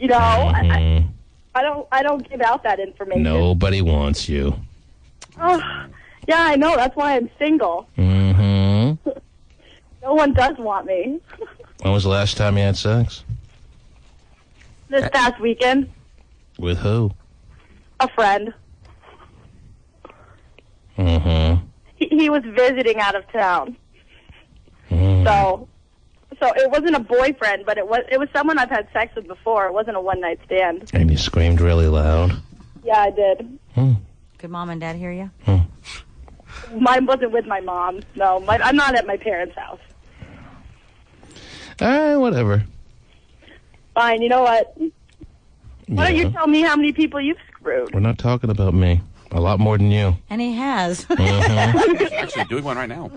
You know, I don't give out that information. Nobody wants you. Oh, yeah, I know. That's why I'm single. Mm-hmm. No one does want me. When was the last time you had sex? This past weekend, With who? a friend. Mm-hmm. He was visiting out of town. So it wasn't a boyfriend, but it was someone I've had sex with before. It wasn't a one-night stand. And you screamed really loud. Yeah, I did. Could mom and dad hear you? Mine wasn't with my mom. No, I'm not at my parents' house. Whatever. Fine, you know what? Why don't you Yeah. tell me how many people you've screwed? We're not talking about me. A lot more than you. And he has. Mhm. Actually, doing one right now.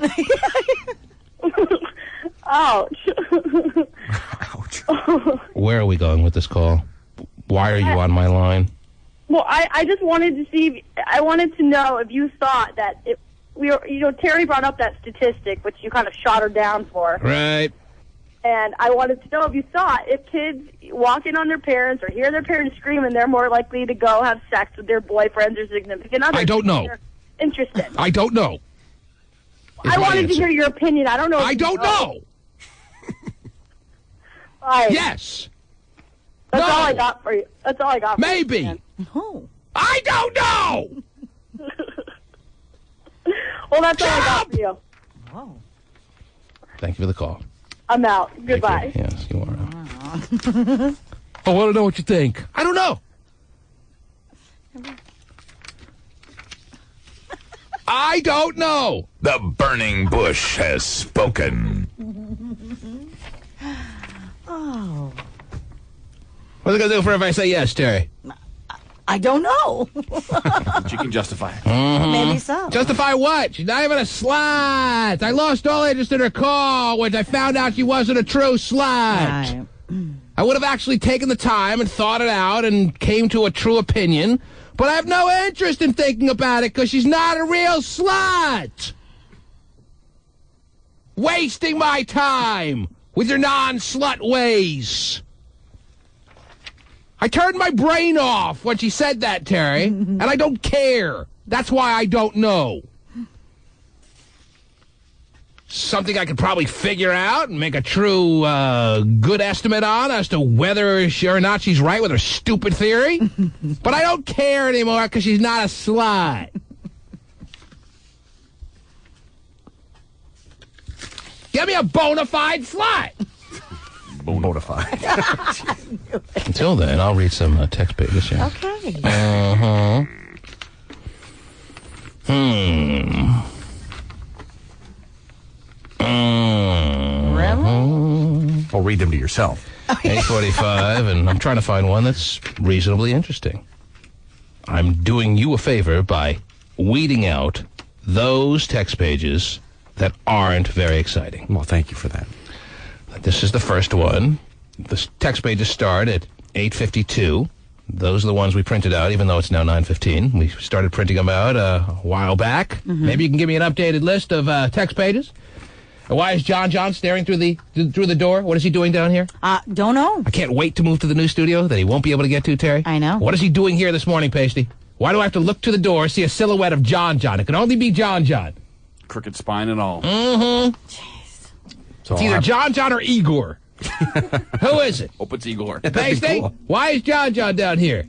Ouch. Where are we going with this call? Why are you on my line? Well, I just wanted to see. I wanted to know if you thought that Terry brought up that statistic, which you kind of shot her down for. Right. And I wanted to know if you thought if kids walk in on their parents or hear their parents screaming, they're more likely to go have sex with their boyfriends or significant others. I don't know. They're interested. I don't know. I wanted to hear your opinion. I don't know. I don't know. Fine. Yes. That's No. all I got for you. That's all I got for you. Maybe. man. I don't know. Well, that's all I got for you. Thank you for the call. I'm out. Goodbye. Yes, you are. I want to know what you think. I don't know. I don't know. The burning bush has spoken. Oh. What's it going to do for if I say yes, Terry? I don't know. She can justify it. Maybe so. Justify what? She's not even a slut. I lost all interest in her call when I found out she wasn't a true slut. Right. I would have actually taken the time and thought it out and came to a true opinion, but I have no interest in thinking about it because she's not a real slut. Wasting my time with your non-slut ways. I turned my brain off when she said that, Terry, and I don't care. That's why I don't know. Something I could probably figure out and make a true good estimate on as to whether or not she's right with her stupid theory. But I don't care anymore because she's not a slut. Give me a bona fide slut. Bona fide. Until then, I'll read some text pages here. Okay. Uh-huh. Really? Or read them to yourself. 8:45, and I'm trying to find one that's reasonably interesting. I'm doing you a favor by weeding out those text pages that aren't very exciting. Well, thank you for that. This is the first one. The text pages start at 8:52. Those are the ones we printed out, even though it's now 9:15. We started printing them out a while back. Maybe you can give me an updated list of text pages. Why is John staring through the door? What is he doing down here? Don't know. I can't wait to move to the new studio that he won't be able to get to, Terry. I know. What is he doing here this morning, Pasty? Why do I have to look to the door, see a silhouette of John? It can only be John. Crooked spine and all. Mm-hmm. Jeez. It's either John or Igor. Who is it? Hope it's Igor. Pasty? Cool. Why is John down here?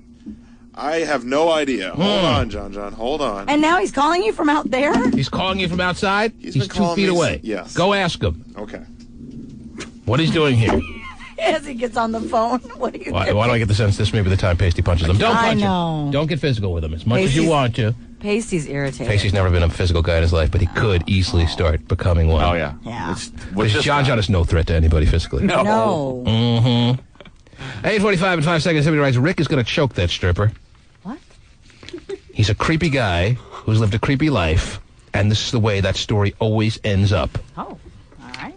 I have no idea. Hold on, John. Hold on. And now he's calling you from out there? He's calling you from outside? He's He's been 2 calling feet me away. yes. Go ask him. Okay. What he's doing here. As he gets on the phone. What do you Why do I get the sense this may be the time Pasty punches him? Don't punch I know. him. Don't get physical with him as much as you want to. Pasty's irritated. Pasty's never been a physical guy in his life, but he could easily start becoming one. Oh, yeah. Yeah. Because John is no threat to anybody physically. No. Mm-hmm. 8:45 and 5 seconds. Somebody writes, Rick is going to choke that stripper. What? He's a creepy guy who's lived a creepy life, and this is the way that story always ends up. Oh, all right.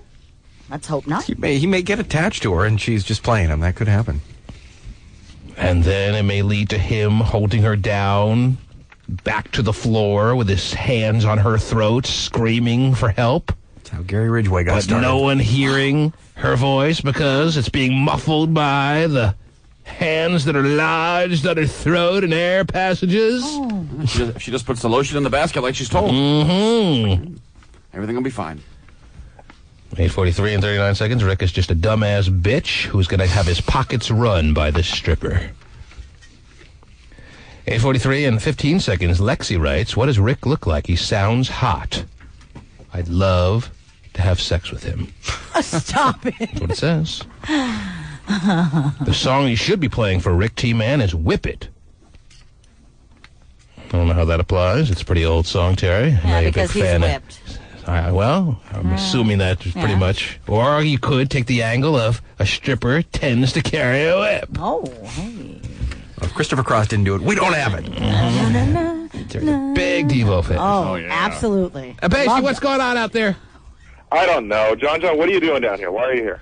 Let's hope not. He may get attached to her, and she's just playing him. That could happen. And then it may lead to him holding her down, back to the floor with his hands on her throat, screaming for help. That's how Gary Ridgway got started. But no one hearing her voice because it's being muffled by the hands that are lodged on her throat and air passages. Oh. She just puts the lotion in the basket like she's told. Mm-hmm. Everything will be fine. 8:43 and 39 seconds. Rick is just a dumbass bitch who's going to have his pockets run by this stripper. 8:43 and 15 seconds. Lexi writes, what does Rick look like? He sounds hot. I'd love to have sex with him. Stop it. That's what it says. The song you should be playing for Rick T. Man is Whip It. I don't know how that applies. It's a pretty old song, Terry. I know you're a big because he's fan whipped. I'm assuming that pretty much. Or you could take the angle of a stripper tends to carry a whip. Oh, hey. Well, if Christopher Cross didn't do it, we don't have it. Terry's a big Devo fan. Oh, yeah. Absolutely. Pasty, what's going on out there? I don't know. John, what are you doing down here? Why are you here?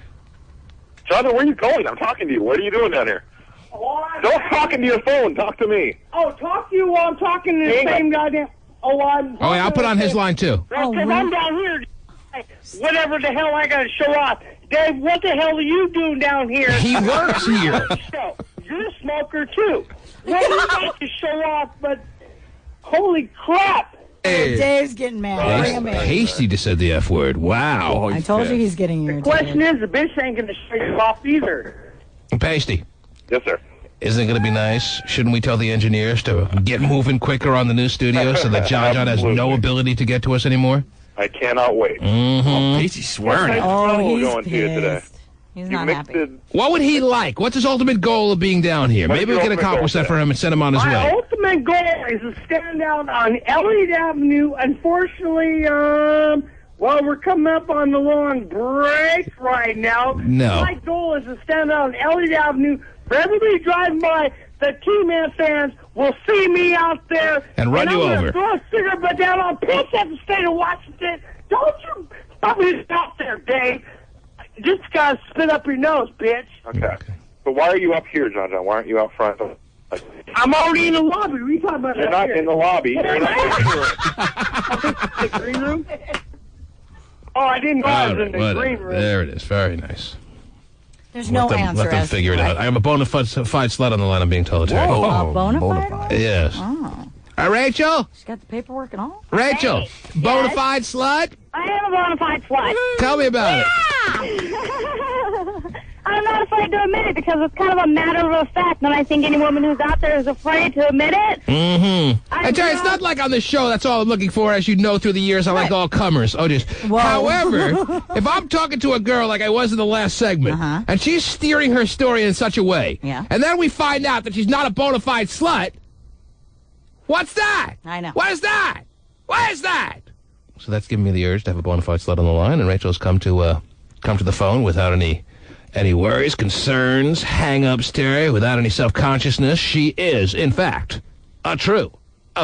John, where are you going? I'm talking to you. What are you doing down here? Don't talk into your phone. Talk to me. Oh, talk to you while I'm talking to the same goddamn... Oh, yeah, I'll put on his line, too. Because I'm down here. Whatever the hell I got to show off. Dave, what the hell are you doing down here? He works here. You're a smoker, too. Well, you like to show off, but holy crap. Hey. Dave's getting mad. Bring him in. Hasty just said the F word. Wow. I told you he's getting irritated. The question is, the bitch ain't going to show you off either. Pasty. Yes, sir. Isn't it going to be nice? Shouldn't we tell the engineers to get moving quicker on the new studio so that John has no ability to get to us anymore? I cannot wait. Mm-hmm. Oh, Pasty's swearing. Oh, he's going to you today. pissed. He's not happy. What would he like? What's his ultimate goal of being down here? What's Maybe your we can ultimate accomplish goal that for him and send him on his My way. ultimate goal is to stand out on Elliott Avenue. Unfortunately, we're coming up on the long break right now. No. My goal is to stand out on Elliott Avenue. For everybody driving by, the T-Man fans will see me out there. And run you I'm over. Throw a cigarette butt down on pitch at the state of Washington. Don't you somebody's out there, Dave. Just gotta spit up your nose, bitch. Okay. But why are you up here, John? Why aren't you out front? I'm already in the lobby. What are you talking about? You're up not here? in the lobby. You're You're in the green room? Oh, I didn't know I was in the green room. There it is. Very nice. There's no answer. Let them as figure it out. I am a bona fide slut on the line, I'm being told. Terry. A bona fide? Yes. Oh. Rachel? She's got the paperwork and all? Rachel, Hey, bona yes? fide slut? I am a bona fide slut. Tell me about it. I'm not afraid to admit it because it's kind of a matter of fact, and I think any woman who's out there is afraid to admit it. Mm-hmm. And Terry, it's not like on this show, that's all I'm looking for. As you know, through the years, I like all comers. Oh, just. Whoa. However, if I'm talking to a girl like I was in the last segment, and she's steering her story in such a way, and then we find out that she's not a bona fide slut, what's that? I know. What is that? What is that? So that's giving me the urge to have a bona fide slut on the line, and Rachel's come to the phone without any worries, concerns, hang-ups, Terry, without any self-consciousness. She is, in fact, a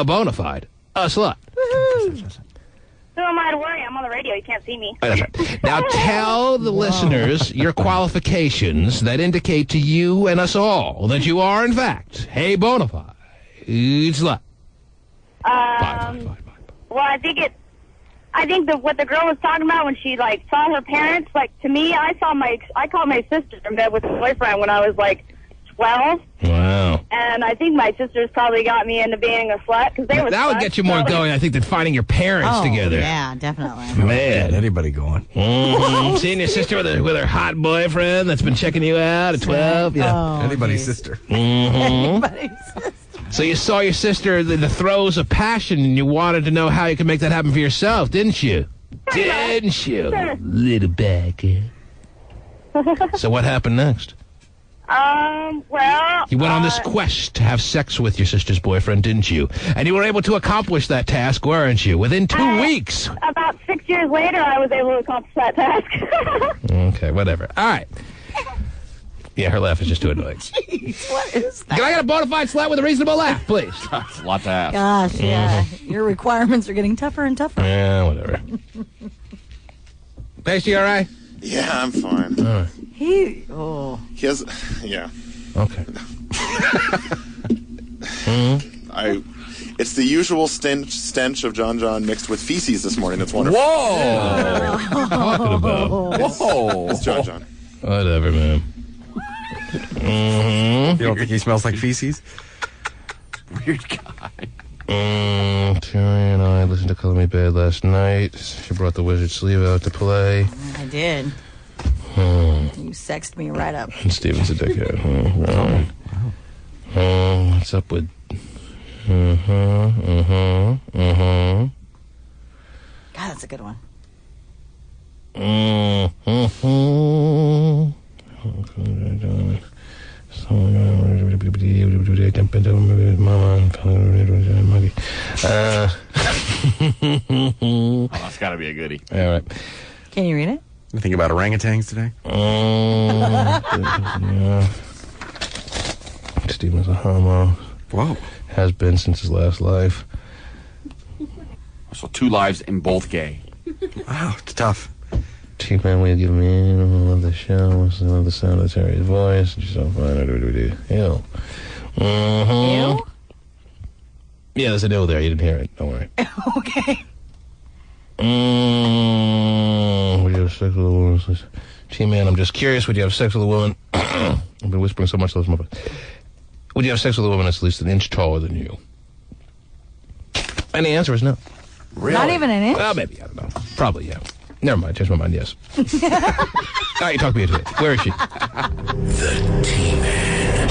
bona fide, a slut. Who am I to worry? I'm on the radio. You can't see me. That's right. Now tell the listeners your qualifications that indicate to you and us all that you are, in fact, a bona fide slut. Well, I think I think that what the girl was talking about when she like saw her parents, like to me, I called my sister in bed with her boyfriend when I was like 12. Wow. And I think my sisters probably got me into being a slut because they were. That would get you more going, I think, than finding your parents together. Yeah, definitely. Man, anybody going? Seeing your sister with her hot boyfriend that's been checking you out at 12. Yeah, anybody's sister. Anybody's sister. So you saw your sister in the throes of passion, and you wanted to know how you could make that happen for yourself, didn't you? Didn't you, little bad girl? So what happened next? Well... You went on this quest to have sex with your sister's boyfriend, didn't you? And you were able to accomplish that task, weren't you? Within 2 weeks. About 6 years later, I was able to accomplish that task. Okay, whatever. All right. Yeah, her laugh is just too annoying. Jeez, what is that? Can I get a bona fide slut with a reasonable laugh, please? That's a lot to ask. Gosh, yeah. Your requirements are getting tougher and tougher. Yeah, whatever. Pasty, all right? Yeah, I'm fine. All right. He has, yeah. Okay. It's the usual stench of John mixed with feces this morning. That's wonderful. Whoa! What are you talking about? Whoa! It's John. Whatever, man. You don't think he smells like feces? Weird guy. Terry and I listened to Color Me Bad last night. She brought the wizard sleeve out to play. I did. You sexed me right up. And Steven's a dickhead. What's up with... God, that's a good one. Oh, that's got to be a goodie. All right. Can you read it? You think about orangutans today? Steven's a homo. Whoa. Has been since his last life. So 2 lives in both gay. Wow, it's tough. T-Man, will you give me love the show? Love the sound of Terry's voice. She's so fine. Ew. Ew? Yeah, there's an ill there. You didn't hear it. Don't worry. Okay. Would you have sex with a woman? T-Man, I'm just curious. Would you have sex with a woman? I've been whispering so much. Would you have sex with a woman that's at least an inch taller than you? And the answer is no. Really? Not even an inch? Well, maybe. I don't know. Probably, yeah. Never mind. Change my mind. Yes. All right, you talk me into it. Where is she? The T-Man.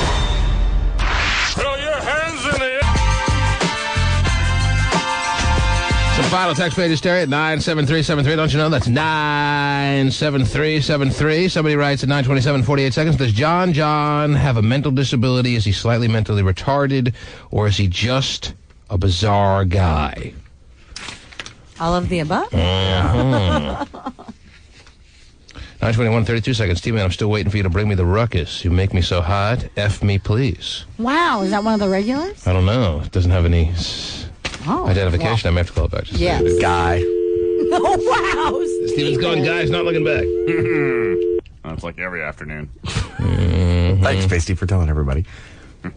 Throw your hands in the air. Some final text pages, Terry, at 97373. Don't you know that's 97373? Somebody writes at 9:27, 48 seconds. Does John have a mental disability? Is he slightly mentally retarded? Or is he just a bizarre guy? All of the above? 9:21, 32 seconds. T-Man, I'm still waiting for you to bring me the ruckus. You make me so hot. F me, please. Wow, is that one of the regulars? I don't know. It doesn't have any identification. I may have to call it back. Just yes. Guy. Oh, wow. Steven's going, guys, not looking back. That's like every afternoon. Thanks, Pasty, for telling everybody. I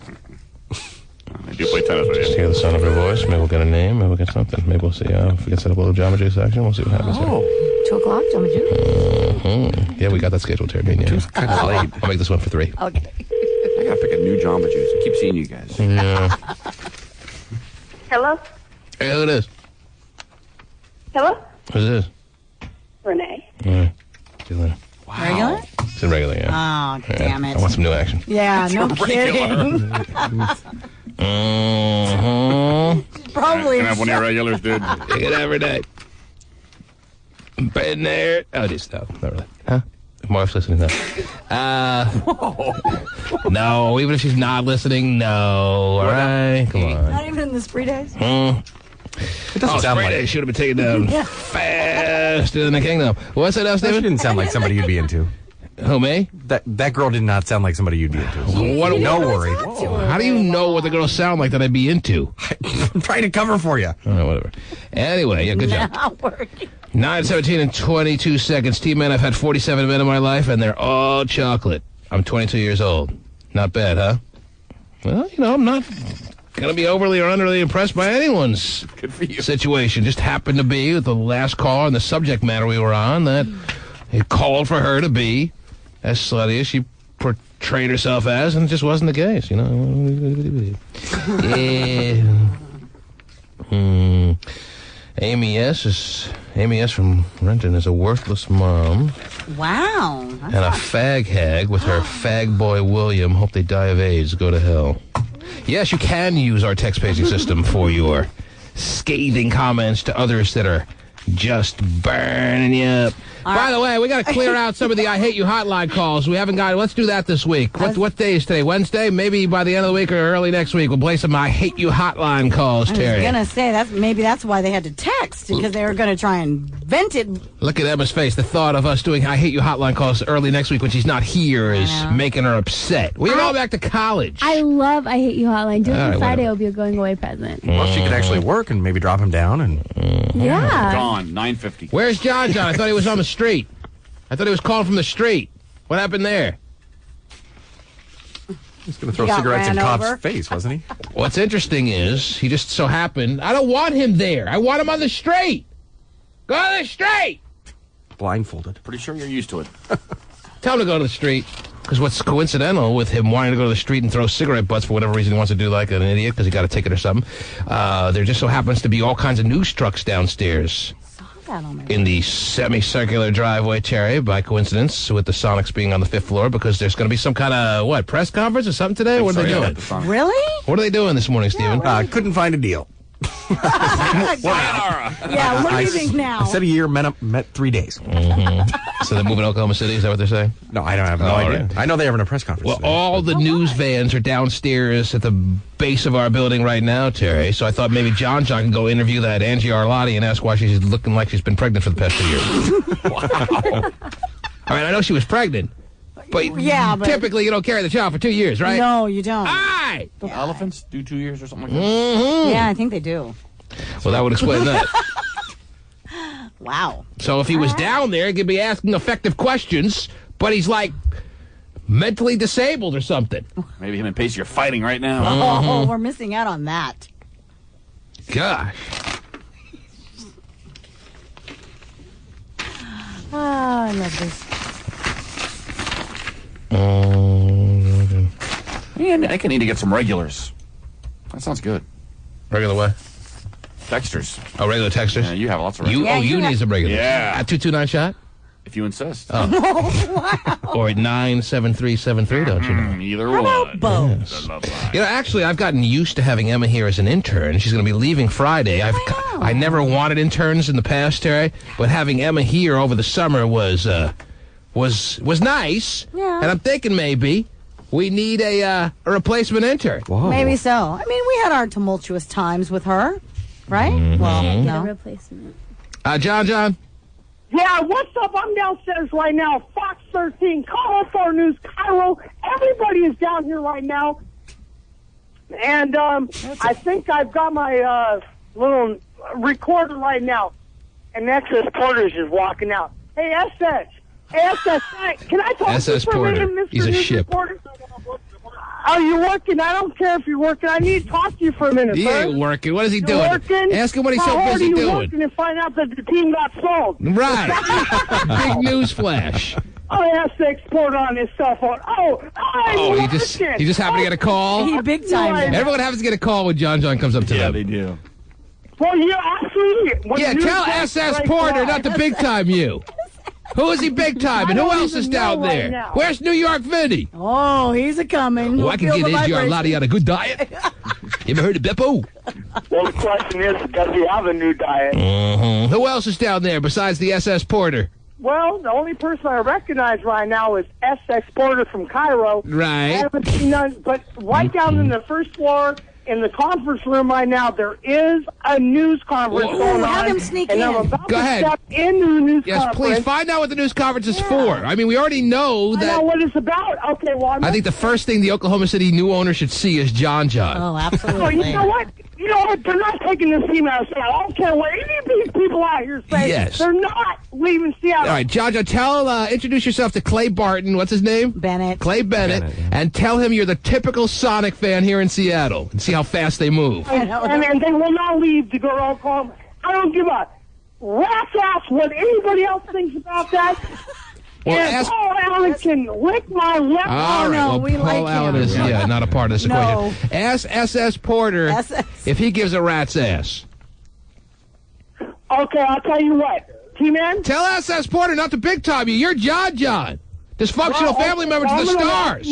do play tennis with you. Just hear the sound of her voice. Maybe we'll get a name. Maybe we'll get something. Maybe we'll see if we can set up a little Jamba Juice action. We'll see what happens here. 2 o'clock, Jamba Juice? Yeah, we got that scheduled here. Two's kind of late. I'll make this one for 3. Okay. I gotta pick a new Jamba Juice. I keep seeing you guys. Yeah. Hello? Hey, who it is? Hello? Who's this? Renee. All right. See you later. Wow. Regular? It's in regular, yeah. Oh, damn it. I want some new action. Yeah, no kidding. Probably. Can I have one of your regulars, dude? You get every day. Been there. Oh, just no, not really. Huh? If my wife's listening, no. No, even if she's not listening, no. All right, come on. Not even in the spree days? It doesn't sound like it. Should have been taken down faster than the kingdom. What's that else, David? She didn't sound like somebody you'd be into. Who, me? That girl did not sound like somebody you'd be into. No worry. How do you know what the girls sound like that I'd be into? I'm trying to cover for you. Oh, whatever. Anyway, yeah, good job. Not working. 9:17 and 22 seconds. T-Man, I've had 47 men in my life, and they're all chocolate. I'm 22 years old. Not bad, huh? Well, I'm not going to be overly or underly impressed by anyone's situation. Just happened to be with the last call and the subject matter we were on that it called for her to be as slutty as she portrayed herself as, and it just wasn't the case, you know. Amy S. from Renton is a worthless mom. Wow. And a fag hag with her fag boy William. Hope they die of AIDS. Go to hell. Yes, you can use our text paging system for your scathing comments to others that are just burning you up. By the way, we got to clear out some of the I Hate You hotline calls. We haven't got. Let's do that this week. What day is today? Wednesday? Maybe by the end of the week or early next week, we'll play some I Hate You hotline calls, Terry. I was going to say, maybe that's why they had to text, because they were going to try and vent it. Look at Emma's face. The thought of us doing I Hate You hotline calls early next week when she's not here is making her upset. We're going back to college. I love I Hate You hotline. Doing it Friday will be a going away present. Well, she could actually work and maybe drop him down. And Yeah. Gone, 9:50. Where's John? I thought he was on the street. I thought he was calling from the street. What happened there? He's going to throw cigarettes in Cobb's face, wasn't he? What's interesting is he just so happened. I don't want him there. I want him on the street. Go to the street. Blindfolded. Pretty sure you're used to it. Tell him to go to the street. Because what's coincidental with him wanting to go to the street and throw cigarette butts for whatever reason he wants to do like an idiot because he got a ticket or something, there just so happens to be all kinds of news trucks downstairs in the semicircular driveway, Terry, by coincidence, with the Sonics being on the 5th floor, because there's going to be some kind of, press conference or something today? What are they doing? Really? What are they doing this morning, Stephen? Couldn't find a deal. Yeah, what do you think now? I said a year, met 3 days. So they're moving to Oklahoma City? Is that what they're saying? No, I don't have no idea. Right. I know they're having a press conference. Well, today. all the news vans are downstairs at the base of our building right now, Terry. So I thought maybe John can go interview that Angie Arlotti and ask why she's looking like she's been pregnant for the past 2 years. Wow. I mean, I know she was pregnant. But typically you don't carry the child for 2 years, right? No, you don't. Aye! Elephants do 2 years or something like that? Mm-hmm. Yeah, I think they do. Well, that would explain that. Wow. So if he was down there, he could be asking effective questions, but he's like mentally disabled or something. Maybe him and Pacey are fighting right now. Oh, we're missing out on that. Gosh. Oh, I love this. Yeah, I need to get some regulars. That sounds good. Regular what? Texters. Oh, regular texters? Yeah, you have lots of regulars. You need some regulars. Yeah. At 229 shot? If you insist. Oh. Or at 97373, don't you know? Either one. Both. You know, actually, I've gotten used to having Emma here as an intern. She's going to be leaving Friday. I never wanted interns in the past, Terry, but having Emma here over the summer was nice. Yeah. And I'm thinking maybe we need a replacement intern. Whoa. Maybe so. I mean, we had our tumultuous times with her, right? Mm-hmm. Well, Get a no. replacement. John? Yeah, what's up? I'm downstairs right now. Fox 13, Call Up Our News, Cairo. Everybody is down here right now. And I think I've got my little recorder right now. And SS Porter's just walking out. Hey, SS. Hey, SS, can I talk to you SS for a minute, Porter. Mr. He's a News ship. Reporter? Are you working? I don't care if you're working. I need to talk to you for a minute, He sir. ain't working. What is he You're doing? working? Ask him what he's How so hard busy are you doing. working to find out that the team got sold? Right. Big news flash. I have to export on his cell phone. He just happened to get a call. He big time. Everyone happens to get a call when John comes up to them. Yeah, they do. Well, you absolutely. Yeah, tell SS Porter, not the big time you. Who is he big time, and who else is down there? now. Where's New York Vinny? Oh, he's a coming. Oh, I can get Angie Arlotti on a good diet. You ever heard of Beppo? Well, the question is, does he have a new diet? Mm-hmm. Who else is down there besides the SS Porter? Well, the only person I recognize right now is SS Porter from Cairo. Right. I haven't seen none, but right down in the first floor in the conference room right now, there is a news conference going on. Have him sneak and in. I'm about Go to ahead. step into the news Yes, conference. please find out what the news conference is for. I mean, we already know I know that. what it's about. Okay, well, I think the first thing the Oklahoma City new owner should see is John. Oh, absolutely. Well, you know what? You know what? They're not taking this team out of Seattle. I don't care what any of these people out here say. Yes. They're not leaving Seattle. All right, John, introduce yourself to Clay Barton. What's his name? Bennett. Clay Bennett. And tell him you're the typical Sonic fan here in Seattle. And see how fast they move. And they will not leave to go to Oklahoma. I don't give a rat's ass what anybody else thinks about that. Well, and Paul Allen can lick my left All right, no, well, we Paul like Allen him. is not a part of this No. equation. Ask SS Porter if he gives a rat's ass. Okay, I'll tell you what. T-Man? Tell SS Porter not to big time you. You're John. Dysfunctional family member to the stars.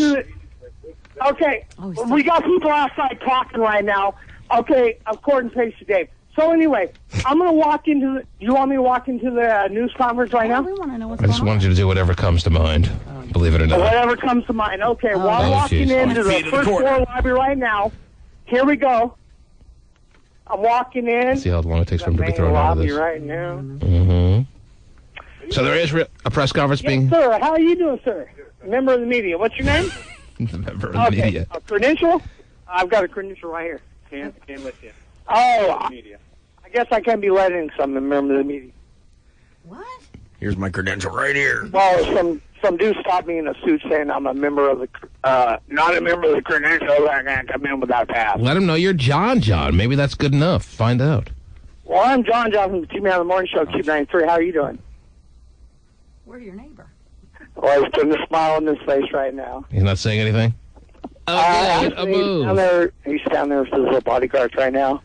Okay, we got people outside talking right now. Okay, according to Pace Dave. So anyway, I'm going to walk into the... You want me to walk into the news conference right now? We want to know what's I just wanted you to do whatever comes to mind. Believe it or not. Whatever comes to mind. Okay, well, I'm walking into the first floor lobby right now. Here we go. I'm walking in. See how long it takes for him to be thrown out of lobby this. right now. Mm-hmm. So there is a press conference being... Yes, sir. How are you doing, sir? Member of the media. What's your name? Member of the media. A credential? I've got a credential right here. Can't let you. Oh, I guess I can't be let in because I'm a member of the media. Here's my credential right here. Well, some dude stopped me in a suit saying I'm a member of the, not a member of the credential. I can't come in without a pass. Let him know you're John. Maybe that's good enough. Find out. Well, I'm John from the T-Man of the Morning Show, Cube 93. How are you doing? We're your neighbor. Well, he's putting a smile on his face right now. He's not saying anything? He's down there with his little bodyguards right now.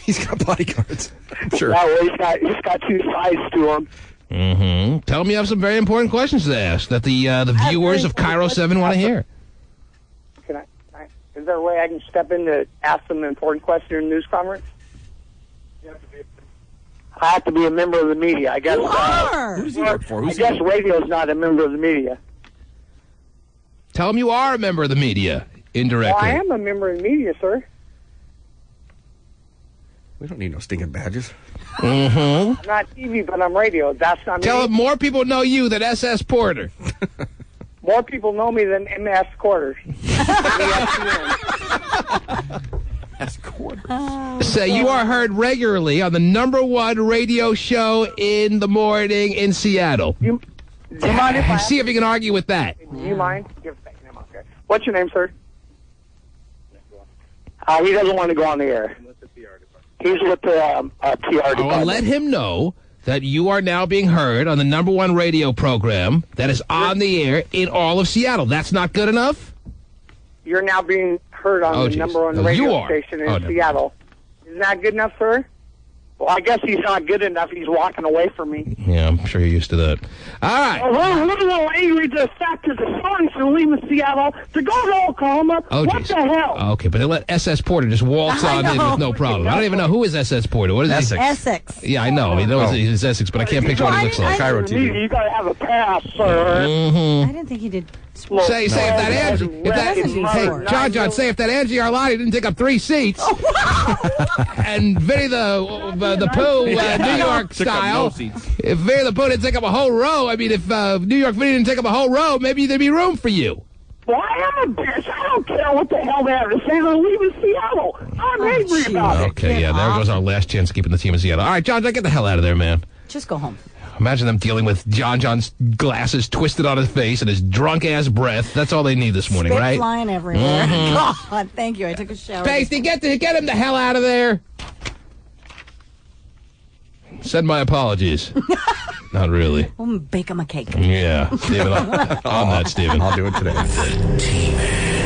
He's got bodyguards. Sure. Yeah, well, he's got two sides to him. Mm-hmm. Tell him you have some very important questions to ask that the viewers of Cairo 7 want to hear. Is there a way I can step in to ask them an important question in the news conference? I have to be a member of the media. I guess. Who does he work for? I guess radio's not a member of the media. Tell him you are a member of the media, indirectly. Well, I am a member of the media, sir. We don't need no stinking badges. Mm-hmm. I'm not TV, but I'm radio. That's not Tell me. him more people know you than SS Porter. More people know me than MS Quarters. Say you are heard regularly on the #1 radio show in the morning in Seattle. Do you mind if I see if you can argue with that? Do you mind? What's your name, sir? He doesn't want to go on the air. He's with the PR department. Well, let him know that you are now being heard on the #1 radio program that is on the air in all of Seattle. That's not good enough? You're now being heard on the #1 radio station in Seattle. Isn't that good enough, sir? Well, I guess he's not good enough. He's walking away from me. Yeah, I'm sure you're used to that. All right. Well, we're a little angry to the fact that the Sonics are leaving Seattle to go to Oklahoma. What the hell? Okay, but they let SS Porter just waltz on in with no problem. I don't even know who is SS Porter. What is he? Essex. Yeah, I know. He knows he's Essex, but I can't picture what he looks like. Cairo TV. You gotta have a pass, sir. Mm-hmm. I didn't think he did. Say if that Angie, John, say if that Angie Arlotti didn't take up 3 seats, and Vinny the Pooh, New York style, if Vinny the Pooh didn't take up a whole row, I mean, if New York Vinny didn't take up a whole row, maybe there'd be room for you. Well, I am a bitch. I don't care what the hell they have to say. They're leaving Seattle. I'm angry about it. Okay, yeah, there goes our last chance of keeping the team in Seattle. All right, John, get the hell out of there, man. Just go home. Imagine them dealing with John's glasses twisted on his face and his drunk-ass breath. That's all they need this morning, Spit right? flying everywhere. Mm-hmm. God, thank you. I took a shower. Pasty, get him the hell out of there. Send my apologies. Not really. We'll bake him a cake. Yeah. Stephen, on that, Stephen. I'll do it today. The T-Man.